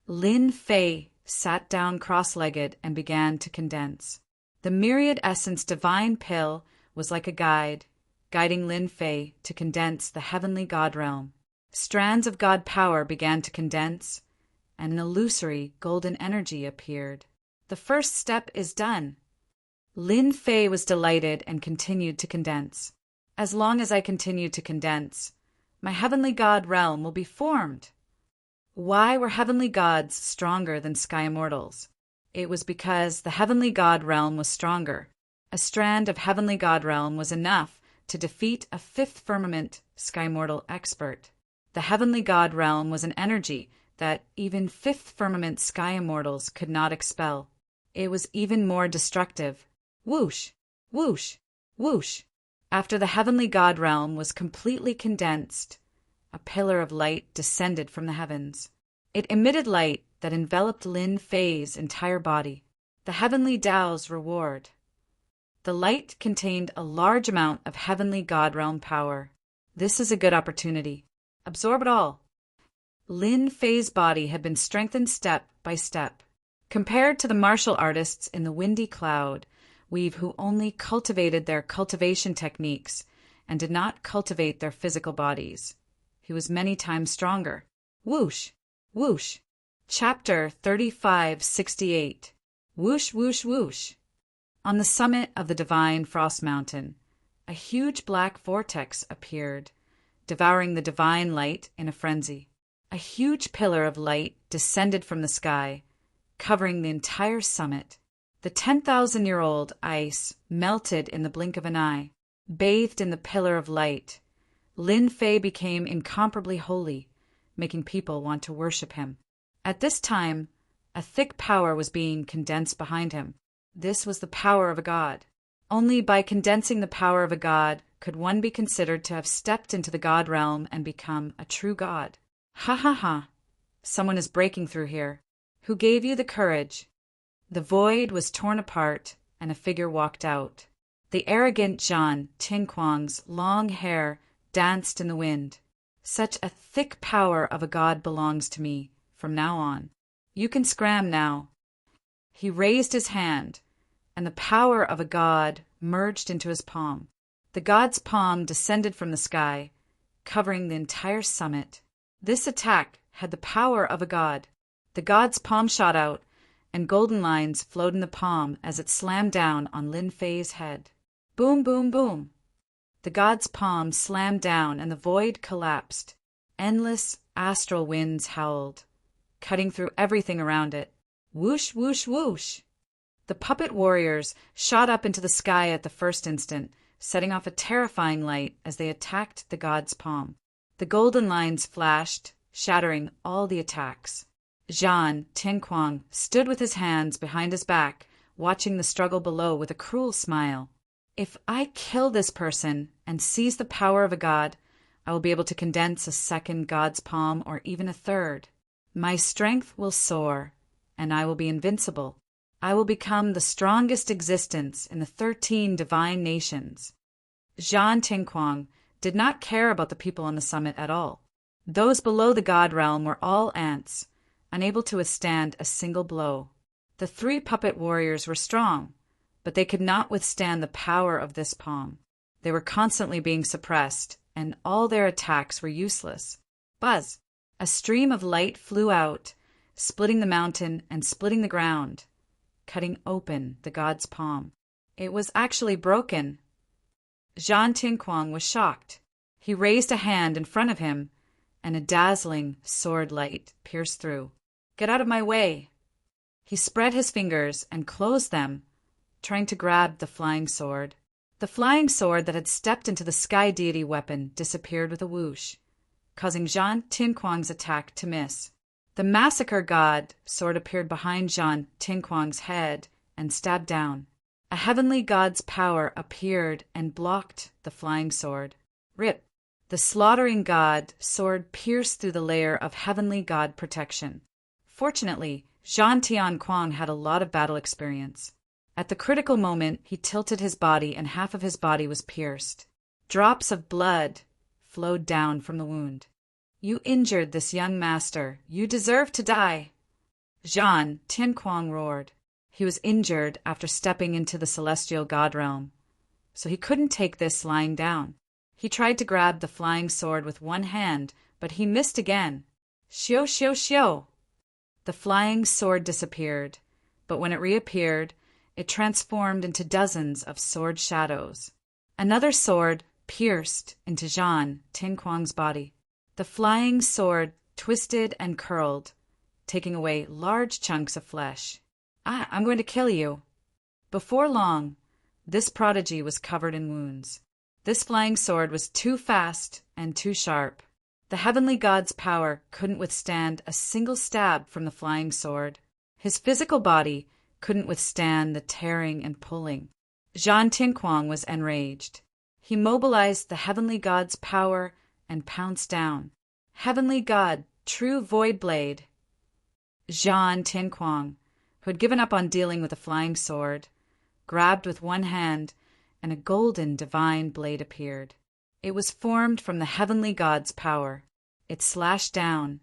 Lin Fei sat down cross-legged and began to condense. The myriad essence divine pill was like a guide, guiding Lin Fei to condense the heavenly God realm. Strands of God power began to condense, and an illusory golden energy appeared. The first step is done. Lin Fei was delighted and continued to condense. As long as I continue to condense, my heavenly God realm will be formed. Why were heavenly gods stronger than sky immortals? It was because the heavenly God realm was stronger. A strand of heavenly God realm was enough to defeat a fifth firmament sky mortal expert. The heavenly God realm was an energy that even fifth firmament sky immortals could not expel. It was even more destructive. Whoosh, whoosh, whoosh. After the heavenly God realm was completely condensed, a pillar of light descended from the heavens. It emitted light that enveloped Lin Fei's entire body. The heavenly Tao's reward. The light contained a large amount of heavenly God realm power. This is a good opportunity. Absorb it all. Lin Fei's body had been strengthened step by step. Compared to the martial artists in the windy cloud, who only cultivated their cultivation techniques and did not cultivate their physical bodies, he was many times stronger. Whoosh, whoosh. Chapter 3568. Whoosh, whoosh, whoosh. On the summit of the divine Frost Mountain, a huge black vortex appeared, devouring the divine light in a frenzy. A huge pillar of light descended from the sky, covering the entire summit. The 10,000-year-old ice melted in the blink of an eye. Bathed in the pillar of light, Lin Fei became incomparably holy, making people want to worship him. At this time, a thick power was being condensed behind him. This was the power of a god. Only by condensing the power of a god could one be considered to have stepped into the God realm and become a true god. Ha ha ha! Someone is breaking through here. Who gave you the courage? The void was torn apart, and a figure walked out. The arrogant Zhan Tinquang's long hair danced in the wind. Such a thick power of a god belongs to me from now on. You can scram now. He raised his hand, and the power of a god merged into his palm. The god's palm descended from the sky, covering the entire summit. This attack had the power of a god. The god's palm shot out, and golden lines flowed in the palm as it slammed down on Lin Fei's head. Boom, boom, boom. The god's palm slammed down, and the void collapsed. Endless astral winds howled, cutting through everything around it. Whoosh, whoosh, whoosh. The puppet warriors shot up into the sky at the first instant, setting off a terrifying light as they attacked the god's palm. The golden lines flashed, shattering all the attacks. Zhan Tinquang stood with his hands behind his back, watching the struggle below with a cruel smile. If I kill this person and seize the power of a god, I will be able to condense a second god's palm or even a third. My strength will soar, and I will be invincible. I will become the strongest existence in the 13 divine nations. Zhan Tinquang did not care about the people on the summit at all. Those below the god realm were all ants, unable to withstand a single blow. The 3 puppet warriors were strong, but they could not withstand the power of this palm. They were constantly being suppressed, and all their attacks were useless. Buzz! A stream of light flew out, splitting the mountain and splitting the ground, cutting open the god's palm. It was actually broken. Zhan Tinquang was shocked. He raised a hand in front of him, and a dazzling sword light pierced through. Get out of my way! He spread his fingers and closed them, trying to grab the flying sword. The flying sword that had stepped into the sky deity weapon disappeared with a whoosh, causing Zhan Tinquang's attack to miss. The massacre god sword appeared behind Zhan Tinquang's head and stabbed down. A heavenly god's power appeared and blocked the flying sword. Rip! The slaughtering god sword pierced through the layer of heavenly god protection. Fortunately, Zhan Tianquang had a lot of battle experience. At the critical moment, he tilted his body and half of his body was pierced. Drops of blood flowed down from the wound. You injured this young master. You deserve to die. Zhan Tinquang roared. He was injured after stepping into the celestial god realm, so he couldn't take this lying down. He tried to grab the flying sword with one hand, but he missed again. Xiu, xiu, xiu! The flying sword disappeared, but when it reappeared, it transformed into dozens of sword shadows. Another sword pierced into Zhan Tinquang's body. The flying sword twisted and curled, taking away large chunks of flesh. I'm going to kill you. Before long, this prodigy was covered in wounds. This flying sword was too fast and too sharp. The heavenly god's power couldn't withstand a single stab from the flying sword. His physical body couldn't withstand the tearing and pulling. Zhan Tinquang was enraged. He mobilized the heavenly god's power and pounced down. Heavenly god, true void blade. Zhan Tinquang, who had given up on dealing with a flying sword, grabbed with one hand, and a golden divine blade appeared. It was formed from the heavenly god's power. It slashed down,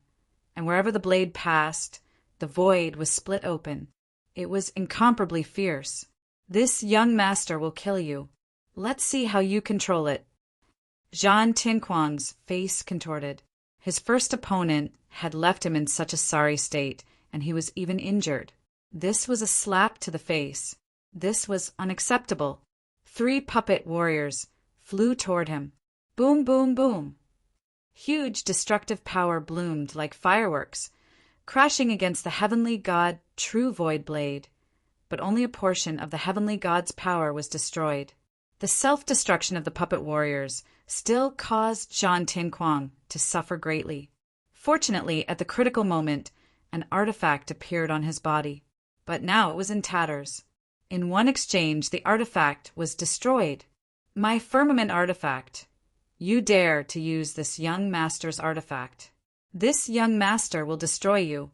and wherever the blade passed, the void was split open. It was incomparably fierce. This young master will kill you. Let's see how you control it. Zhan Tinquang's face contorted. His first opponent had left him in such a sorry state, and he was even injured. This was a slap to the face. This was unacceptable. 3 puppet warriors flew toward him. Boom, boom, boom. Huge destructive power bloomed like fireworks, crashing against the heavenly god true void blade. But only a portion of the heavenly god's power was destroyed. The self-destruction of the puppet warriors still caused Zhan Tinquang to suffer greatly. Fortunately, at the critical moment, an artifact appeared on his body. But now it was in tatters. In one exchange, the artifact was destroyed. My firmament artifact. You dare to use this young master's artifact. This young master will destroy you.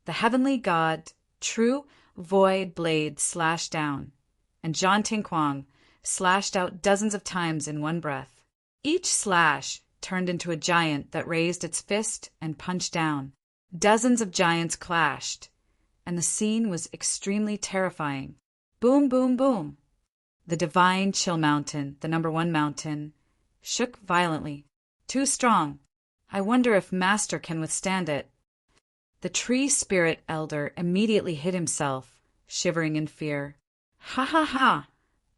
The heavenly god, true void blade slashed down, and Zhan Tinquang slashed out dozens of times in one breath. Each slash turned into a giant that raised its fist and punched down. Dozens of giants clashed, and the scene was extremely terrifying. Boom, boom, boom. The divine chill mountain, the #1 mountain, shook violently. Too strong. I wonder if Master can withstand it. The tree spirit elder immediately hid himself, shivering in fear. Ha ha ha!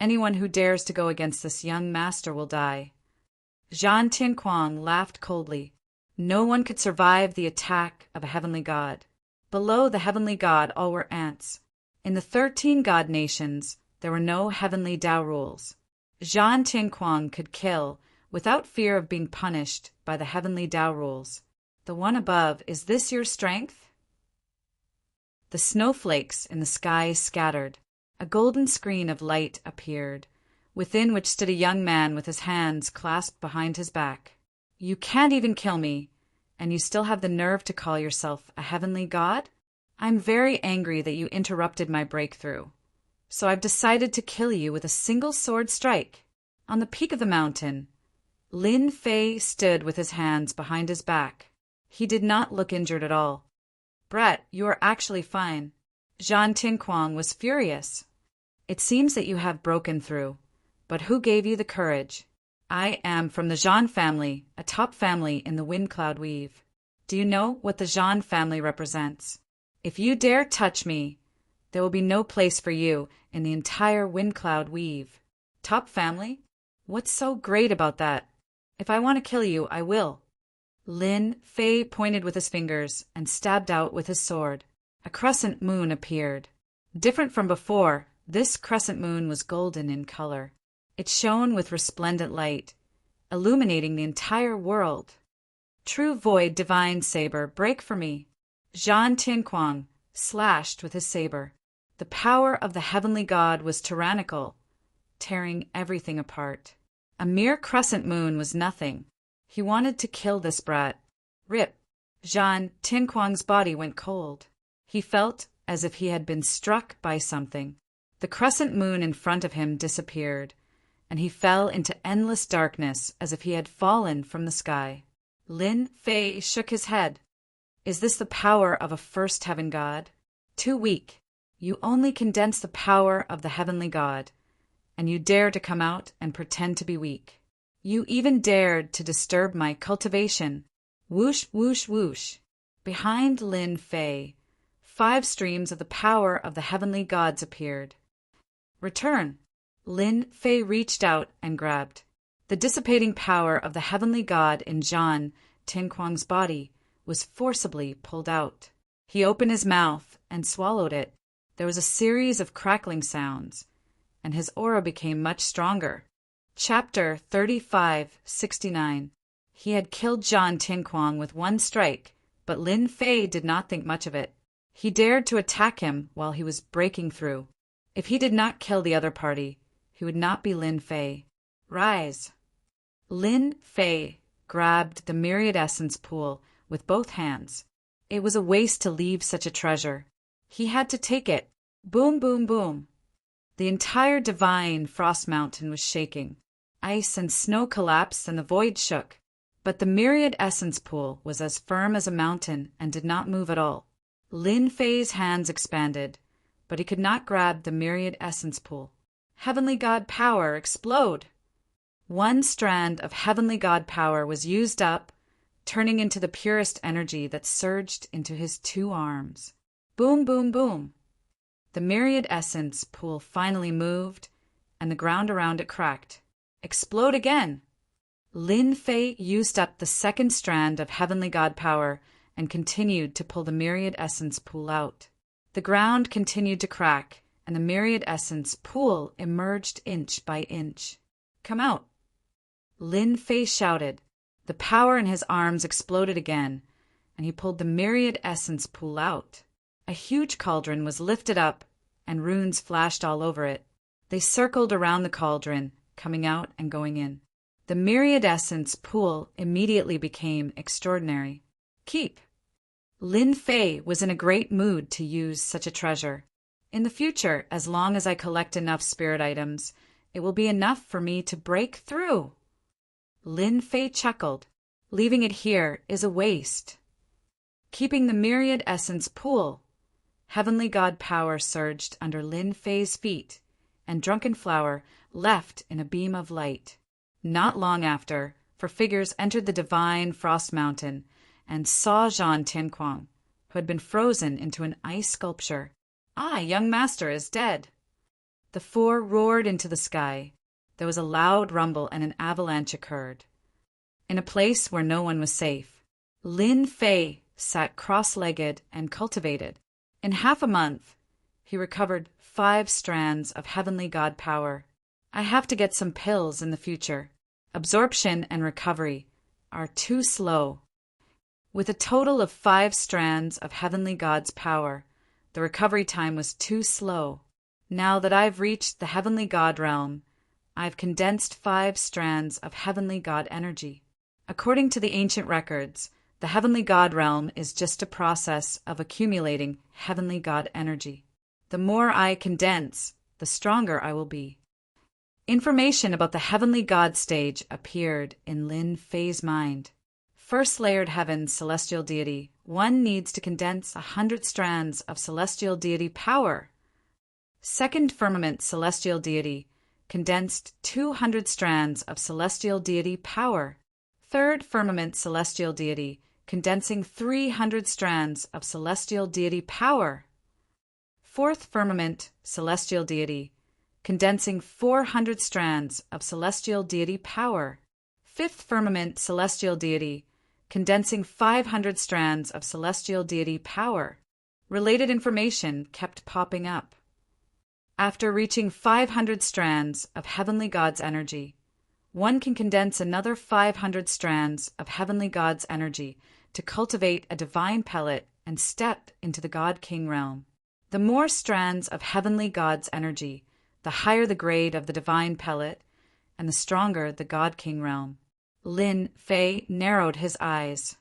Anyone who dares to go against this young master will die. Zhan Tinquang laughed coldly. No one could survive the attack of a heavenly god. Below the heavenly god, all were ants. In the 13 god nations, there were no heavenly Tao rules. Zhan Tinquang could kill without fear of being punished by the heavenly Tao rules. The one above, is this your strength? The snowflakes in the sky scattered. A golden screen of light appeared, within which stood a young man with his hands clasped behind his back. You can't even kill me, and you still have the nerve to call yourself a heavenly god? I'm very angry that you interrupted my breakthrough, so I've decided to kill you with a single sword strike. On the peak of the mountain, Lin Fei stood with his hands behind his back. He did not look injured at all. Brett, you are actually fine. Zhan Tinquang was furious. It seems that you have broken through, but who gave you the courage? I am from the Zhan family, a top family in the Wind Cloud Weave. Do you know what the Zhan family represents? If you dare touch me, there will be no place for you in the entire Wind Cloud Weave. Top family? What's so great about that? If I want to kill you, I will. Lin Fei pointed with his fingers and stabbed out with his sword. A crescent moon appeared. Different from before, this crescent moon was golden in color. It shone with resplendent light, illuminating the entire world. True void divine saber, break for me. Zhan Tianquang slashed with his saber. The power of the heavenly god was tyrannical, tearing everything apart. A mere crescent moon was nothing. He wanted to kill this brat. Rip! Zhan Tianquang's body went cold. He felt as if he had been struck by something. The crescent moon in front of him disappeared, and he fell into endless darkness as if he had fallen from the sky. Lin Fei shook his head. Is this the power of a first heaven god? Too weak. You only condense the power of the heavenly god, and you dare to come out and pretend to be weak. You even dared to disturb my cultivation. Whoosh, whoosh, whoosh. Behind Lin Fei, 5 streams of the power of the heavenly gods appeared. Return. Lin Fei reached out and grabbed. The dissipating power of the heavenly god in Zhan Tianquang's body was forcibly pulled out. He opened his mouth and swallowed it. There was a series of crackling sounds, and his aura became much stronger. Chapter 3569. He had killed Zhan Tianquang with one strike, but Lin Fei did not think much of it. He dared to attack him while he was breaking through. If he did not kill the other party, he would not be Lin Fei. Rise! Lin Fei grabbed the myriad essence pool with both hands. It was a waste to leave such a treasure. He had to take it. Boom, boom, boom. The entire divine frost mountain was shaking. Ice and snow collapsed and the void shook. But the myriad essence pool was as firm as a mountain and did not move at all. Lin Fei's hands expanded, but he could not grab the myriad essence pool. Heavenly God power, explode! One strand of heavenly God power was used up, turning into the purest energy that surged into his 2 arms. Boom, boom, boom. The myriad essence pool finally moved, and the ground around it cracked. Explode again! Lin Fei used up the 2nd strand of heavenly God power and continued to pull the myriad essence pool out. The ground continued to crack, and the myriad essence pool emerged inch by inch. Come out! Lin Fei shouted. The power in his arms exploded again, and he pulled the myriad essence pool out. A huge cauldron was lifted up, and runes flashed all over it. They circled around the cauldron, coming out and going in. The myriad essence pool immediately became extraordinary. Keep! Lin Fei was in a great mood to use such a treasure. In the future, as long as I collect enough spirit items, it will be enough for me to break through. Lin Fei chuckled. Leaving it here is a waste. Keeping the myriad essence pool. Heavenly God power surged under Lin Fei's feet, and Drunken Flower left in a beam of light. Not long after, 4 figures entered the divine frost mountain and saw Zhan Tianquang, who had been frozen into an ice sculpture. Ah, young master is dead. The 4 roared into the sky. There was a loud rumble and an avalanche occurred. In a place where no one was safe, Lin Fei sat cross-legged and cultivated. In half a month, he recovered 5 strands of heavenly God power. I have to get some pills in the future. Absorption and recovery are too slow. With a total of 5 strands of heavenly God's power, the recovery time was too slow. Now that I've reached the heavenly God realm, I've condensed 5 strands of heavenly God energy. According to the ancient records, the heavenly God realm is just a process of accumulating heavenly God energy. The more I condense, the stronger I will be. Information about the heavenly God stage appeared in Lin Fei's mind. First layered heaven celestial deity. One needs to condense 100 strands of celestial deity power. Second firmament celestial deity. Condensed 200 strands of celestial deity power. Third firmament celestial deity. Condensing 300 strands of celestial deity power. Fourth firmament celestial deity. Condensing 400 strands of celestial deity power. Fifth firmament celestial deity. Condensing 500 strands of celestial deity power. Related information kept popping up. After reaching 500 strands of Heavenly God's energy, one can condense another 500 strands of Heavenly God's energy to cultivate a divine pellet and step into the God King realm. The more strands of Heavenly God's energy, the higher the grade of the divine pellet, and the stronger the God King realm. Lin Fei narrowed his eyes.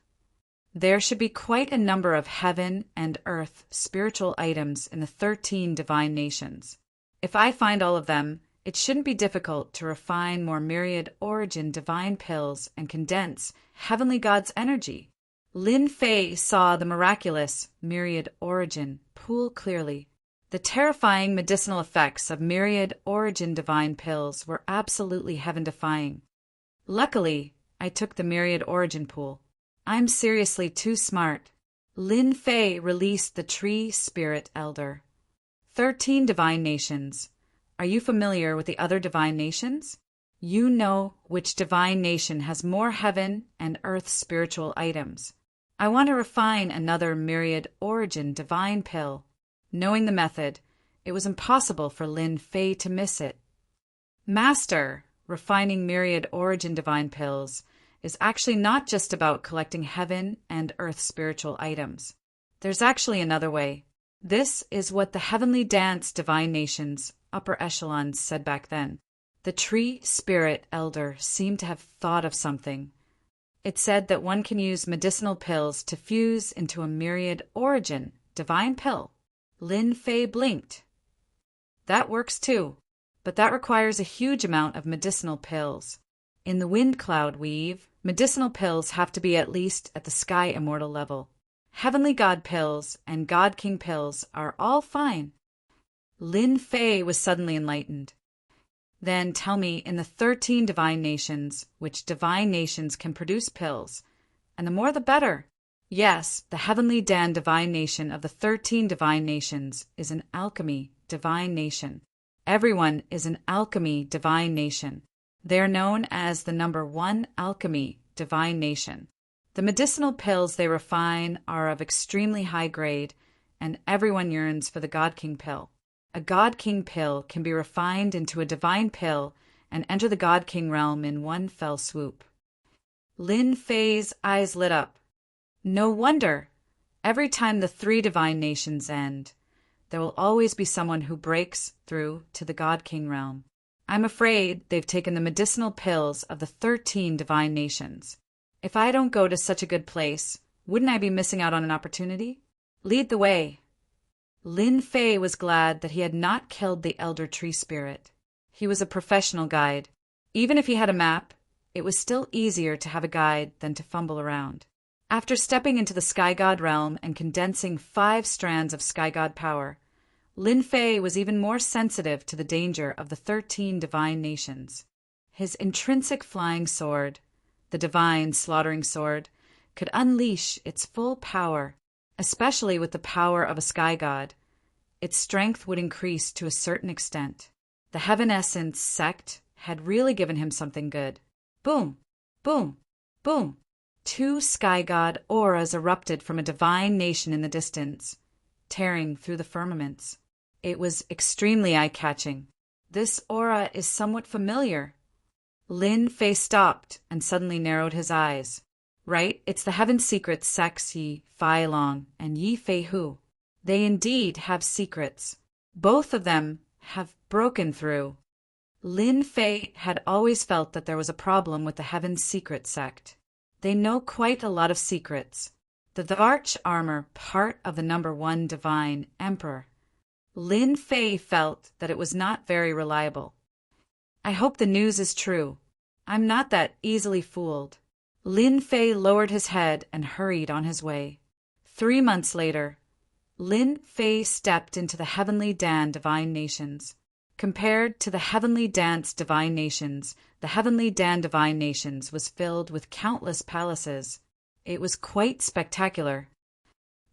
There should be quite a number of heaven and earth spiritual items in the 13 divine nations. If I find all of them, it shouldn't be difficult to refine more myriad origin divine pills and condense Heavenly God's energy. Lin Fei saw the miraculous myriad origin pool clearly. The terrifying medicinal effects of myriad origin divine pills were absolutely heaven-defying. Luckily, I took the myriad origin pool. I'm seriously too smart. Lin Fei released the tree spirit elder. 13 divine nations. Are you familiar with the other divine nations? You know which divine nation has more heaven and earth spiritual items. I want to refine another myriad origin divine pill. Knowing the method, it was impossible for Lin Fei to miss it. Master, refining myriad origin divine pills is actually not just about collecting heaven and earth spiritual items. There's actually another way. This is what the heavenly dance divine nations, upper echelons, said back then. The tree spirit elder seemed to have thought of something. It said that one can use medicinal pills to fuse into a myriad origin divine pill. Lin Fei blinked. That works too, but that requires a huge amount of medicinal pills. In the wind cloud weave, medicinal pills have to be at least at the sky immortal level. Heavenly God pills and God King pills are all fine. Lin Fei was suddenly enlightened. Then tell me, in the 13 divine nations, which divine nations can produce pills? And the more the better. Yes, the heavenly Dan divine nation of the 13 divine nations is an alchemy divine nation. Everyone is an alchemy divine nation. They are known as the number 1 alchemy divine nation. The medicinal pills they refine are of extremely high grade, and everyone yearns for the God King pill. A God King pill can be refined into a divine pill and enter the God King realm in one fell swoop. Lin Fei's eyes lit up. No wonder. Every time the 3 divine nations end, there will always be someone who breaks through to the God King realm. I'm afraid they've taken the medicinal pills of the 13 divine nations. If I don't go to such a good place, wouldn't I be missing out on an opportunity? Lead the way. Lin Fei was glad that he had not killed the elder tree spirit. He was a professional guide. Even if he had a map, it was still easier to have a guide than to fumble around. After stepping into the Sky God realm and condensing 5 strands of Sky God power, Lin Fei was even more sensitive to the danger of the 13 divine nations. His intrinsic flying sword, the divine slaughtering sword, could unleash its full power, especially with the power of a sky god. Its strength would increase to a certain extent. The Heaven Essence sect had really given him something good. Boom, boom, boom. 2 sky god auras erupted from a divine nation in the distance, tearing through the firmaments. It was extremely eye-catching. This aura is somewhat familiar. Lin Fei stopped and suddenly narrowed his eyes. Right, it's the Heaven Secrets sects Yi Fei Long and Yi Fei Hu. They indeed have secrets. Both of them have broken through. Lin Fei had always felt that there was a problem with the Heaven Secret sect. They know quite a lot of secrets. The Dvarch armor part of the number 1 divine emperor. Lin Fei felt that it was not very reliable. I hope the news is true. I'm not that easily fooled. Lin Fei lowered his head and hurried on his way. 3 months later, Lin Fei stepped into the Heavenly Dan divine nations. Compared to the Heavenly Dance divine nations, the Heavenly Dan divine nations was filled with countless palaces. It was quite spectacular.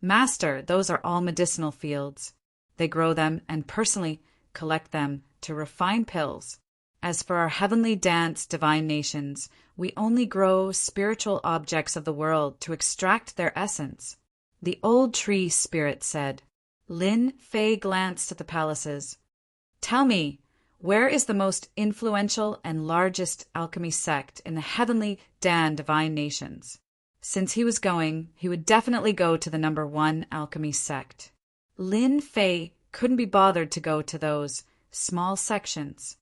Master, those are all medicinal fields. They grow them and personally collect them to refine pills. As for our Heavenly Dance divine nations, we only grow spiritual objects of the world to extract their essence. The old tree spirit said. Lin Fei glanced at the palaces. Tell me, where is the most influential and largest alchemy sect in the heavenly Dan divine nations? Since he was going, he would definitely go to the number 1 alchemy sect. Lin Fei couldn't be bothered to go to those small sections.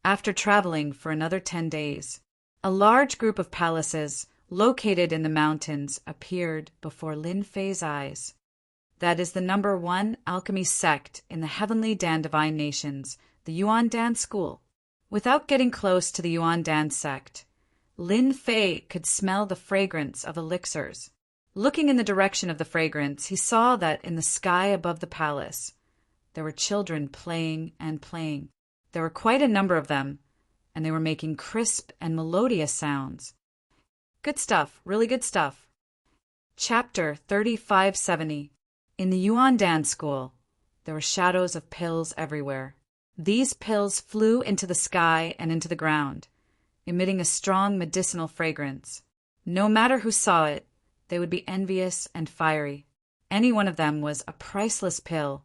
After traveling for another 10 days, a large group of palaces located in the mountains appeared before Lin Fei's eyes. That is the number 1 alchemy sect in the heavenly Dan divine nations, the Yuan Dan school. Without getting close to the Yuan Dan sect, Lin Fei could smell the fragrance of elixirs. Looking in the direction of the fragrance, he saw that in the sky above the palace, there were children playing and playing. There were quite a number of them, and they were making crisp and melodious sounds. Good stuff, really good stuff. Chapter 3570. In the Yuan Dan school, there were shadows of pills everywhere. These pills flew into the sky and into the ground, emitting a strong medicinal fragrance. No matter who saw it, they would be envious and fiery. Any one of them was a priceless pill,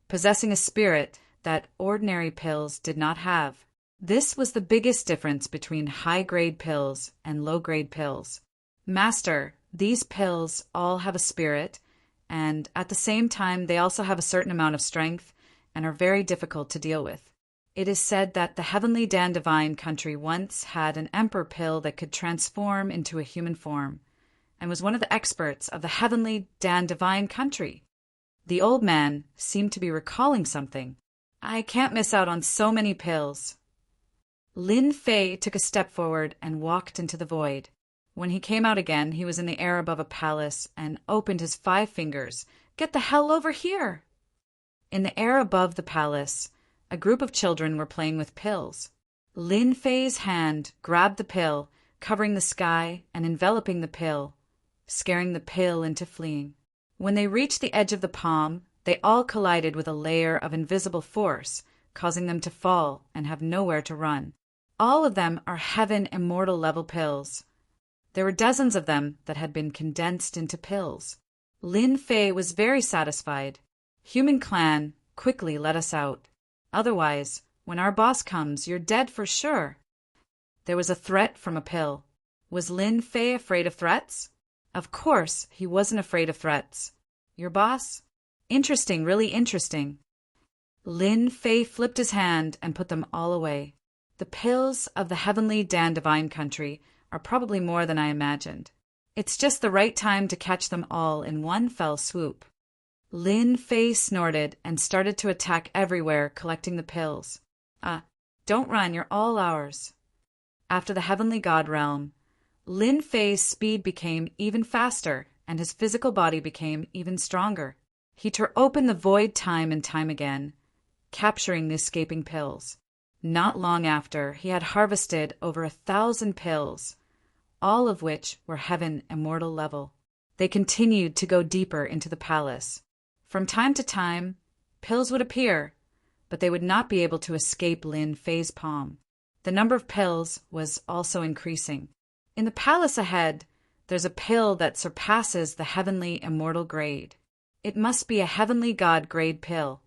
possessing a spirit that ordinary pills did not have. This was the biggest difference between high-grade pills and low-grade pills. Master, these pills all have a spirit, and at the same time they also have a certain amount of strength and are very difficult to deal with. It is said that the heavenly Dan divine country once had an emperor pill that could transform into a human form, and was one of the experts of the heavenly Dan divine country. The old man seemed to be recalling something. I can't miss out on so many pills. Lin Fei took a step forward and walked into the void. When he came out again, he was in the air above a palace and opened his 5 fingers. Get the hell over here! In the air above the palace, a group of children were playing with pills. Lin Fei's hand grabbed the pill, covering the sky and enveloping the pill, scaring the pill into fleeing. When they reached the edge of the palm, they all collided with a layer of invisible force, causing them to fall and have nowhere to run. All of them are heaven immortal level pills. There were dozens of them that had been condensed into pills. Lin Fei was very satisfied. Human clan, quickly let us out. Otherwise, when our boss comes, you're dead for sure. There was a threat from a pill. Was Lin Fei afraid of threats? Of course, he wasn't afraid of threats. Your boss? Interesting, really interesting. Lin Fei flipped his hand and put them all away. The pills of the heavenly Dan divine country are probably more than I imagined. It's just the right time to catch them all in one fell swoop. Lin Fei snorted and started to attack everywhere, collecting the pills. Don't run, you're all ours. After the heavenly god realm, Lin Fei's speed became even faster, and his physical body became even stronger. He tore open the void time and time again, capturing the escaping pills. Not long after, he had harvested over 1,000 pills, all of which were heaven immortal level. They continued to go deeper into the palace. From time to time, pills would appear, but they would not be able to escape Lin Fei's palm. The number of pills was also increasing. In the palace ahead, there's a pill that surpasses the heavenly immortal grade. It must be a heavenly god grade pill.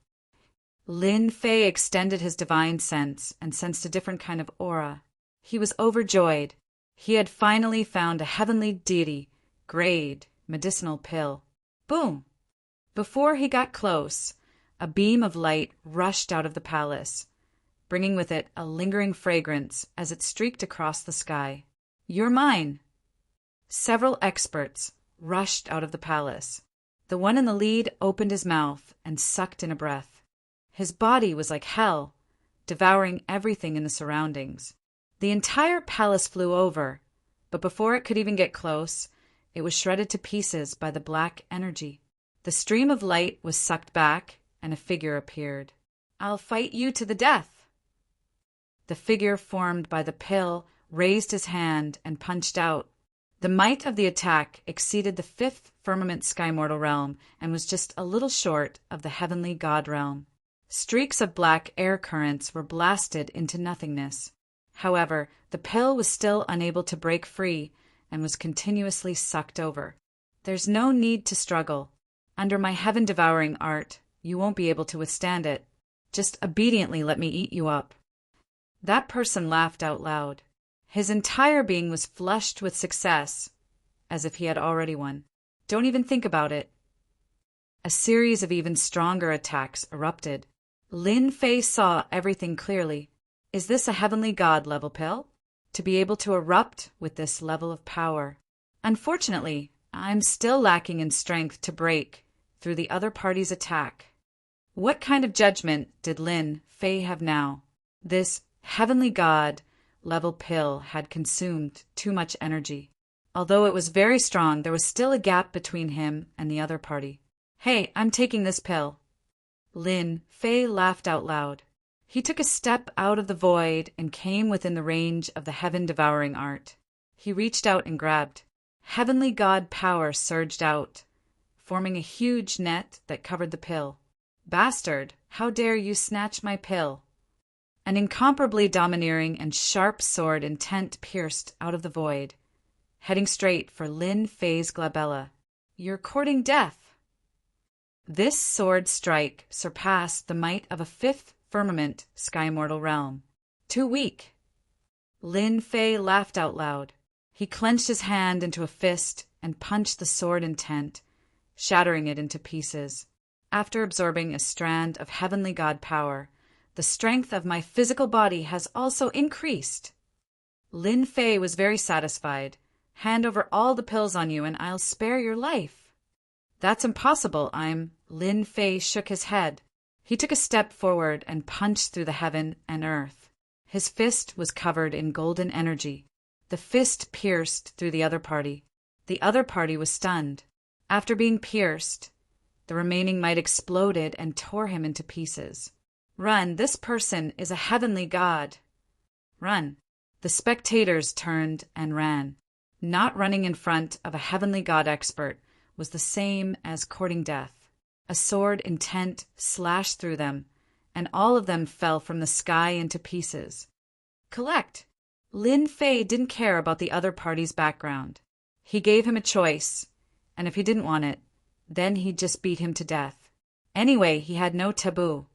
Lin Fei extended his divine sense and sensed a different kind of aura. He was overjoyed. He had finally found a heavenly deity grade medicinal pill. Boom! Before he got close, a beam of light rushed out of the palace, bringing with it a lingering fragrance as it streaked across the sky. You're mine! Several experts rushed out of the palace. The one in the lead opened his mouth and sucked in a breath. His body was like hell, devouring everything in the surroundings. The entire palace flew over, but before it could even get close, it was shredded to pieces by the black energy. The stream of light was sucked back, and a figure appeared. I'll fight you to the death. The figure formed by the pill raised his hand and punched out. The might of the attack exceeded the 5th firmament skymortal realm and was just a little short of the heavenly god realm. Streaks of black air currents were blasted into nothingness. However, the pill was still unable to break free and was continuously sucked over. There's no need to struggle. Under my heaven-devouring art, you won't be able to withstand it. Just obediently let me eat you up." That person laughed out loud. His entire being was flushed with success, as if he had already won. "Don't even think about it." A series of even stronger attacks erupted. Lin Fei saw everything clearly. Is this a heavenly god level pill? To be able to erupt with this level of power. Unfortunately, I'm still lacking in strength to break through the other party's attack. What kind of judgment did Lin Fei have now? This heavenly god level pill had consumed too much energy. Although it was very strong, there was still a gap between him and the other party. "Hey, I'm taking this pill." Lin Fei laughed out loud. He took a step out of the void and came within the range of the heaven-devouring art. He reached out and grabbed. Heavenly god power surged out, forming a huge net that covered the pill. "Bastard, how dare you snatch my pill?" An incomparably domineering and sharp sword intent pierced out of the void, heading straight for Lin Fei's glabella. "You're courting death." This sword strike surpassed the might of a fifth firmament sky mortal realm. Too weak. Lin Fei laughed out loud. He clenched his hand into a fist and punched the sword intent, shattering it into pieces. After absorbing a strand of heavenly god power, the strength of my physical body has also increased. Lin Fei was very satisfied. "Hand over all the pills on you and I'll spare your life." "That's impossible, Lin Fei shook his head. He took a step forward and punched through the heaven and earth. His fist was covered in golden energy. The fist pierced through the other party. The other party was stunned. After being pierced, the remaining might exploded and tore him into pieces. "Run, this person is a heavenly god." "Run." The spectators turned and ran. Not running in front of a heavenly god expert was the same as courting death. A sword intent slashed through them, and all of them fell from the sky into pieces. Collect. Lin Fei didn't care about the other party's background. He gave him a choice, and if he didn't want it, then he'd just beat him to death. Anyway, he had no taboo.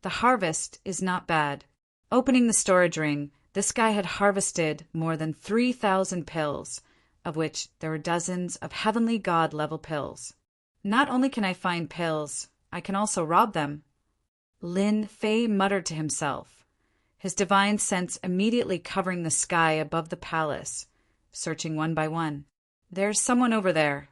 The harvest is not bad. Opening the storage ring, this guy had harvested more than 3,000 pills, of which there were dozens of heavenly god-level pills. Not only can I find pills, I can also rob them. Lin Fei muttered to himself, his divine sense immediately covering the sky above the palace, searching one by one. There's someone over there.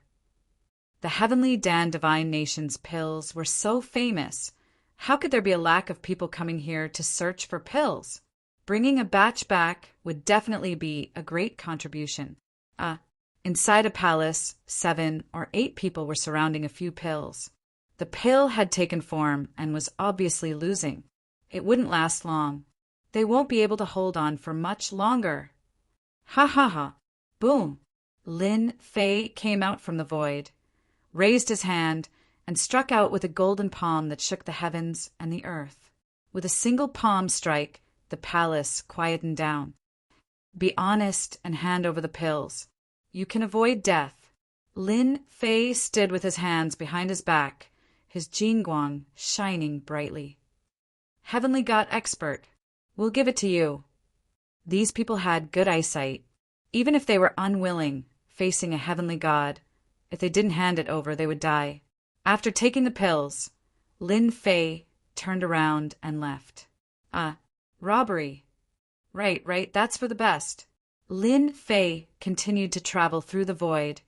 The heavenly Dan Divine Nation's pills were so famous. How could there be a lack of people coming here to search for pills? Bringing a batch back would definitely be a great contribution. Inside a palace, 7 or 8 people were surrounding a few pills. The pill had taken form and was obviously losing. It wouldn't last long. They won't be able to hold on for much longer. Ha ha ha. Boom. Lin Fei came out from the void, raised his hand, and struck out with a golden palm that shook the heavens and the earth. With a single palm strike, the palace quietened down. Be honest and hand over the pills. You can avoid death. Lin Fei stood with his hands behind his back, his jingguang shining brightly. Heavenly God expert, we'll give it to you. These people had good eyesight. Even if they were unwilling, facing a heavenly god, if they didn't hand it over, they would die. After taking the pills, Lin Fei turned around and left. Robbery. Right, that's for the best. Lin Fei continued to travel through the void,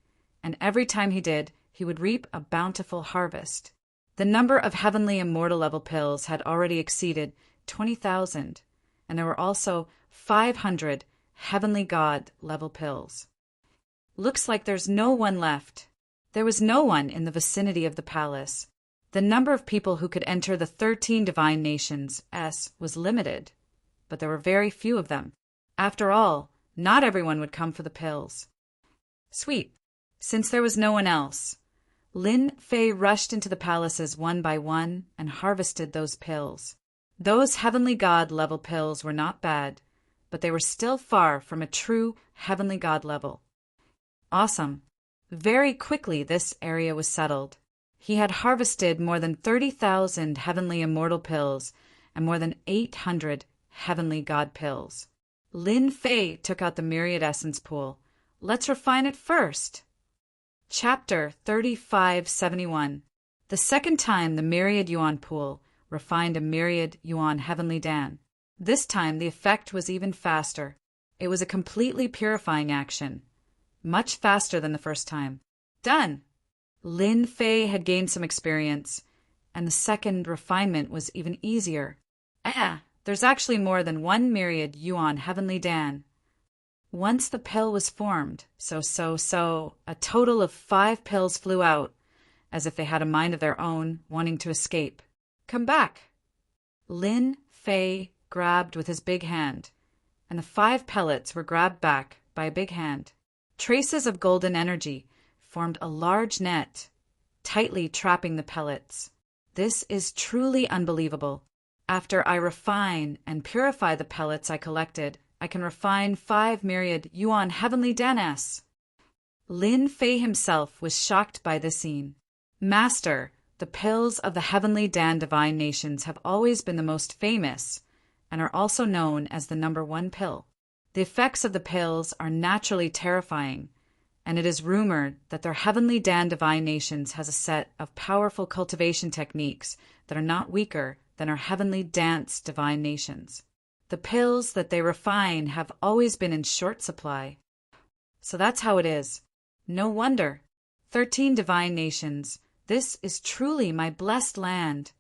and every time he did, he would reap a bountiful harvest. The number of heavenly immortal level pills had already exceeded 20,000, and there were also 500 heavenly god level pills. Looks like there's no one left. There was no one in the vicinity of the palace. The number of people who could enter the 13 divine nations was limited, but there were very few of them. After all, not everyone would come for the pills. Sweet. Since there was no one else, Lin Fei rushed into the palaces one by one and harvested those pills. Those heavenly god level pills were not bad, but they were still far from a true heavenly god level. Awesome. Very quickly this area was settled. He had harvested more than 30,000 heavenly immortal pills and more than 800 heavenly god pills. Lin Fei took out the myriad essence pool. Let's refine it first. Chapter 3571. The second time the myriad yuan pool refined a myriad yuan heavenly dan. This time the effect was even faster. It was a completely purifying action, much faster than the first time. Done! Lin Fei had gained some experience, and the second refinement was even easier. There's actually more than 1 myriad yuan heavenly dan. Once the pill was formed, a total of 5 pills flew out, as if they had a mind of their own, wanting to escape. Come back! Lin Fei grabbed with his big hand, and the 5 pellets were grabbed back by a big hand. Traces of golden energy formed a large net, tightly trapping the pellets. This is truly unbelievable. After I refine and purify the pellets I collected, I can refine 5 myriad yuan heavenly danas. Lin Fei himself was shocked by this scene. Master, the pills of the heavenly dan divine nations have always been the most famous and are also known as the number 1 pill. The effects of the pills are naturally terrifying, and it is rumored that their heavenly dan divine nations has a set of powerful cultivation techniques that are not weaker than our heavenly dance divine nations. The pills that they refine have always been in short supply. So that's how it is. No wonder. 13 divine nations. This is truly my blessed land.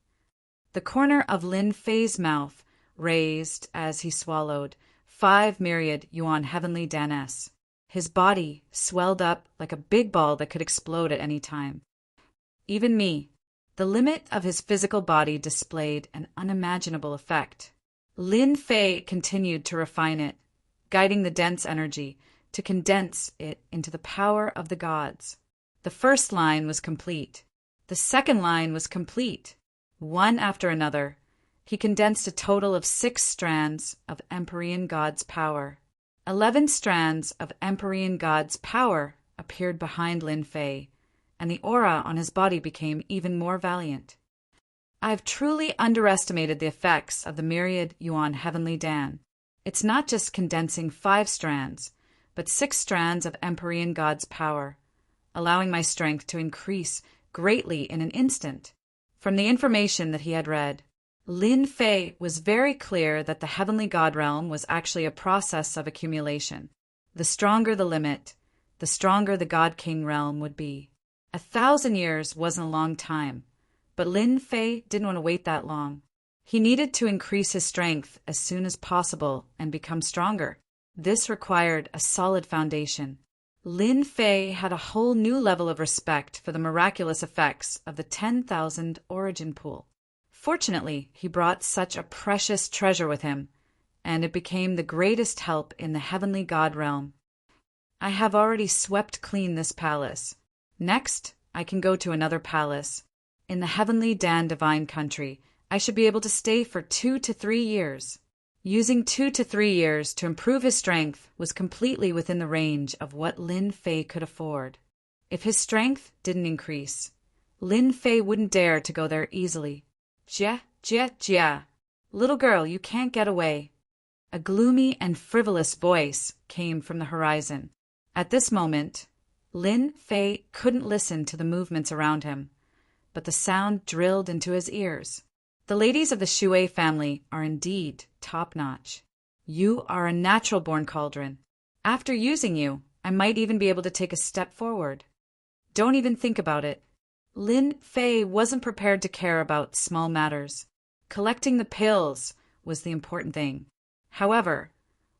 The corner of Lin Fei's mouth raised as he swallowed 5 myriad yuan heavenly danas. His body swelled up like a big ball that could explode at any time. Even me, the limit of his physical body, displayed an unimaginable effect. Lin Fei continued to refine it, guiding the dense energy to condense it into the power of the gods. The first line was complete. The second line was complete. One after another, he condensed a total of 6 strands of Empyrean God's power. 11 strands of Empyrean God's power appeared behind Lin Fei, and the aura on his body became even more valiant. I've truly underestimated the effects of the myriad yuan heavenly dan. It's not just condensing 5 strands, but 6 strands of Empyrean God's power, allowing my strength to increase greatly in an instant. From the information that he had read, Lin Fei was very clear that the heavenly God realm was actually a process of accumulation. The stronger the limit, the stronger the God King realm would be. 1,000 years wasn't a long time, but Lin Fei didn't want to wait that long. He needed to increase his strength as soon as possible and become stronger. This required a solid foundation. Lin Fei had a whole new level of respect for the miraculous effects of the 10,000 origin pool. Fortunately, he brought such a precious treasure with him, and it became the greatest help in the heavenly God realm. I have already swept clean this palace. Next, I can go to another palace. In the heavenly Dan divine country, I should be able to stay for 2 to 3 years. Using 2 to 3 years to improve his strength was completely within the range of what Lin Fei could afford. If his strength didn't increase, Lin Fei wouldn't dare to go there easily. Jia. Little girl, you can't get away. A gloomy and frivolous voice came from the horizon. At this moment, Lin Fei couldn't listen to the movements around him, but the sound drilled into his ears. The ladies of the Shui family are indeed top-notch. You are a natural-born cauldron. After using you, I might even be able to take a step forward. Don't even think about it. Lin Fei wasn't prepared to care about small matters. Collecting the pills was the important thing. However,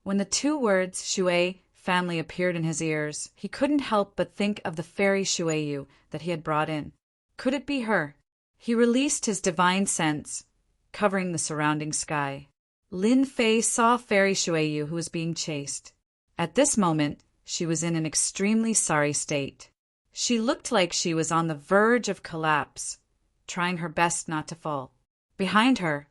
when the 2 words Shui family appeared in his ears, he couldn't help but think of the fairy Shuiyu that he had brought in. Could it be her? He released his divine sense, covering the surrounding sky. Lin Fei saw fairy Shuiyu who was being chased. At this moment, she was in an extremely sorry state. She looked like she was on the verge of collapse, trying her best not to fall. Behind her,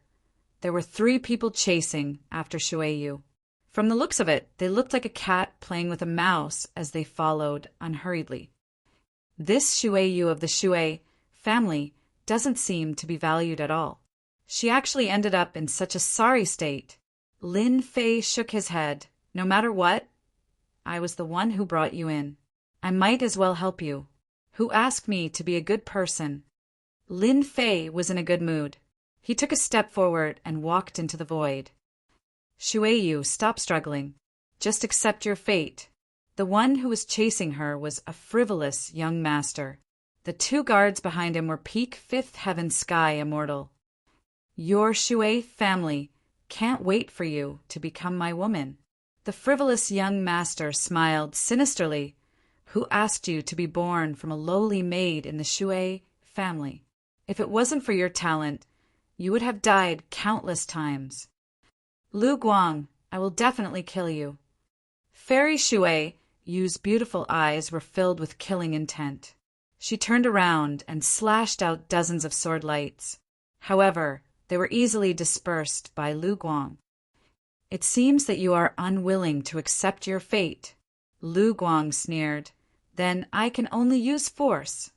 there were 3 people chasing after Shuiyu. From the looks of it, they looked like a cat playing with a mouse as they followed unhurriedly. This Shuiyu of the Shui family doesn't seem to be valued at all. She actually ended up in such a sorry state. Lin Fei shook his head. No matter what, I was the one who brought you in. I might as well help you. Who asked me to be a good person? Lin Fei was in a good mood. He took a step forward and walked into the void. Shuiyu, stop struggling. Just accept your fate. The one who was chasing her was a frivolous young master. The two guards behind him were peak fifth heaven sky immortal. Your Shui family can't wait for you to become my woman. The frivolous young master smiled sinisterly. Who asked you to be born from a lowly maid in the Shui family? If it wasn't for your talent, you would have died countless times. Lu Guang, I will definitely kill you. Fairy Shui Yu's beautiful eyes were filled with killing intent. She turned around and slashed out dozens of sword lights. However, they were easily dispersed by Lu Guang. It seems that you are unwilling to accept your fate. Lu Guang sneered. Then I can only use force.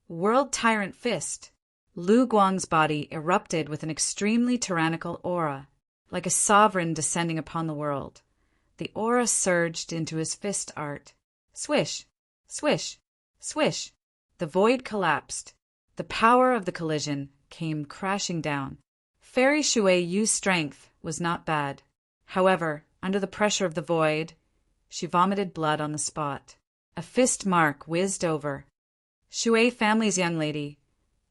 World Tyrant Fist. Lu Guang's body erupted with an extremely tyrannical aura, like a sovereign descending upon the world. The aura surged into his fist art. Swish, swish, swish. The void collapsed. The power of the collision came crashing down. Fairy Shui Yu's strength was not bad. However, under the pressure of the void, she vomited blood on the spot. A fist mark whizzed over. Shui family's young lady,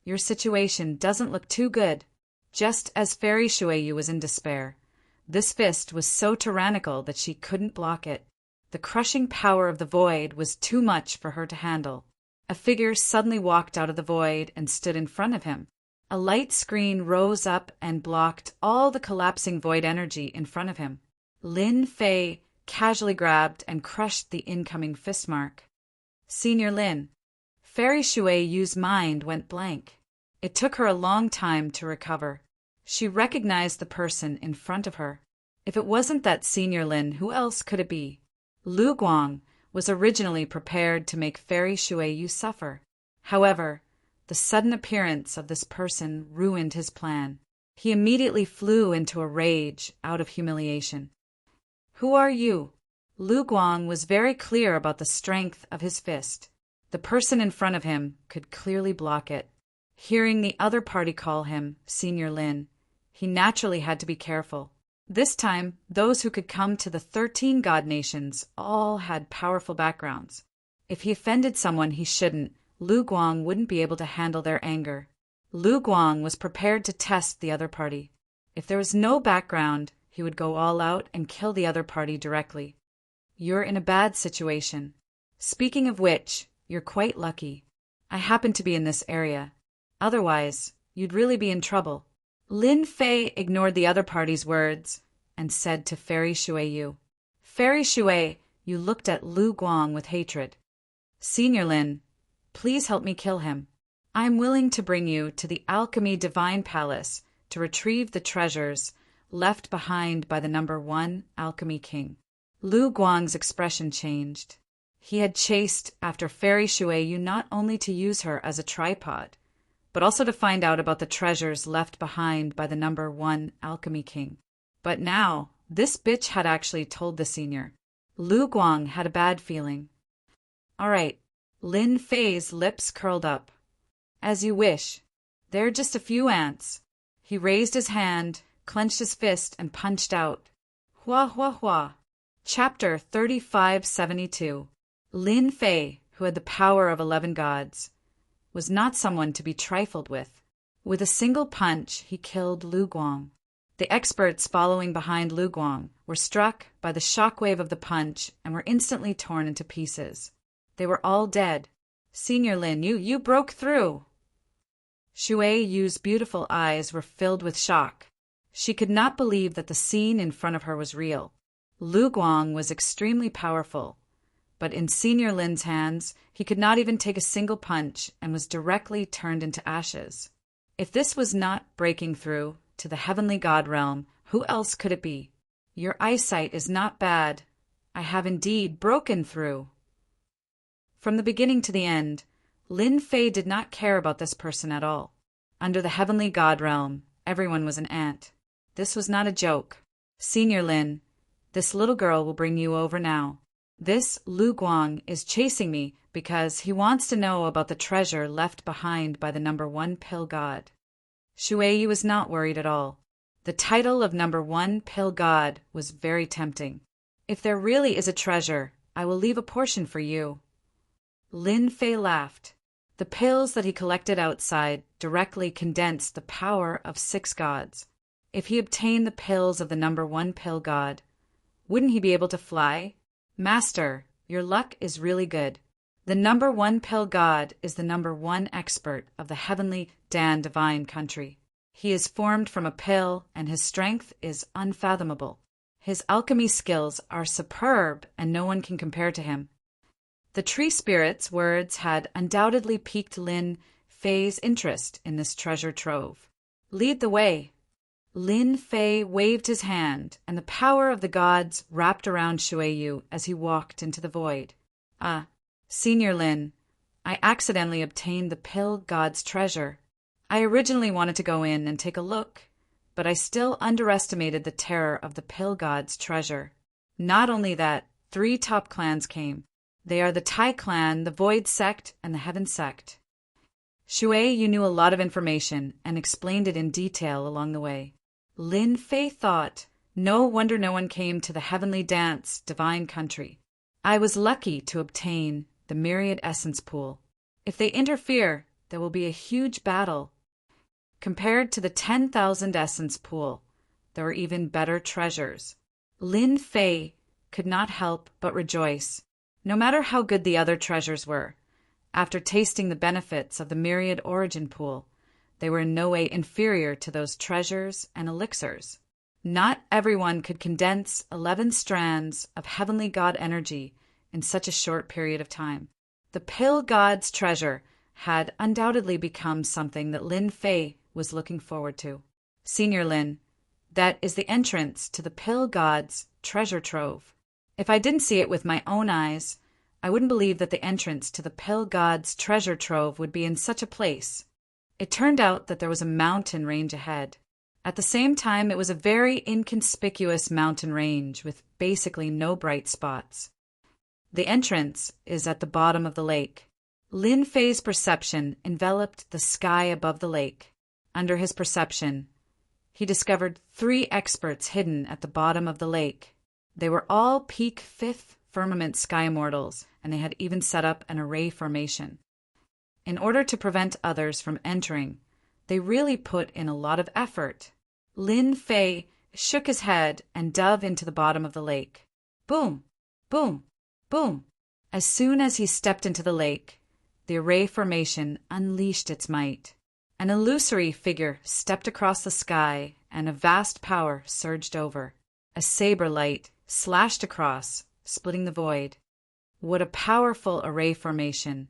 your situation doesn't look too good. Just as Fairy Shui Yu was in despair, this fist was so tyrannical that she couldn't block it. The crushing power of the void was too much for her to handle. A figure suddenly walked out of the void and stood in front of him. A light screen rose up and blocked all the collapsing void energy in front of him. Lin Fei casually grabbed and crushed the incoming fist mark. Senior Lin. Fairy Shui Yu's mind went blank. It took her a long time to recover. She recognized the person in front of her. If it wasn't that Senior Lin, who else could it be? Lu Guang was originally prepared to make Fairy Shui Yu suffer. However, the sudden appearance of this person ruined his plan. He immediately flew into a rage out of humiliation. Who are you? Lu Guang was very clear about the strength of his fist. The person in front of him could clearly block it. Hearing the other party call him Senior Lin, he naturally had to be careful. This time, those who could come to the 13 god nations all had powerful backgrounds. If he offended someone he shouldn't, Lu Guang wouldn't be able to handle their anger. Lu Guang was prepared to test the other party. If there was no background, he would go all out and kill the other party directly. You're in a bad situation. Speaking of which, you're quite lucky. I happen to be in this area. Otherwise, you'd really be in trouble. Lin Fei ignored the other party's words and said to Fairy Shui Yu. Fairy Shui Yu looked at Lu Guang with hatred. Senior Lin, please help me kill him. I'm willing to bring you to the Alchemy Divine Palace to retrieve the treasures left behind by the number 1 Alchemy King. Lu Guang's expression changed. He had chased after Fairy Shui Yu not only to use her as a tripod, but also to find out about the treasures left behind by the number 1 Alchemy King. But now, this bitch had actually told the senior. Lu Guang had a bad feeling. All right, Lin Fei's lips curled up. As you wish. They're just a few ants. He raised his hand, clenched his fist, and punched out. Hua hua hua. Chapter 3572. Lin Fei, who had the power of 11 gods, was not someone to be trifled with. With a single punch, he killed Lu Guang. The experts following behind Lu Guang were struck by the shockwave of the punch and were instantly torn into pieces. They were all dead. Senior Lin, you broke through. Shui Yu's beautiful eyes were filled with shock. She could not believe that the scene in front of her was real. Lu Guang was extremely powerful, but in Senior Lin's hands, he could not even take a single punch and was directly turned into ashes. If this was not breaking through to the heavenly god realm, who else could it be? Your eyesight is not bad. I have indeed broken through. From the beginning to the end, Lin Fei did not care about this person at all. Under the heavenly god realm, everyone was an ant. This was not a joke. Senior Lin, this little girl will bring you over now. This Lu Guang is chasing me because he wants to know about the treasure left behind by the number 1 pill god. Shuiyu was not worried at all. The title of number 1 pill god was very tempting. If there really is a treasure, I will leave a portion for you. Lin Fei laughed. The pills that he collected outside directly condensed the power of 6 gods. If he obtained the pills of the number 1 pill god, wouldn't he be able to fly? Master, your luck is really good. The number 1 pill god is the number 1 expert of the heavenly Dan divine country. He is formed from a pill, and his strength is unfathomable. His alchemy skills are superb, and no one can compare to him. The tree spirit's words had undoubtedly piqued Lin Fei's interest in this treasure trove. Lead the way. Lin Fei waved his hand, and the power of the gods wrapped around Shuiyu as he walked into the void. Ah, Senior Lin, I accidentally obtained the pill god's treasure. I originally wanted to go in and take a look, but I still underestimated the terror of the pill god's treasure. Not only that, 3 top clans came. They are the Tai clan, the Void sect, and the Heaven sect. Shuiyu knew a lot of information and explained it in detail along the way. Lin Fei thought, no wonder no one came to the heavenly dance, divine country. I was lucky to obtain the myriad essence pool. If they interfere, there will be a huge battle. Compared to the 10,000 essence pool, there were even better treasures. Lin Fei could not help but rejoice. No matter how good the other treasures were, after tasting the benefits of the myriad origin pool, they were in no way inferior to those treasures and elixirs. Not everyone could condense 11 strands of heavenly god energy in such a short period of time. The pill god's treasure had undoubtedly become something that Lin Fei was looking forward to. Senior Lin, that is the entrance to the pill god's treasure trove. If I didn't see it with my own eyes, I wouldn't believe that the entrance to the pill god's treasure trove would be in such a place. It turned out that there was a mountain range ahead. At the same time, it was a very inconspicuous mountain range with basically no bright spots. The entrance is at the bottom of the lake. Lin Fei's perception enveloped the sky above the lake. Under his perception, he discovered 3 experts hidden at the bottom of the lake. They were all peak 5th firmament sky immortals, and they had even set up an array formation. In order to prevent others from entering, they really put in a lot of effort. Lin Fei shook his head and dove into the bottom of the lake. Boom! Boom! Boom! As soon as he stepped into the lake, the array formation unleashed its might. An illusory figure stepped across the sky, and a vast power surged over. A saber light slashed across, splitting the void. What a powerful array formation!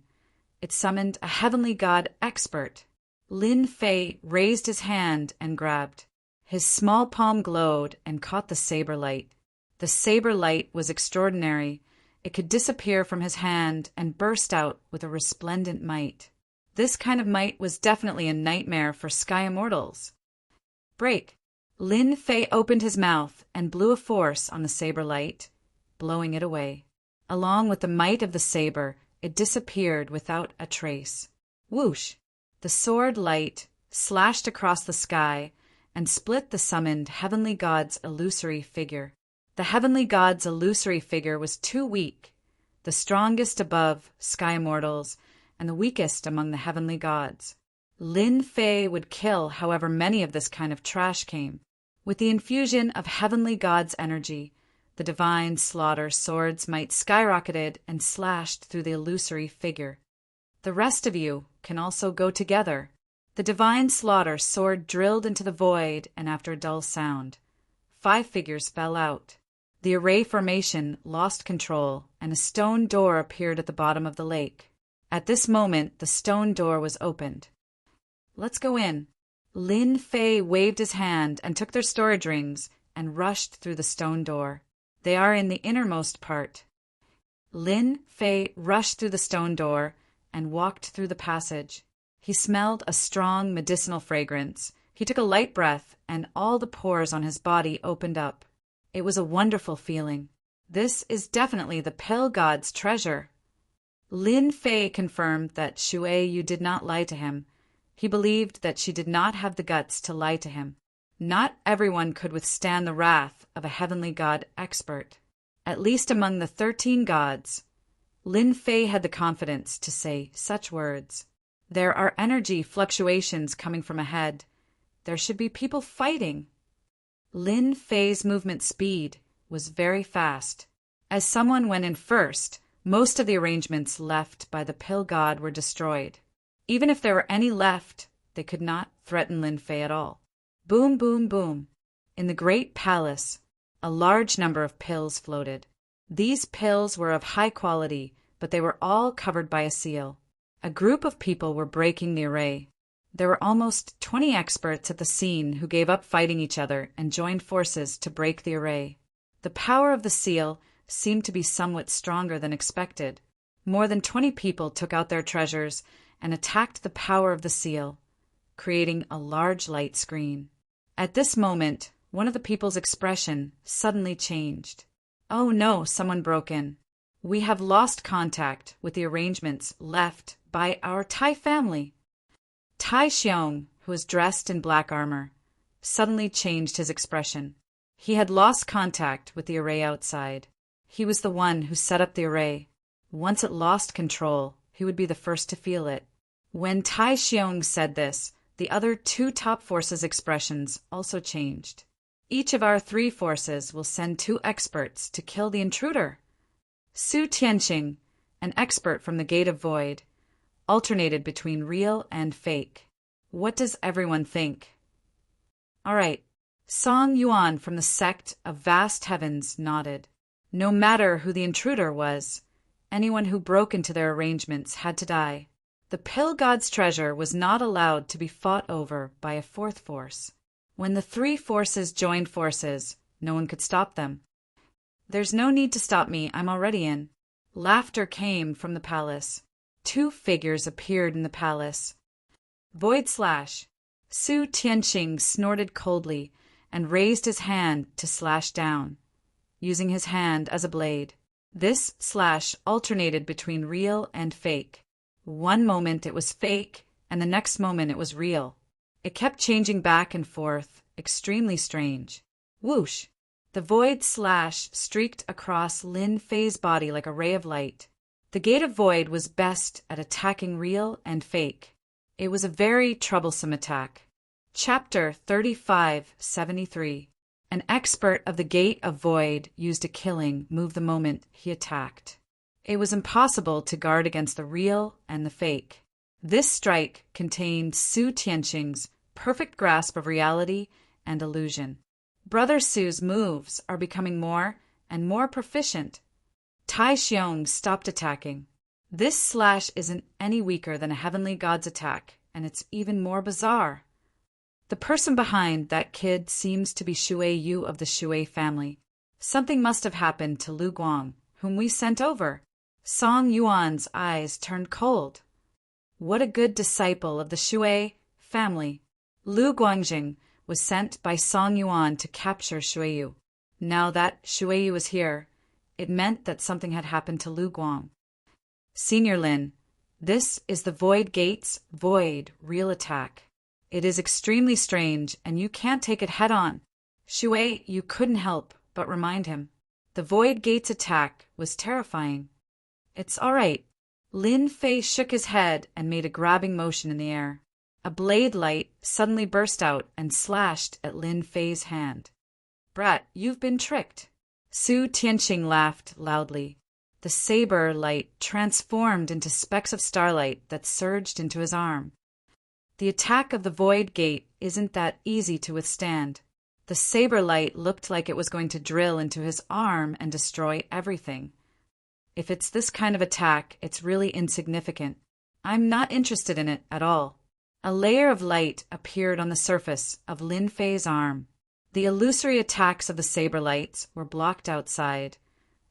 It summoned a heavenly god expert. Lin Fei raised his hand and grabbed. His small palm glowed and caught the saber light. The saber light was extraordinary. It could disappear from his hand and burst out with a resplendent might. This kind of might was definitely a nightmare for sky immortals. Break! Lin Fei opened his mouth and blew a force on the saber light, blowing it away. Along with the might of the saber, it disappeared without a trace. Whoosh! The sword light slashed across the sky and split the summoned heavenly god's illusory figure. The heavenly god's illusory figure was too weak, the strongest above sky immortals and the weakest among the heavenly gods. Lin Fei would kill however many of this kind of trash came. With the infusion of heavenly god's energy, the divine slaughter sword's might skyrocketed and slashed through the illusory figure. The rest of you can also go together. The divine slaughter sword drilled into the void, and after a dull sound, 5 figures fell out. The array formation lost control, and a stone door appeared at the bottom of the lake. At this moment, the stone door was opened. Let's go in. Lin Fei waved his hand and took their storage rings and rushed through the stone door. They are in the innermost part. Lin Fei rushed through the stone door and walked through the passage. He smelled a strong medicinal fragrance. He took a light breath, and all the pores on his body opened up. It was a wonderful feeling. This is definitely the pill god's treasure. Lin Fei confirmed that Shui Yu did not lie to him. He believed that she did not have the guts to lie to him. Not everyone could withstand the wrath of a heavenly god expert. At least among the 13 gods, Lin Fei had the confidence to say such words. There are energy fluctuations coming from ahead. There should be people fighting. Lin Fei's movement speed was very fast. As someone went in first, most of the arrangements left by the pill god were destroyed. Even if there were any left, they could not threaten Lin Fei at all. Boom, boom, boom. In the great palace, a large number of pills floated. These pills were of high quality, but they were all covered by a seal. A group of people were breaking the array. There were almost 20 experts at the scene who gave up fighting each other and joined forces to break the array. The power of the seal seemed to be somewhat stronger than expected. More than 20 people took out their treasures and attacked the power of the seal, creating a large light screen. At this moment, one of the people's expression suddenly changed. "Oh no," someone broke in. "We have lost contact with the arrangements left by our Tai family." Tai Xiong, who was dressed in black armor, suddenly changed his expression. He had lost contact with the array outside. He was the one who set up the array. Once it lost control, he would be the first to feel it. When Tai Xiong said this, the other 2 top forces' expressions also changed. "Each of our 3 forces will send 2 experts to kill the intruder." Su Tianqing, an expert from the Gate of Void, alternated between real and fake. What does everyone think? All right. Song Yuan from the sect of Vast Heavens nodded. No matter who the intruder was, anyone who broke into their arrangements had to die. The pill god's treasure was not allowed to be fought over by a 4th force. When the 3 forces joined forces, no one could stop them. "There's no need to stop me, I'm already in." Laughter came from the palace. 2 figures appeared in the palace. Void slash. Su Tianqing snorted coldly and raised his hand to slash down, using his hand as a blade. This slash alternated between real and fake. One moment it was fake, and the next moment it was real. It kept changing back and forth, extremely strange. Whoosh! The void slash streaked across Lin Fei's body like a ray of light. The Gate of Void was best at attacking real and fake. It was a very troublesome attack. Chapter 3573. An expert of the Gate of Void used a killing move the moment he attacked. It was impossible to guard against the real and the fake. This strike contained Su Tianqing's perfect grasp of reality and illusion. Brother Su's moves are becoming more and more proficient. Tai Xiong stopped attacking. This slash isn't any weaker than a heavenly god's attack, and it's even more bizarre. The person behind that kid seems to be Shui Yu of the Shui family. Something must have happened to Lu Guang, whom we sent over. Song Yuan's eyes turned cold. What a good disciple of the Shui family. Lu Guangjing was sent by Song Yuan to capture Shui Yu. Now that Shui Yu was here, it meant that something had happened to Lu Guang. Senior Lin, this is the Void Gate's Void real attack. It is extremely strange, and you can't take it head-on. Shui Yu couldn't help but remind him. The Void Gate's attack was terrifying. "It's all right." Lin Fei shook his head and made a grabbing motion in the air. A blade light suddenly burst out and slashed at Lin Fei's hand. "Brat, you've been tricked." Su Tianqing laughed loudly. The saber light transformed into specks of starlight that surged into his arm. The attack of the Void Gate isn't that easy to withstand. The saber light looked like it was going to drill into his arm and destroy everything. If it's this kind of attack, it's really insignificant. I'm not interested in it at all. A layer of light appeared on the surface of Lin Fei's arm. The illusory attacks of the saber lights were blocked outside,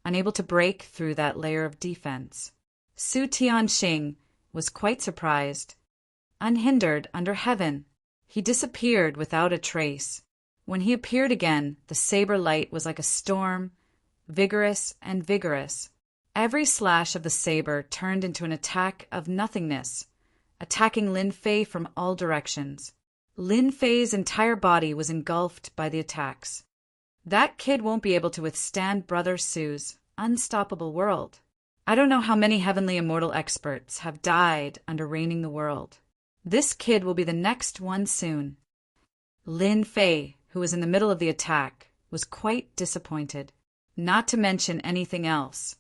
unable to break through that layer of defense. Su Tianqing was quite surprised. Unhindered under heaven, he disappeared without a trace. When he appeared again, the saber light was like a storm, vigorous and vigorous. Every slash of the saber turned into an attack of nothingness, attacking Lin Fei from all directions. Lin Fei's entire body was engulfed by the attacks. That kid won't be able to withstand Brother Su's unstoppable world. I don't know how many heavenly immortal experts have died under reigning the world. This kid will be the next one soon. Lin Fei, who was in the middle of the attack, was quite disappointed. Not to mention anything else.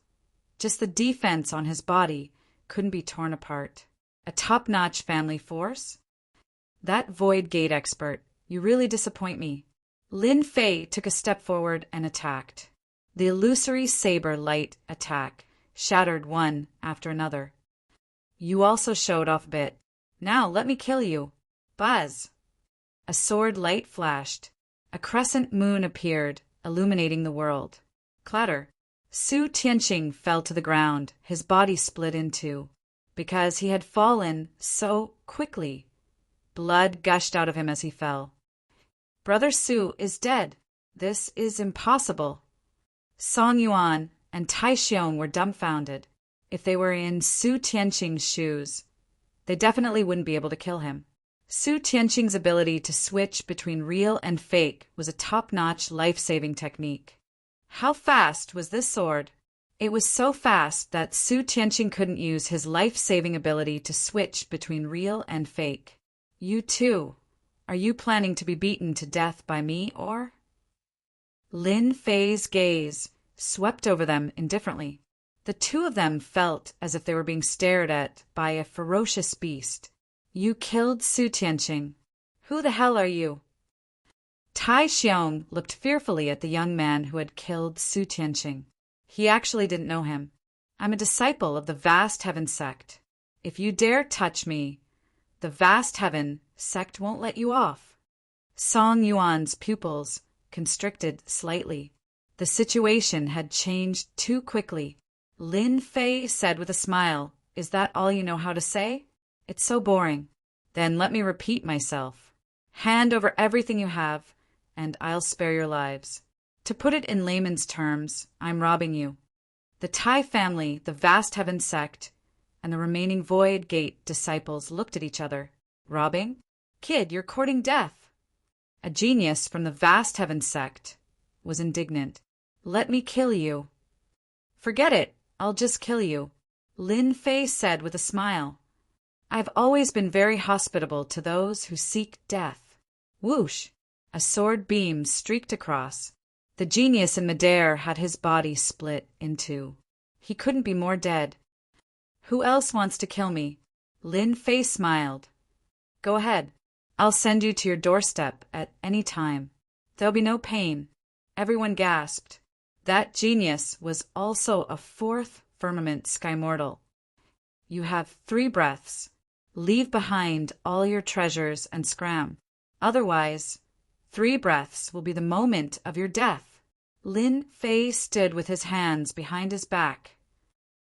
Just the defense on his body couldn't be torn apart. A top-notch family force? That Void Gate expert, you really disappoint me. Lin Fei took a step forward and attacked. The illusory saber light attack shattered one after another. You also showed off a bit. Now let me kill you. Buzz! A sword light flashed. A crescent moon appeared, illuminating the world. Clatter! Su Tianqing fell to the ground, his body split in two. Because he had fallen so quickly. Blood gushed out of him as he fell. Brother Su is dead. This is impossible. Song Yuan and Tai Xiong were dumbfounded. If they were in Su Tianqing's shoes, they definitely wouldn't be able to kill him. Su Tianqing's ability to switch between real and fake was a top-notch life-saving technique. How fast was this sword? It was so fast that Su Tianqing couldn't use his life-saving ability to switch between real and fake. You too. Are you planning to be beaten to death by me, or? Lin Fei's gaze swept over them indifferently. The two of them felt as if they were being stared at by a ferocious beast. You killed Su Tianqing. Who the hell are you? Tai Xiong looked fearfully at the young man who had killed Su Tianqing. He actually didn't know him. I'm a disciple of the Vast Heaven sect. If you dare touch me, the Vast Heaven sect won't let you off. Song Yuan's pupils constricted slightly. The situation had changed too quickly. Lin Fei said with a smile, "Is that all you know how to say? It's so boring. Then let me repeat myself. Hand over everything you have, and I'll spare your lives. To put it in layman's terms, I'm robbing you." The Tai family, the Vast Heaven sect, and the remaining Void Gate disciples looked at each other. Robbing? Kid, you're courting death. A genius from the Vast Heaven sect was indignant. Let me kill you. Forget it. I'll just kill you, Lin Fei said with a smile. I've always been very hospitable to those who seek death. Whoosh! A sword beam streaked across. The genius in midair had his body split in two. He couldn't be more dead. Who else wants to kill me? Lin Fei smiled. Go ahead. I'll send you to your doorstep at any time. There'll be no pain. Everyone gasped. That genius was also a fourth firmament sky mortal. You have 3 breaths. Leave behind all your treasures and scram. Otherwise, 3 breaths will be the moment of your death. Lin Fei stood with his hands behind his back.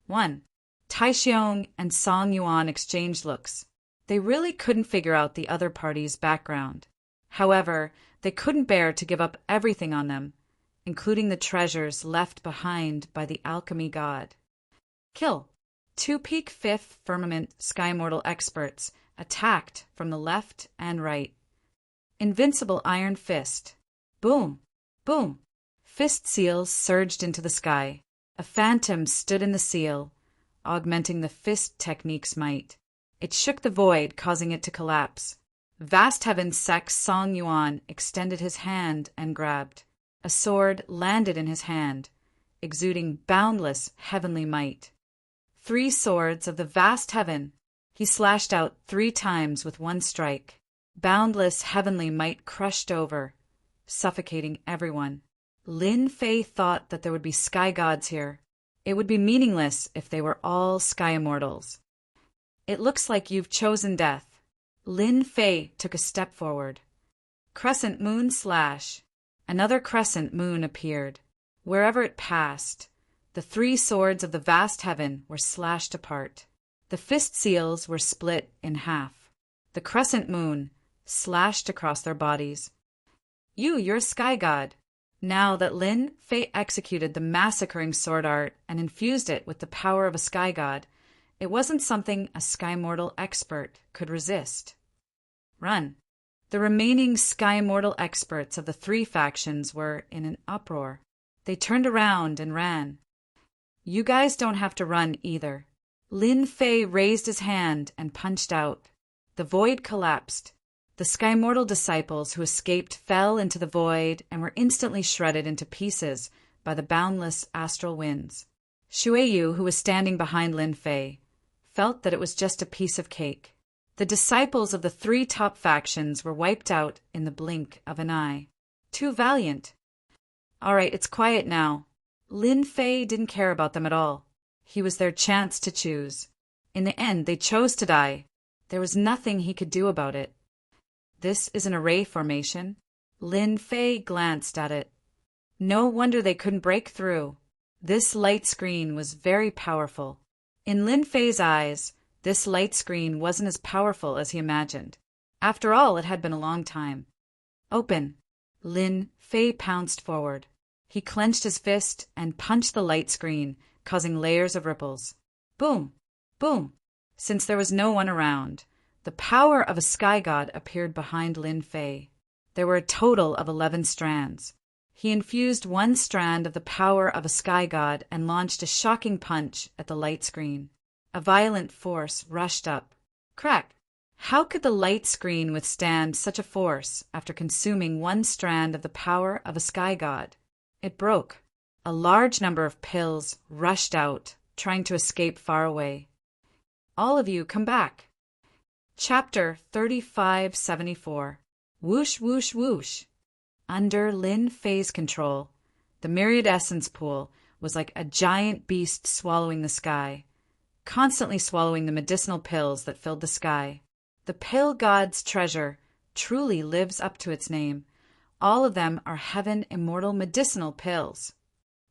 1. Tai Xiong and Song Yuan exchanged looks. They really couldn't figure out the other party's background. However, they couldn't bear to give up everything on them, including the treasures left behind by the alchemy god. Kill. 2 peak 5th firmament sky mortal experts attacked from the left and right. Invincible iron fist. Boom! Boom! Fist seals surged into the sky. A phantom stood in the seal, augmenting the fist technique's might. It shook the void, causing it to collapse. Vast Heaven sect Song Yuan extended his hand and grabbed. A sword landed in his hand, exuding boundless heavenly might. 3 swords of the Vast Heaven. He slashed out 3 times with one strike. Boundless heavenly might crushed over, suffocating everyone. Lin Fei thought that there would be sky gods here. It would be meaningless if they were all sky immortals. It looks like you've chosen death. Lin Fei took a step forward. Crescent moon slash. Another crescent moon appeared. Wherever it passed, the 3 swords of the Vast Heaven were slashed apart. The fist seals were split in half. The crescent moon slashed across their bodies. You're a sky god. Now that Lin Fei executed the massacring sword art and infused it with the power of a sky god, it wasn't something a sky mortal expert could resist. Run. The remaining sky mortal experts of the three factions were in an uproar. They turned around and ran. You guys don't have to run either. Lin Fei raised his hand and punched out. The void collapsed. The sky mortal disciples who escaped fell into the void and were instantly shredded into pieces by the boundless astral winds. Shuiyu, who was standing behind Lin Fei, felt that it was just a piece of cake. The disciples of the three top factions were wiped out in the blink of an eye. Too valiant. All right, it's quiet now. Lin Fei didn't care about them at all. He was their chance to choose. In the end, they chose to die. There was nothing he could do about it. This is an array formation. Lin Fei glanced at it. No wonder they couldn't break through. This light screen was very powerful. In Lin Fei's eyes, this light screen wasn't as powerful as he imagined. After all, it had been a long time. Open. Lin Fei pounced forward. He clenched his fist and punched the light screen, causing layers of ripples. Boom! Boom! Since there was no one around, the power of a sky god appeared behind Lin Fei. There were a total of 11 strands. He infused one strand of the power of a sky god and launched a shocking punch at the light screen. A violent force rushed up. Crack! How could the light screen withstand such a force after consuming one strand of the power of a sky god? It broke. A large number of pills rushed out, trying to escape far away. All of you, come back. Chapter 3574. Whoosh, whoosh, whoosh. Under Lin Fei's control, the myriad essence pool was like a giant beast swallowing the sky, constantly swallowing the medicinal pills that filled the sky. The pill god's treasure truly lives up to its name. All of them are heaven immortal medicinal pills.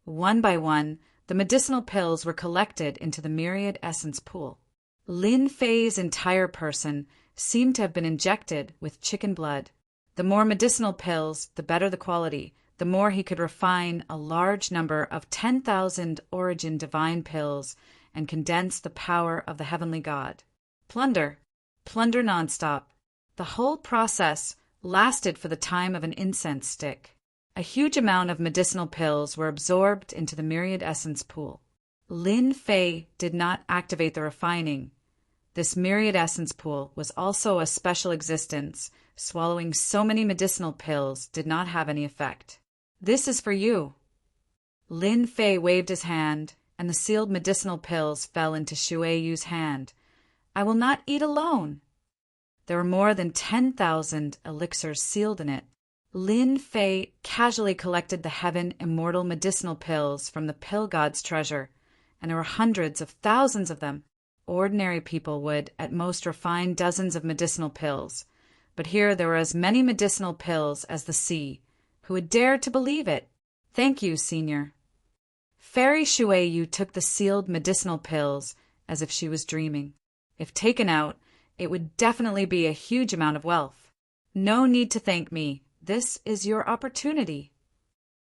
One by one, the medicinal pills were collected into the myriad essence pool. Lin Fei's entire person seemed to have been injected with chicken blood. The more medicinal pills, the better the quality, the more he could refine a large number of 10,000 origin divine pills and condense the power of the heavenly god. Plunder nonstop. The whole process lasted for the time of an incense stick. A huge amount of medicinal pills were absorbed into the myriad essence pool. Lin Fei did not activate the refining. This myriad essence pool was also a special existence. Swallowing so many medicinal pills did not have any effect. This is for you. Lin Fei waved his hand, and the sealed medicinal pills fell into Shuiyu's hand. I will not eat alone. There were more than 10,000 elixirs sealed in it. Lin Fei casually collected the heaven immortal medicinal pills from the pill god's treasure, and there were hundreds of thousands of them. Ordinary people would, at most, refine dozens of medicinal pills, but here there were as many medicinal pills as the sea. Who would dare to believe it? Thank you, Senior. Fairy Shuiyu took the sealed medicinal pills as if she was dreaming. If taken out, it would definitely be a huge amount of wealth. No need to thank me. This is your opportunity.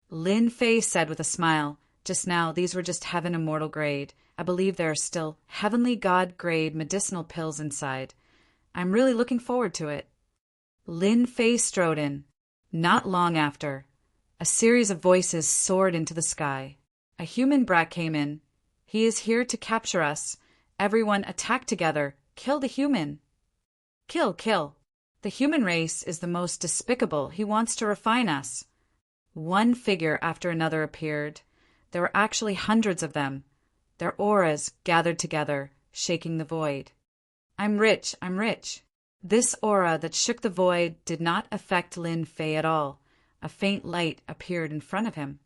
Lin Fei said with a smile, just now these were just heaven immortal grade. I believe there are still heavenly god grade medicinal pills inside. I'm really looking forward to it. Lin Fei strode in. Not long after, a series of voices soared into the sky. A human brat came in. He is here to capture us. Everyone attack together. Kill the human. Kill, kill. The human race is the most despicable. He wants to refine us. One figure after another appeared. There were actually hundreds of them. Their auras gathered together, shaking the void. I'm rich, I'm rich. This aura that shook the void did not affect Lin Fei at all. A faint light appeared in front of him.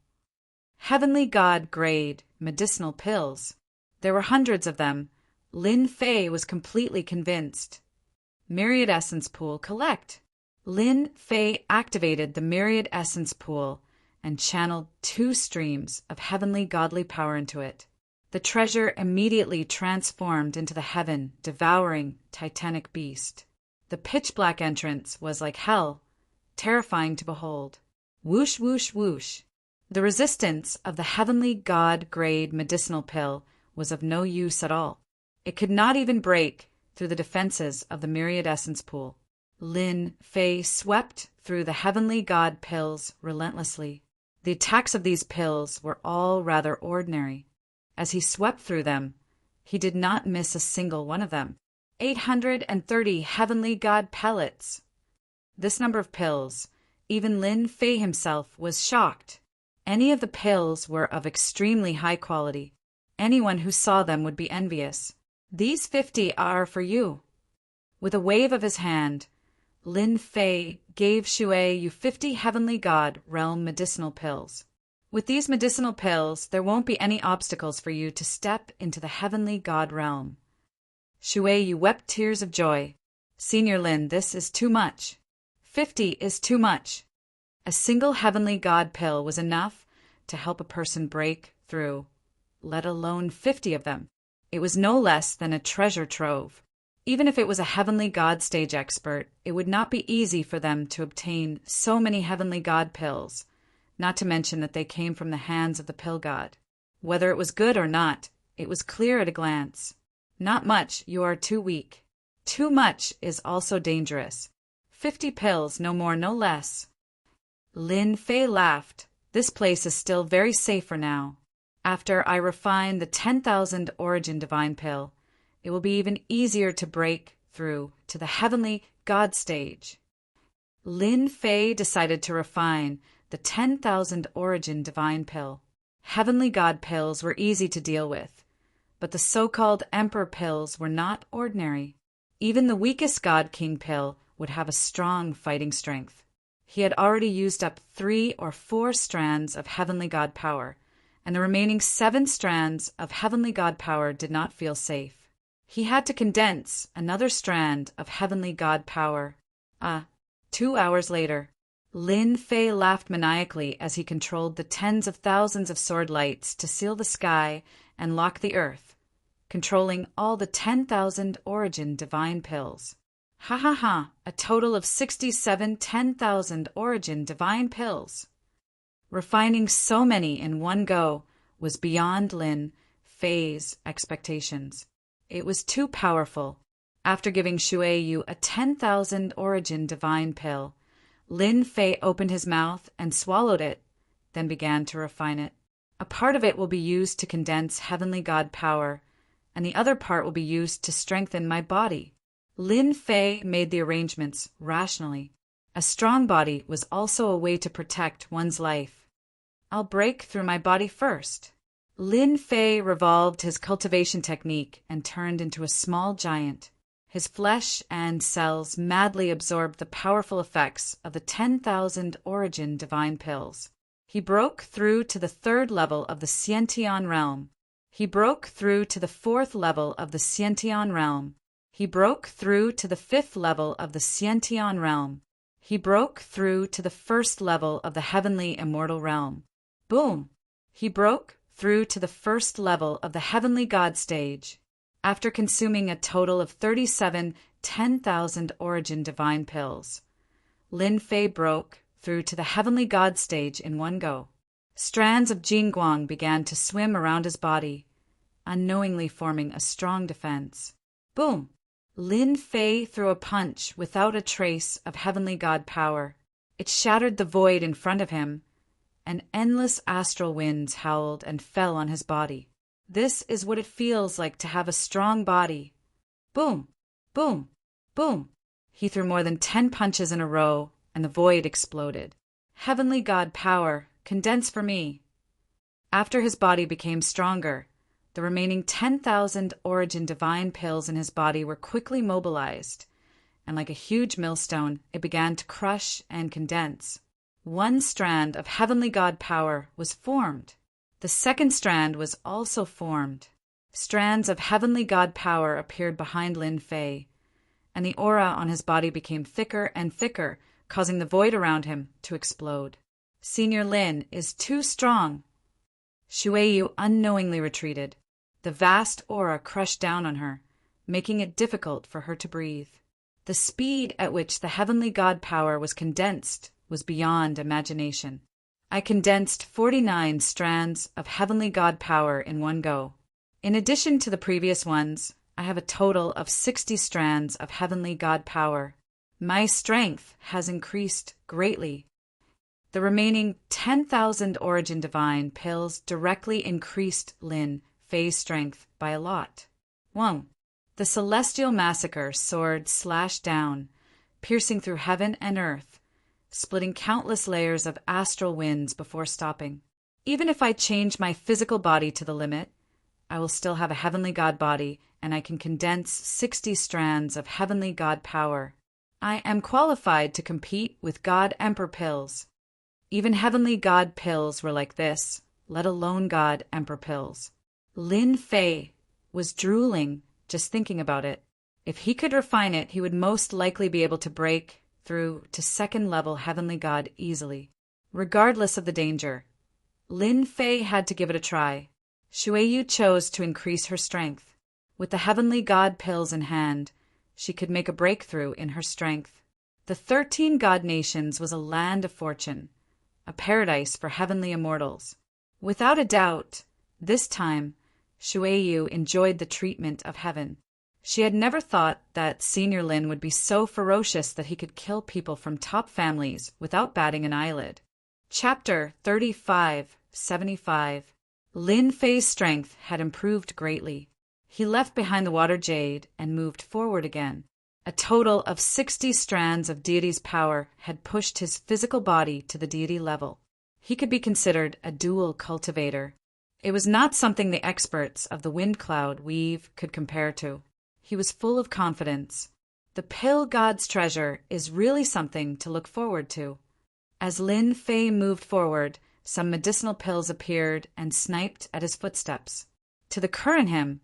Heavenly God grade medicinal pills. There were hundreds of them. Lin Fei was completely convinced. Myriad Essence Pool collect. Lin Fei activated the Myriad Essence Pool and channeled 2 streams of heavenly godly power into it. The treasure immediately transformed into the heaven-devouring titanic beast. The pitch-black entrance was like hell, terrifying to behold. Whoosh, whoosh, whoosh. The resistance of the heavenly god-grade medicinal pill was of no use at all. It could not even break through the defenses of the myriad essence pool. Lin Fei swept through the heavenly god pills relentlessly. The attacks of these pills were all rather ordinary. As he swept through them, he did not miss a single one of them. 830 heavenly god pellets! This number of pills, even Lin Fei himself was shocked. Any of the pills were of extremely high quality. Anyone who saw them would be envious. These 50 are for you. With a wave of his hand, Lin Fei gave Shui Yu 50 heavenly god realm medicinal pills. With these medicinal pills, there won't be any obstacles for you to step into the heavenly god realm. Shui Yu wept tears of joy. Senior Lin, this is too much. 50 is too much. A single heavenly god pill was enough to help a person break through, let alone 50 of them. It was no less than a treasure trove. Even if it was a heavenly god stage expert, it would not be easy for them to obtain so many heavenly god pills, not to mention that they came from the hands of the pill god. Whether it was good or not, it was clear at a glance. Not much, you are too weak. Too much is also dangerous. 50 pills, no more, no less. Lin Fei laughed. This place is still very safe for now. After I refine the 10,000 origin divine pill, it will be even easier to break through to the heavenly god stage. Lin Fei decided to refine the 10,000 origin divine pill. Heavenly god pills were easy to deal with, but the so-called emperor pills were not ordinary. Even the weakest god king pill would have a strong fighting strength. He had already used up 3 or 4 strands of heavenly god power, and the remaining 7 strands of heavenly god power did not feel safe. He had to condense another strand of heavenly god power. 2 hours later, Lin Fei laughed maniacally as he controlled the tens of thousands of sword lights to seal the sky and lock the earth, controlling all the 10,000 origin divine pills. Ha ha ha, a total of 67 10,000 origin divine pills. Refining so many in one go was beyond Lin Fei's expectations. It was too powerful. After giving Shui Yu a 10,000 origin divine pill, Lin Fei opened his mouth and swallowed it, then began to refine it. A part of it will be used to condense heavenly god power, and the other part will be used to strengthen my body. Lin Fei made the arrangements rationally. A strong body was also a way to protect one's life. I'll break through my body first. Lin Fei revolved his cultivation technique and turned into a small giant. His flesh and cells madly absorbed the powerful effects of the 10,000 origin divine pills. He broke through to the 3rd level of the Xiantian realm. He broke through to the 4th level of the Xiantian realm. He broke through to the 5th level of the Xiantian realm. He broke through to the 1st level of the heavenly immortal realm. Boom! He broke through to the 1st level of the heavenly god stage. After consuming a total of 37 10,000 origin divine pills, Lin Fei broke through to the heavenly god stage in one go. Strands of Jingguang began to swim around his body, unknowingly forming a strong defense. Boom! Lin Fei threw a punch without a trace of heavenly god power. It shattered the void in front of him, and endless astral winds howled and fell on his body. This is what it feels like to have a strong body. Boom! Boom! Boom! He threw more than 10 punches in a row, and the void exploded. Heavenly god power, condense for me. After his body became stronger, the remaining 10,000 origin divine pills in his body were quickly mobilized, and like a huge millstone, it began to crush and condense. One strand of heavenly god power was formed. The 2nd strand was also formed. Strands of heavenly god power appeared behind Lin Fei, and the aura on his body became thicker and thicker, causing the void around him to explode. Senior Lin is too strong. Shui Yu unknowingly retreated. The vast aura crushed down on her, making it difficult for her to breathe. The speed at which the heavenly God power was condensed was beyond imagination. I condensed 49 strands of heavenly God power in one go. In addition to the previous ones, I have a total of 60 strands of heavenly God power. My strength has increased greatly. The remaining 10,000 Origin Divine pills directly increased Lin Fei's strength by a lot. 1. The celestial massacre sword slashed down, piercing through heaven and earth, splitting countless layers of astral winds before stopping. Even if I change my physical body to the limit, I will still have a heavenly God body, and I can condense 60 strands of heavenly God power. I am qualified to compete with God Emperor pills. Even heavenly God pills were like this, let alone God Emperor pills. Lin Fei was drooling just thinking about it. If he could refine it, he would most likely be able to break through to second-level heavenly God easily. Regardless of the danger, Lin Fei had to give it a try. Shuiyu chose to increase her strength. With the heavenly God pills in hand, she could make a breakthrough in her strength. The 13 God nations was a land of fortune, a paradise for heavenly immortals. Without a doubt, this time, Shuiyu enjoyed the treatment of heaven. She had never thought that Senior Lin would be so ferocious that he could kill people from top families without batting an eyelid. Chapter 3575. Lin Fei's strength had improved greatly. He left behind the water jade and moved forward again. A total of 60 strands of deity's power had pushed his physical body to the deity level. He could be considered a dual cultivator. It was not something the experts of the wind cloud weave could compare to. He was full of confidence. The pill god's treasure is really something to look forward to. As Lin Fei moved forward, some medicinal pills appeared and sniped at his footsteps. To the current him,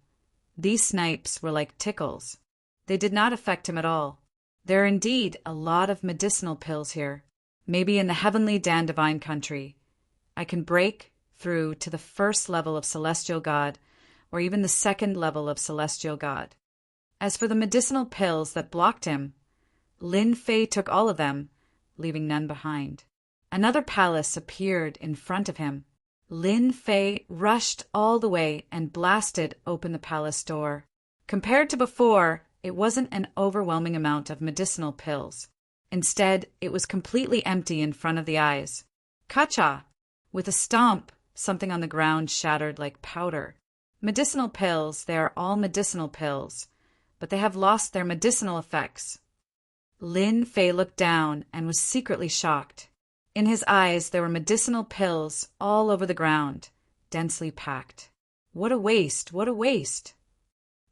these snipes were like tickles. They did not affect him at all. There are indeed a lot of medicinal pills here. Maybe in the heavenly Dan Divine country, I can break through to the first level of Celestial God, or even the second level of Celestial God. As for the medicinal pills that blocked him, Lin Fei took all of them, leaving none behind. Another palace appeared in front of him. Lin Fei rushed all the way and blasted open the palace door. Compared to before, it wasn't an overwhelming amount of medicinal pills. Instead, it was completely empty in front of the eyes. Kacha! With a stomp, something on the ground shattered like powder. Medicinal pills, they are all medicinal pills, but they have lost their medicinal effects. Lin Fei looked down and was secretly shocked. In his eyes there were medicinal pills all over the ground, densely packed. What a waste, what a waste!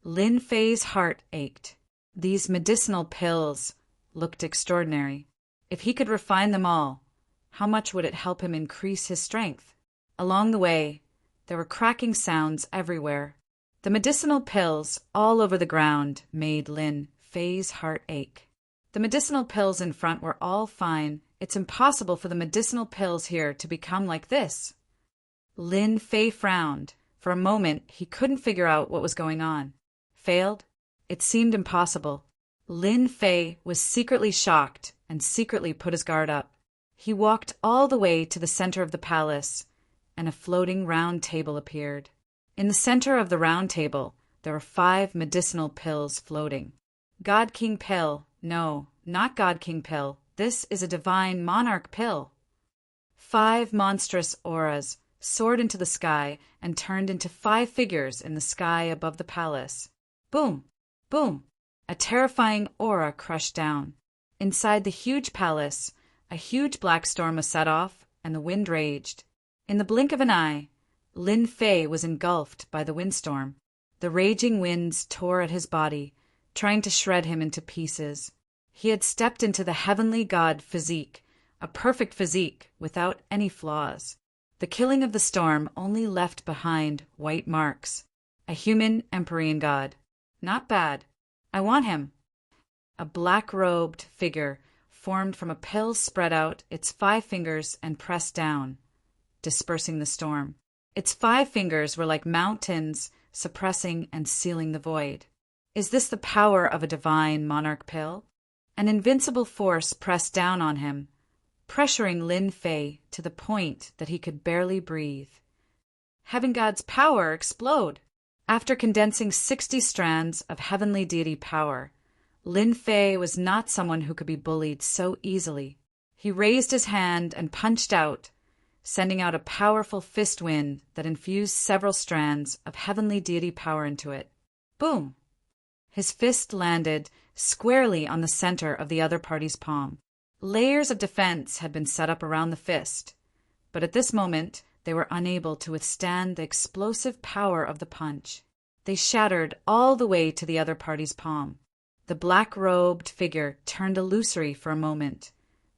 Lin Fei's heart ached. These medicinal pills looked extraordinary. If he could refine them all, how much would it help him increase his strength? Along the way, there were cracking sounds everywhere. The medicinal pills all over the ground made Lin Fei's heart ache. The medicinal pills in front were all fine. It's impossible for the medicinal pills here to become like this. Lin Fei frowned. For a moment, he couldn't figure out what was going on. Failed? It seemed impossible. Lin Fei was secretly shocked and secretly put his guard up. He walked all the way to the center of the palace, and a floating round table appeared. In the center of the round table, there were 5 medicinal pills floating. God King pill. No, not God King pill. This is a divine monarch pill. 5 monstrous auras soared into the sky and turned into 5 figures in the sky above the palace. Boom! Boom! A terrifying aura crushed down. Inside the huge palace, a huge black storm was set off, and the wind raged. In the blink of an eye, Lin Fei was engulfed by the windstorm. The raging winds tore at his body, trying to shred him into pieces. He had stepped into the heavenly god physique, a perfect physique without any flaws. The killing of the storm only left behind white marks. A human Empyrean god. Not bad. I want him. A black-robed figure formed from a pill spread out its 5 fingers and pressed down, dispersing the storm. Its 5 fingers were like mountains suppressing and sealing the void. Is this the power of a divine monarch pill? An invincible force pressed down on him, pressuring Lin Fei to the point that he could barely breathe. Having God's power explode. After condensing 60 strands of heavenly deity power, Lin Fei was not someone who could be bullied so easily. He raised his hand and punched out, sending out a powerful fist wind that infused several strands of heavenly deity power into it. Boom! His fist landed squarely on the center of the other party's palm. Layers of defense had been set up around the fist, but at this moment they were unable to withstand the explosive power of the punch. They shattered all the way to the other party's palm. The black-robed figure turned illusory for a moment,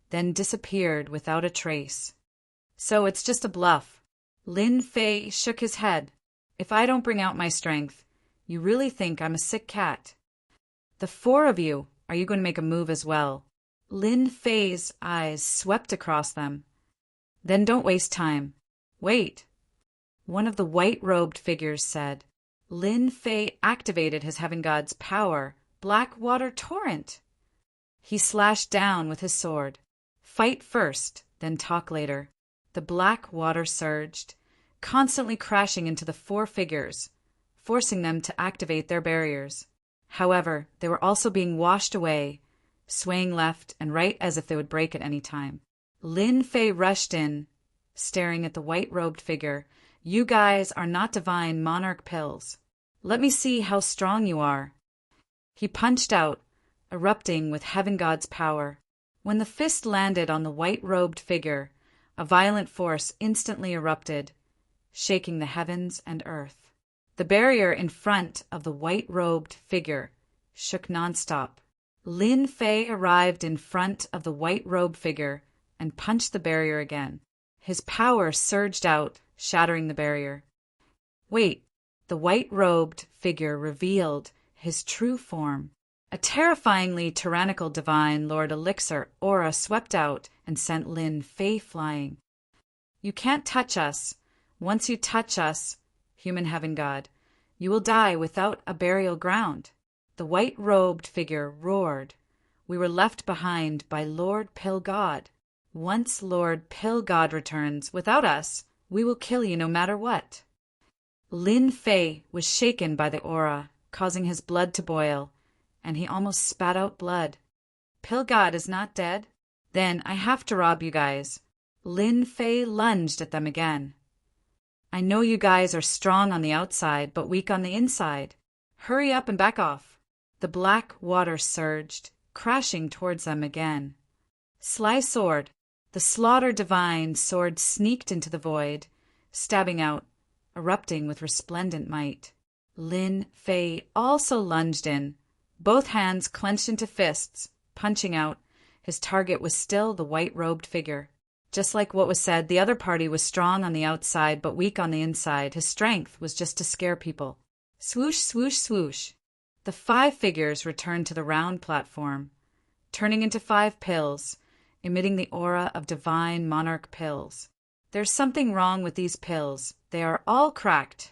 then disappeared without a trace. So it's just a bluff. Lin Fei shook his head. If I don't bring out my strength, you really think I'm a sick cat? The four of you, are you going to make a move as well? Lin Fei's eyes swept across them. Then don't waste time. Wait. One of the white-robed figures said. Lin Fei activated his heaven god's power, Black Water Torrent. He slashed down with his sword. Fight first, then talk later. The black water surged, constantly crashing into the four figures, forcing them to activate their barriers. However, they were also being washed away, swaying left and right as if they would break at any time. Lin Fei rushed in, staring at the white-robed figure. You guys are not divine monarch pills. Let me see how strong you are. He punched out, erupting with heaven god's power. When the fist landed on the white-robed figure, a violent force instantly erupted, shaking the heavens and earth. The barrier in front of the white-robed figure shook nonstop. Lin Fei arrived in front of the white-robed figure and punched the barrier again. His power surged out, shattering the barrier. Wait, the white-robed figure revealed his true form. A terrifyingly tyrannical divine Lord Elixir aura swept out and sent Lin Fei flying. You can't touch us. Once you touch us, human heaven god, you will die without a burial ground. The white-robed figure roared. We were left behind by Lord Pill God. Once Lord Pill God returns, without us, we will kill you no matter what. Lin Fei was shaken by the aura, causing his blood to boil, and he almost spat out blood. Pill God is not dead? Then I have to rob you guys. Lin Fei lunged at them again. I know you guys are strong on the outside, but weak on the inside. Hurry up and back off. The black water surged, crashing towards them again. Sly sword. The slaughter divine sword sneaked into the void, stabbing out, erupting with resplendent might. Lin Fei also lunged in, both hands clenched into fists, punching out. His target was still the white-robed figure. Just like what was said, the other party was strong on the outside but weak on the inside. His strength was just to scare people. Swoosh, swoosh, swoosh. The five figures returned to the round platform, turning into 5 pills, emitting the aura of divine monarch pills. There's something wrong with these pills. They are all cracked.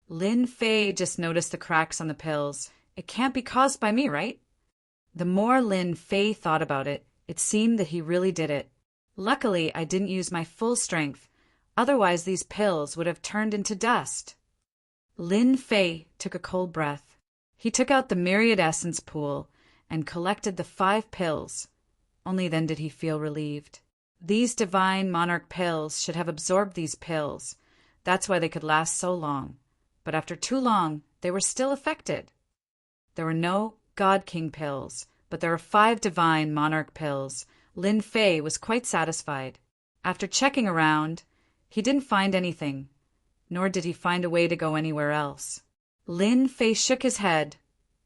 Lin Fei just noticed the cracks on the pills. It can't be caused by me, right? The more Lin Fei thought about it, it seemed that he really did it. Luckily, I didn't use my full strength. Otherwise, these pills would have turned into dust. Lin Fei took a cold breath. He took out the myriad essence pool and collected the 5 pills. Only then did he feel relieved. These divine monarch pills should have absorbed these pills. That's why they could last so long. But after too long, they were still affected. There were no God King pills, but there were 5 divine monarch pills. Lin Fei was quite satisfied. After checking around, he didn't find anything, nor did he find a way to go anywhere else. Lin Fei shook his head,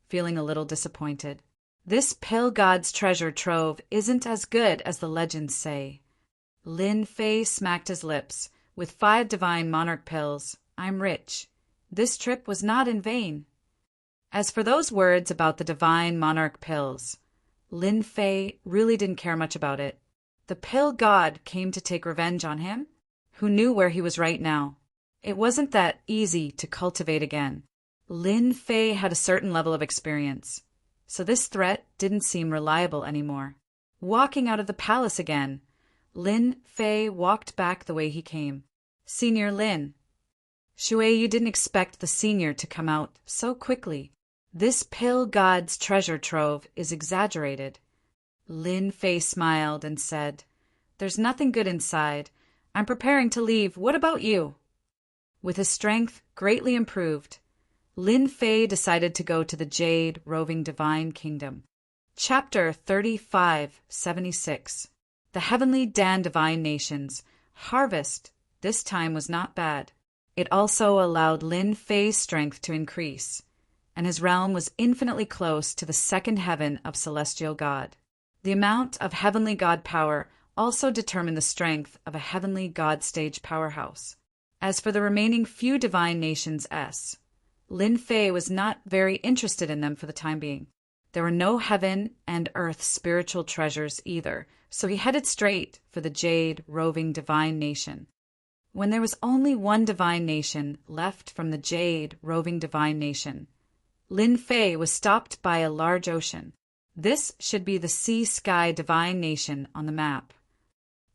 feeling a little disappointed. This pill god's treasure trove isn't as good as the legends say. Lin Fei smacked his lips. With 5 divine monarch pills, I'm rich. This trip was not in vain. As for those words about the divine monarch pills, Lin Fei really didn't care much about it. The pill god came to take revenge on him? Who knew where he was right now? It wasn't that easy to cultivate again. Lin Fei had a certain level of experience, so this threat didn't seem reliable anymore. Walking out of the palace again, Lin Fei walked back the way he came. Senior Lin. Shui, you didn't expect the senior to come out so quickly. This pill god's treasure trove is exaggerated. Lin Fei smiled and said, There's nothing good inside. I'm preparing to leave. What about you? With his strength greatly improved, Lin Fei decided to go to the Jade Roving Divine Kingdom. Chapter 3576. The Heavenly Dan Divine Nations. Harvest this time was not bad. It also allowed Lin Fei's strength to increase, and his realm was infinitely close to the second heaven of Celestial God. The amount of Heavenly God power also determined the strength of a Heavenly God stage powerhouse. As for the remaining few divine nations Lin Fei was not very interested in them for the time being. There were no heaven and earth spiritual treasures either, so he headed straight for the Jade Roving Divine Nation. When there was only one divine nation left from the Jade Roving Divine Nation, Lin Fei was stopped by a large ocean. This should be the Sea-Sky Divine Nation on the map.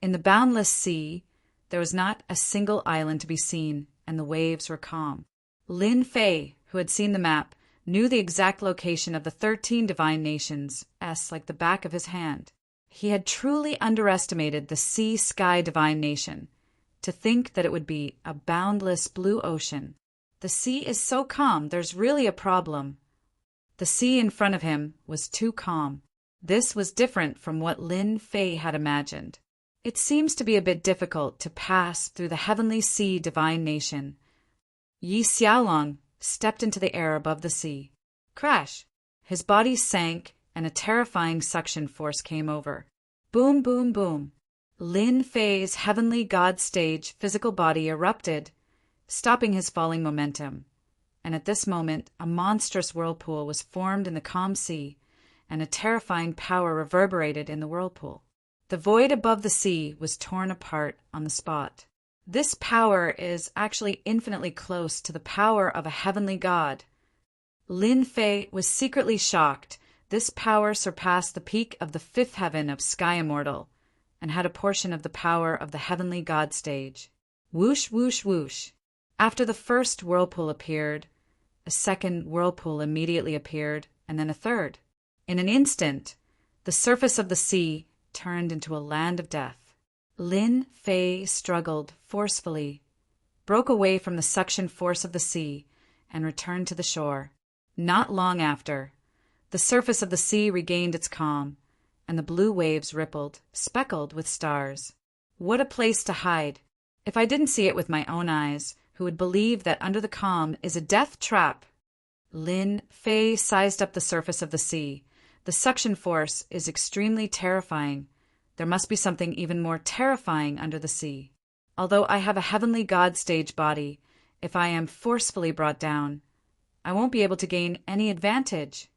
In the boundless sea, there was not a single island to be seen, and the waves were calm. Lin Fei, who had seen the map, knew the exact location of the 13 divine nations, like the back of his hand. He had truly underestimated the Sea-Sky Divine Nation. To think that it would be a boundless blue ocean. The sea is so calm, there's really a problem. The sea in front of him was too calm. This was different from what Lin Fei had imagined. It seems to be a bit difficult to pass through the Heavenly Sea Divine Nation. Yi Xiaolong stepped into the air above the sea. Crash! His body sank, and a terrifying suction force came over. Boom, boom, boom. Lin Fei's Heavenly God stage physical body erupted, stopping his falling momentum. And at this moment, a monstrous whirlpool was formed in the calm sea, and a terrifying power reverberated in the whirlpool. The void above the sea was torn apart on the spot. This power is actually infinitely close to the power of a heavenly god. Lin Fei was secretly shocked. This power surpassed the peak of the fifth heaven of Sky Immortal, and had a portion of the power of the heavenly god stage. Whoosh, whoosh, whoosh. After the first whirlpool appeared, a second whirlpool immediately appeared, and then a third. In an instant, the surface of the sea turned into a land of death. Lin Fei struggled forcefully, broke away from the suction force of the sea, and returned to the shore. Not long after, the surface of the sea regained its calm, and the blue waves rippled, speckled with stars. What a place to hide! If I didn't see it with my own eyes, who would believe that under the calm is a death trap? Lin Fei sized up the surface of the sea. The suction force is extremely terrifying. There must be something even more terrifying under the sea. Although I have a heavenly god stage body, if I am forcefully brought down, I won't be able to gain any advantage.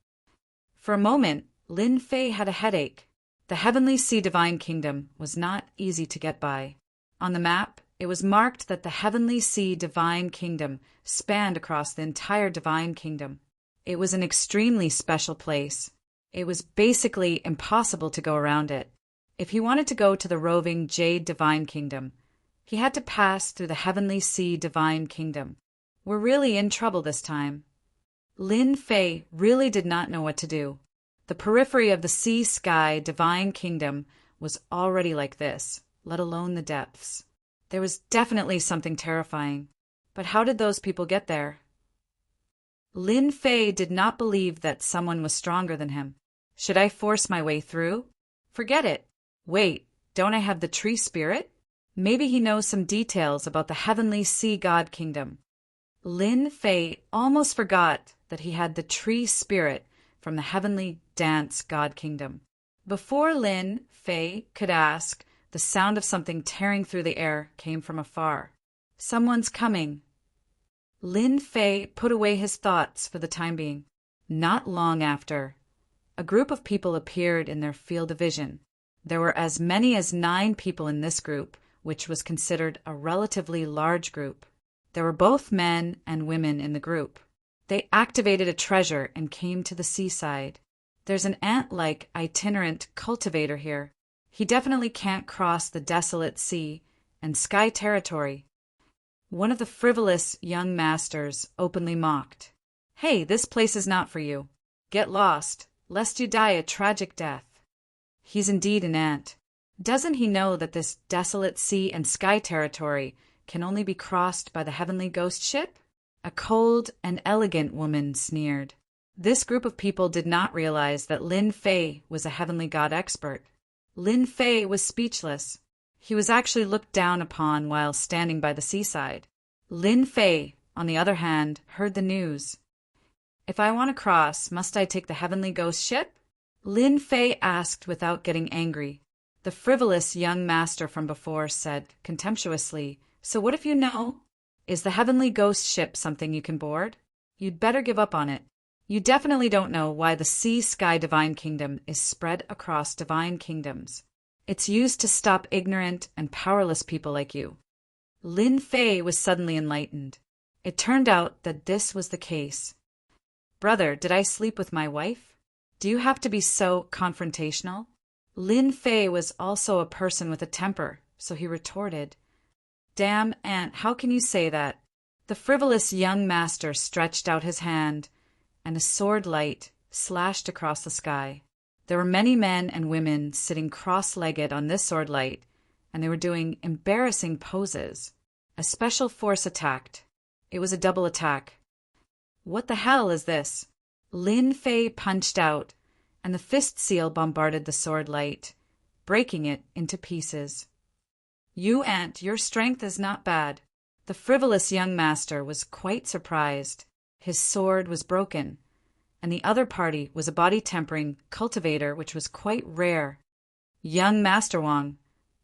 For a moment, Lin Fei had a headache. The Heavenly Sea Divine Kingdom was not easy to get by. On the map, it was marked that the Heavenly Sea Divine Kingdom spanned across the entire Divine Kingdom. It was an extremely special place. It was basically impossible to go around it. If he wanted to go to the roving Jade Divine Kingdom, he had to pass through the Heavenly Sea Divine Kingdom. We're really in trouble this time. Lin Fei really did not know what to do. The periphery of the Sea-Sky Divine Kingdom was already like this, let alone the depths. There was definitely something terrifying. But how did those people get there? Lin Fei did not believe that someone was stronger than him. Should I force my way through? Forget it. Wait, don't I have the tree spirit? Maybe he knows some details about the Heavenly Sea God Kingdom. Lin Fei almost forgot that he had the tree spirit from the Heavenly Dance God Kingdom. Before Lin Fei could ask, the sound of something tearing through the air came from afar. Someone's coming. Lin Fei put away his thoughts for the time being. Not long after, a group of people appeared in their field of vision. There were as many as 9 people in this group, which was considered a relatively large group. There were both men and women in the group. They activated a treasure and came to the seaside. There's an ant-like itinerant cultivator here. He definitely can't cross the desolate sea and sky territory. One of the frivolous young masters openly mocked. Hey, this place is not for you. Get lost, lest you die a tragic death. He's indeed an ant. Doesn't he know that this desolate sea and sky territory can only be crossed by the heavenly ghost ship? A cold and elegant woman sneered. This group of people did not realize that Lin Fei was a heavenly god expert. Lin Fei was speechless. He was actually looked down upon while standing by the seaside. Lin Fei, on the other hand, heard the news. If I want to cross, must I take the heavenly ghost ship? Lin Fei asked without getting angry. The frivolous young master from before said contemptuously, So what if you know? Is the heavenly ghost ship something you can board? You'd better give up on it. You definitely don't know why the sea-sky divine kingdom is spread across divine kingdoms. It's used to stop ignorant and powerless people like you. Lin Fei was suddenly enlightened. It turned out that this was the case. Brother, did I sleep with my wife? Do you have to be so confrontational? Lin Fei was also a person with a temper, so he retorted, Damn, aunt, how can you say that? The frivolous young master stretched out his hand, and a sword light slashed across the sky. There were many men and women sitting cross-legged on this sword light, and they were doing embarrassing poses. A special force attacked. It was a double attack. What the hell is this? Lin Fei punched out, and the fist seal bombarded the sword light, breaking it into pieces. You, aunt, your strength is not bad. The frivolous young master was quite surprised. His sword was broken, and the other party was a body-tempering cultivator, which was quite rare. Young Master Wang,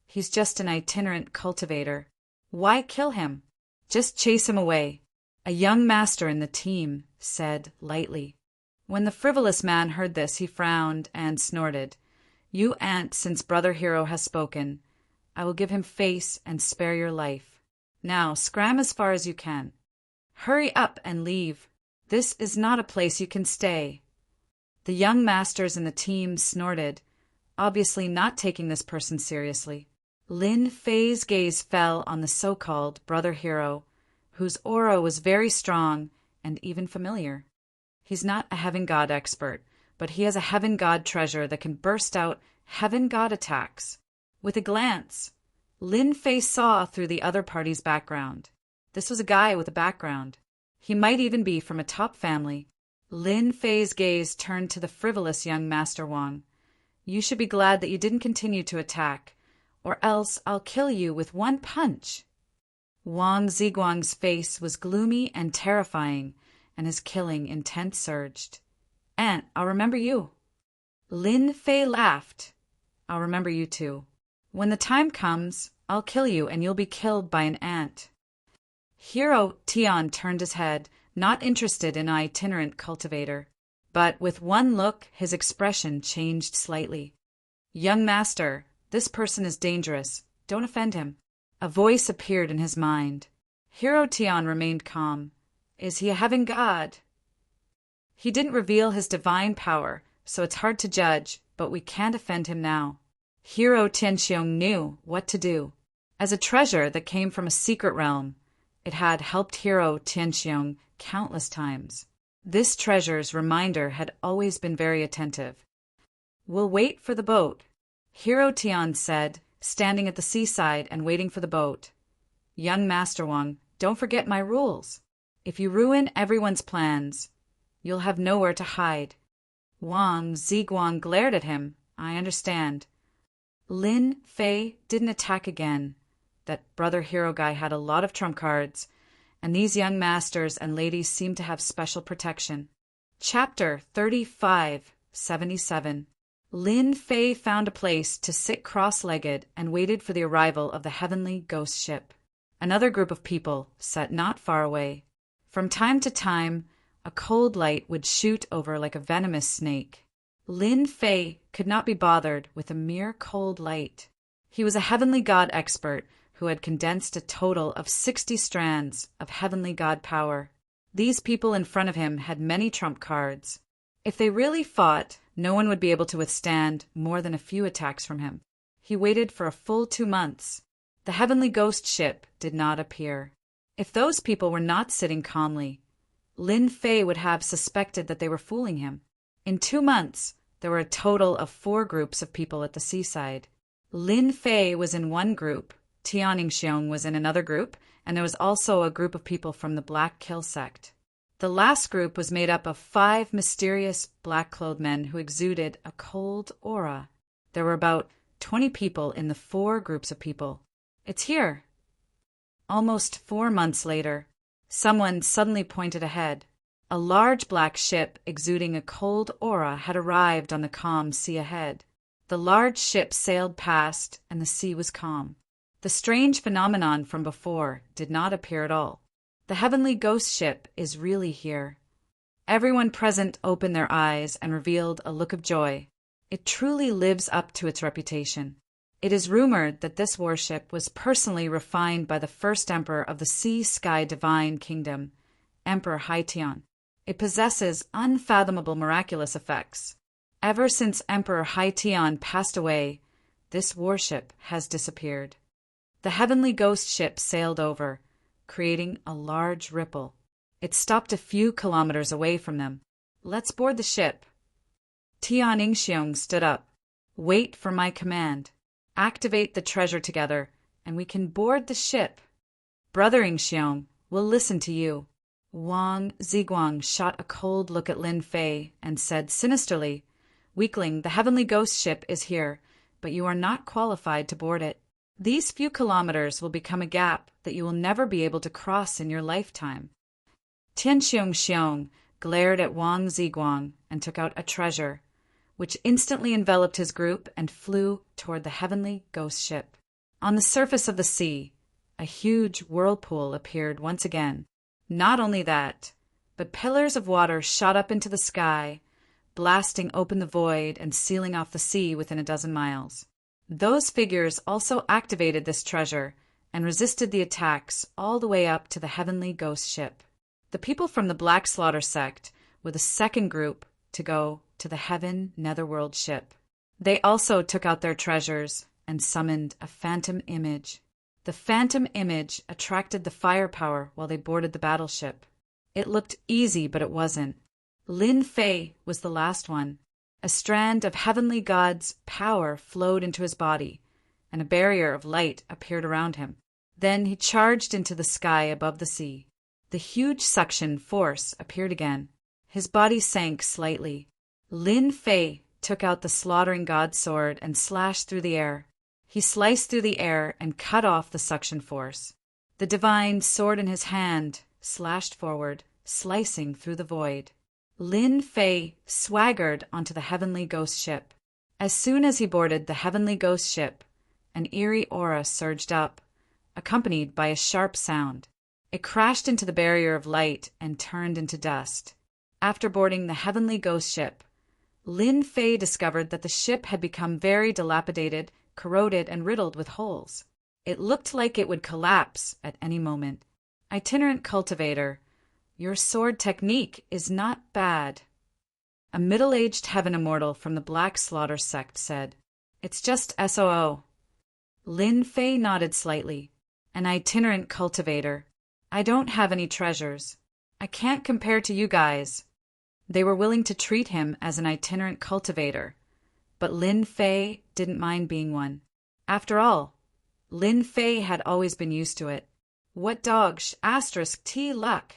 he's just an itinerant cultivator. Why kill him? Just chase him away. A young master in the team said lightly. When the frivolous man heard this, he frowned and snorted. You, aunt, since Brother Hero has spoken, I will give him face and spare your life. Now, scram as far as you can. Hurry up and leave. This is not a place you can stay. The young masters in the team snorted, obviously not taking this person seriously. Lin Fei's gaze fell on the so-called Brother Hero, whose aura was very strong and even familiar. He's not a heaven god expert, but he has a heaven god treasure that can burst out heaven god attacks. With a glance, Lin Fei saw through the other party's background. This was a guy with a background. He might even be from a top family. Lin Fei's gaze turned to the frivolous young Master Wang. You should be glad that you didn't continue to attack, or else I'll kill you with one punch. Wang Ziguang's face was gloomy and terrifying, and his killing intent surged. Aunt, I'll remember you. Lin Fei laughed. I'll remember you too. When the time comes, I'll kill you and you'll be killed by an ant. Hero Tian turned his head, not interested in an itinerant cultivator. But with one look, his expression changed slightly. Young master, this person is dangerous. Don't offend him. A voice appeared in his mind. Hero Tian remained calm. Is he a heaven god? He didn't reveal his divine power, so it's hard to judge, but we can't offend him now. Hero Tianxiong knew what to do. As a treasure that came from a secret realm, it had helped Hero Tianxiong countless times. This treasure's reminder had always been very attentive. We'll wait for the boat, Hero Tian said, standing at the seaside and waiting for the boat. Young Master Wang, don't forget my rules. If you ruin everyone's plans, you'll have nowhere to hide. Wang Ziguang glared at him. I understand. Lin Fei didn't attack again. That Brother Hero guy had a lot of trump cards, and these young masters and ladies seemed to have special protection. Chapter 35:77. Lin Fei found a place to sit cross-legged and waited for the arrival of the heavenly ghost ship. Another group of people sat not far away. From time to time, a cold light would shoot over like a venomous snake. Lin Fei could not be bothered with a mere cold light. He was a heavenly god expert who had condensed a total of 60 strands of heavenly god power. These people in front of him had many trump cards. If they really fought, no one would be able to withstand more than a few attacks from him. He waited for a full 2 months. The heavenly ghost ship did not appear. If those people were not sitting calmly, Lin Fei would have suspected that they were fooling him. In 2 months, there were a total of 4 groups of people at the seaside. Lin Fei was in one group, Tian Yingxiong was in another group, and there was also a group of people from the Black Kill sect. The last group was made up of 5 mysterious black-clothed men who exuded a cold aura. There were about 20 people in the 4 groups of people. It's here. Almost 4 months later, someone suddenly pointed ahead. A large black ship exuding a cold aura had arrived on the calm sea ahead. The large ship sailed past, and the sea was calm. The strange phenomenon from before did not appear at all. The heavenly ghost ship is really here. Everyone present opened their eyes and revealed a look of joy. It truly lives up to its reputation. It is rumored that this warship was personally refined by the first emperor of the Sea-Sky Divine Kingdom, Emperor Haitian. It possesses unfathomable miraculous effects. Ever since Emperor Haitian passed away, this warship has disappeared. The heavenly ghost ship sailed over, creating a large ripple. It stopped a few kilometers away from them. Let's board the ship. Tian Yingxiong stood up. Wait for my command. Activate the treasure together, and we can board the ship. Brother Yingxiong, we'll listen to you. Wang Ziguang shot a cold look at Lin Fei and said sinisterly, Weakling, the heavenly ghost ship is here, but you are not qualified to board it. These few kilometers will become a gap that you will never be able to cross in your lifetime. Tian Xiong glared at Wang Ziguang and took out a treasure, which instantly enveloped his group and flew toward the heavenly ghost ship. On the surface of the sea, a huge whirlpool appeared once again. Not only that, but pillars of water shot up into the sky, blasting open the void and sealing off the sea within a dozen miles. Those figures also activated this treasure and resisted the attacks all the way up to the heavenly ghost ship. The people from the Black Slaughter sect were the second group to go to the Heaven Netherworld ship. They also took out their treasures and summoned a phantom image. The phantom image attracted the firepower while they boarded the battleship. It looked easy, but it wasn't. Lin Fei was the last one. A strand of heavenly god's power flowed into his body, and a barrier of light appeared around him. Then he charged into the sky above the sea. The huge suction force appeared again. His body sank slightly. Lin Fei took out the slaughtering god sword and slashed through the air. He sliced through the air and cut off the suction force. The divine sword in his hand slashed forward, slicing through the void. Lin Fei swaggered onto the heavenly ghost ship. As soon as he boarded the heavenly ghost ship, an eerie aura surged up, accompanied by a sharp sound. It crashed into the barrier of light and turned into dust. After boarding the heavenly ghost ship, Lin Fei discovered that the ship had become very dilapidated, corroded, and riddled with holes. It looked like it would collapse at any moment. Itinerant cultivator, your sword technique is not bad. A middle-aged heaven immortal from the Black Slaughter sect said, It's just SOO. Lin Fei nodded slightly. An itinerant cultivator. I don't have any treasures. I can't compare to you guys. They were willing to treat him as an itinerant cultivator, but Lin Fei didn't mind being one. After all, Lin Fei had always been used to it. What dog *T luck?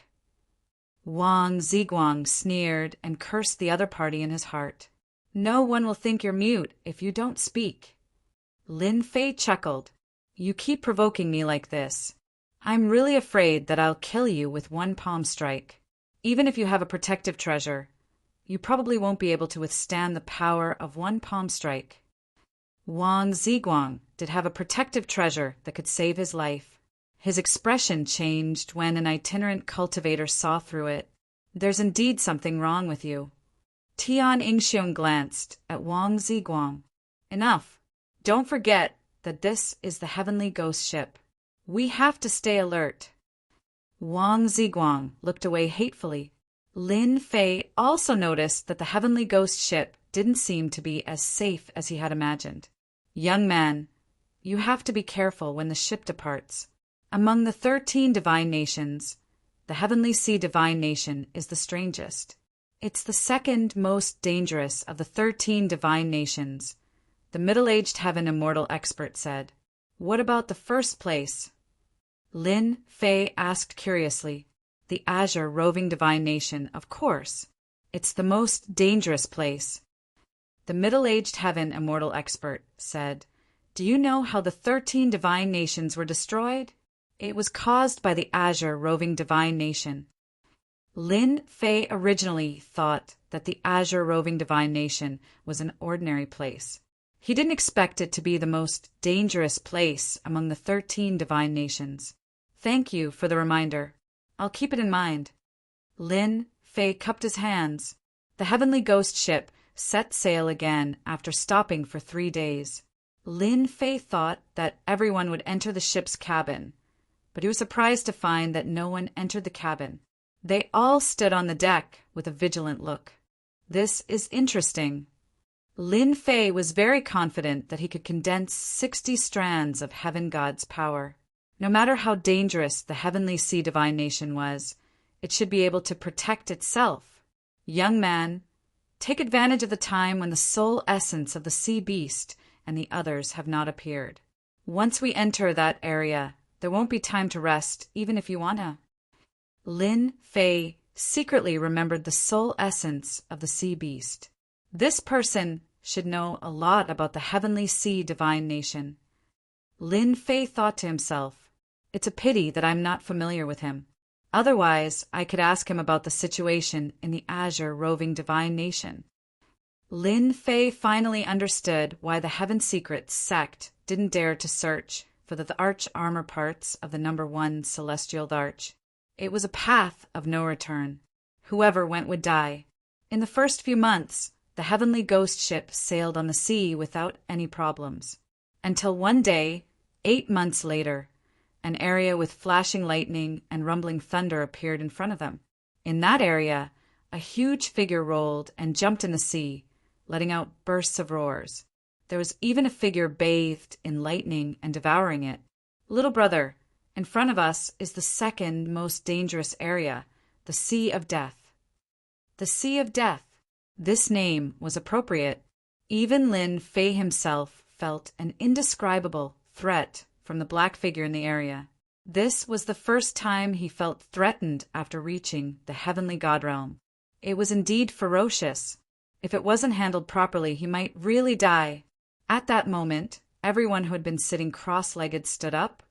Wang Ziguang sneered and cursed the other party in his heart. No one will think you're mute if you don't speak. Lin Fei chuckled. You keep provoking me like this. I'm really afraid that I'll kill you with one palm strike. Even if you have a protective treasure, you probably won't be able to withstand the power of one palm strike. Wang Ziguang did have a protective treasure that could save his life. His expression changed when an itinerant cultivator saw through it. There's indeed something wrong with you. Tian Yingxiong glanced at Wang Ziguang. Enough. Don't forget that this is the heavenly ghost ship. We have to stay alert. Wang Ziguang looked away hatefully. Lin Fei also noticed that the heavenly ghost ship didn't seem to be as safe as he had imagined. Young man, you have to be careful when the ship departs. Among the 13 divine nations, the Heavenly Sea Divine Nation is the strangest. It's the second most dangerous of the 13 divine nations, the middle-aged heaven immortal expert said. What about the first place? Lin Fei asked curiously. The Azure Roving Divine Nation, of course. It's the most dangerous place. The middle-aged heaven immortal expert said, Do you know how the 13 divine nations were destroyed? It was caused by the Azure Roving Divine Nation. Lin Fei originally thought that the Azure Roving Divine Nation was an ordinary place. He didn't expect it to be the most dangerous place among the 13 divine nations. Thank you for the reminder. I'll keep it in mind. Lin Fei cupped his hands. The heavenly ghost ship set sail again after stopping for 3 days. Lin Fei thought that everyone would enter the ship's cabin, but he was surprised to find that no one entered the cabin. They all stood on the deck with a vigilant look. This is interesting. Lin Fei was very confident that he could condense 60 strands of Heaven God's power. No matter how dangerous the Heavenly Sea Divine Nation was, it should be able to protect itself. Young man, take advantage of the time when the soul essence of the sea beast and the others have not appeared. Once we enter that area, there won't be time to rest, even if you wanna. Lin Fei secretly remembered the soul essence of the sea beast. This person should know a lot about the Heavenly Sea Divine Nation. Lin Fei thought to himself, It's a pity that I'm not familiar with him. Otherwise, I could ask him about the situation in the Azure Roving Divine Nation. Lin Fei finally understood why the Heaven Secrets sect didn't dare to search for the arch armor parts of the number 1 celestial arch. It was a path of no return. Whoever went would die. In the first few months, the heavenly ghost ship sailed on the sea without any problems. Until one day, 8 months later, an area with flashing lightning and rumbling thunder appeared in front of them. In that area, a huge figure rolled and jumped in the sea, letting out bursts of roars. There was even a figure bathed in lightning and devouring it. Little brother, in front of us is the second most dangerous area, the Sea of Death. The Sea of Death. This name was appropriate. Even Lin Fei himself felt an indescribable threat from the black figure in the area. This was the first time he felt threatened after reaching the heavenly god realm. It was indeed ferocious. If it wasn't handled properly, he might really die. At that moment, everyone who had been sitting cross-legged stood up,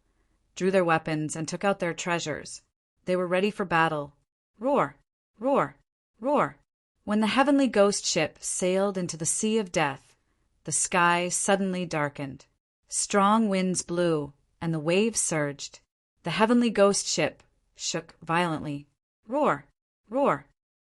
drew their weapons, and took out their treasures. They were ready for battle. Roar! Roar! Roar! When the heavenly ghost ship sailed into the Sea of Death, the sky suddenly darkened. Strong winds blew, and the waves surged. The heavenly ghost ship shook violently. Roar! Roar!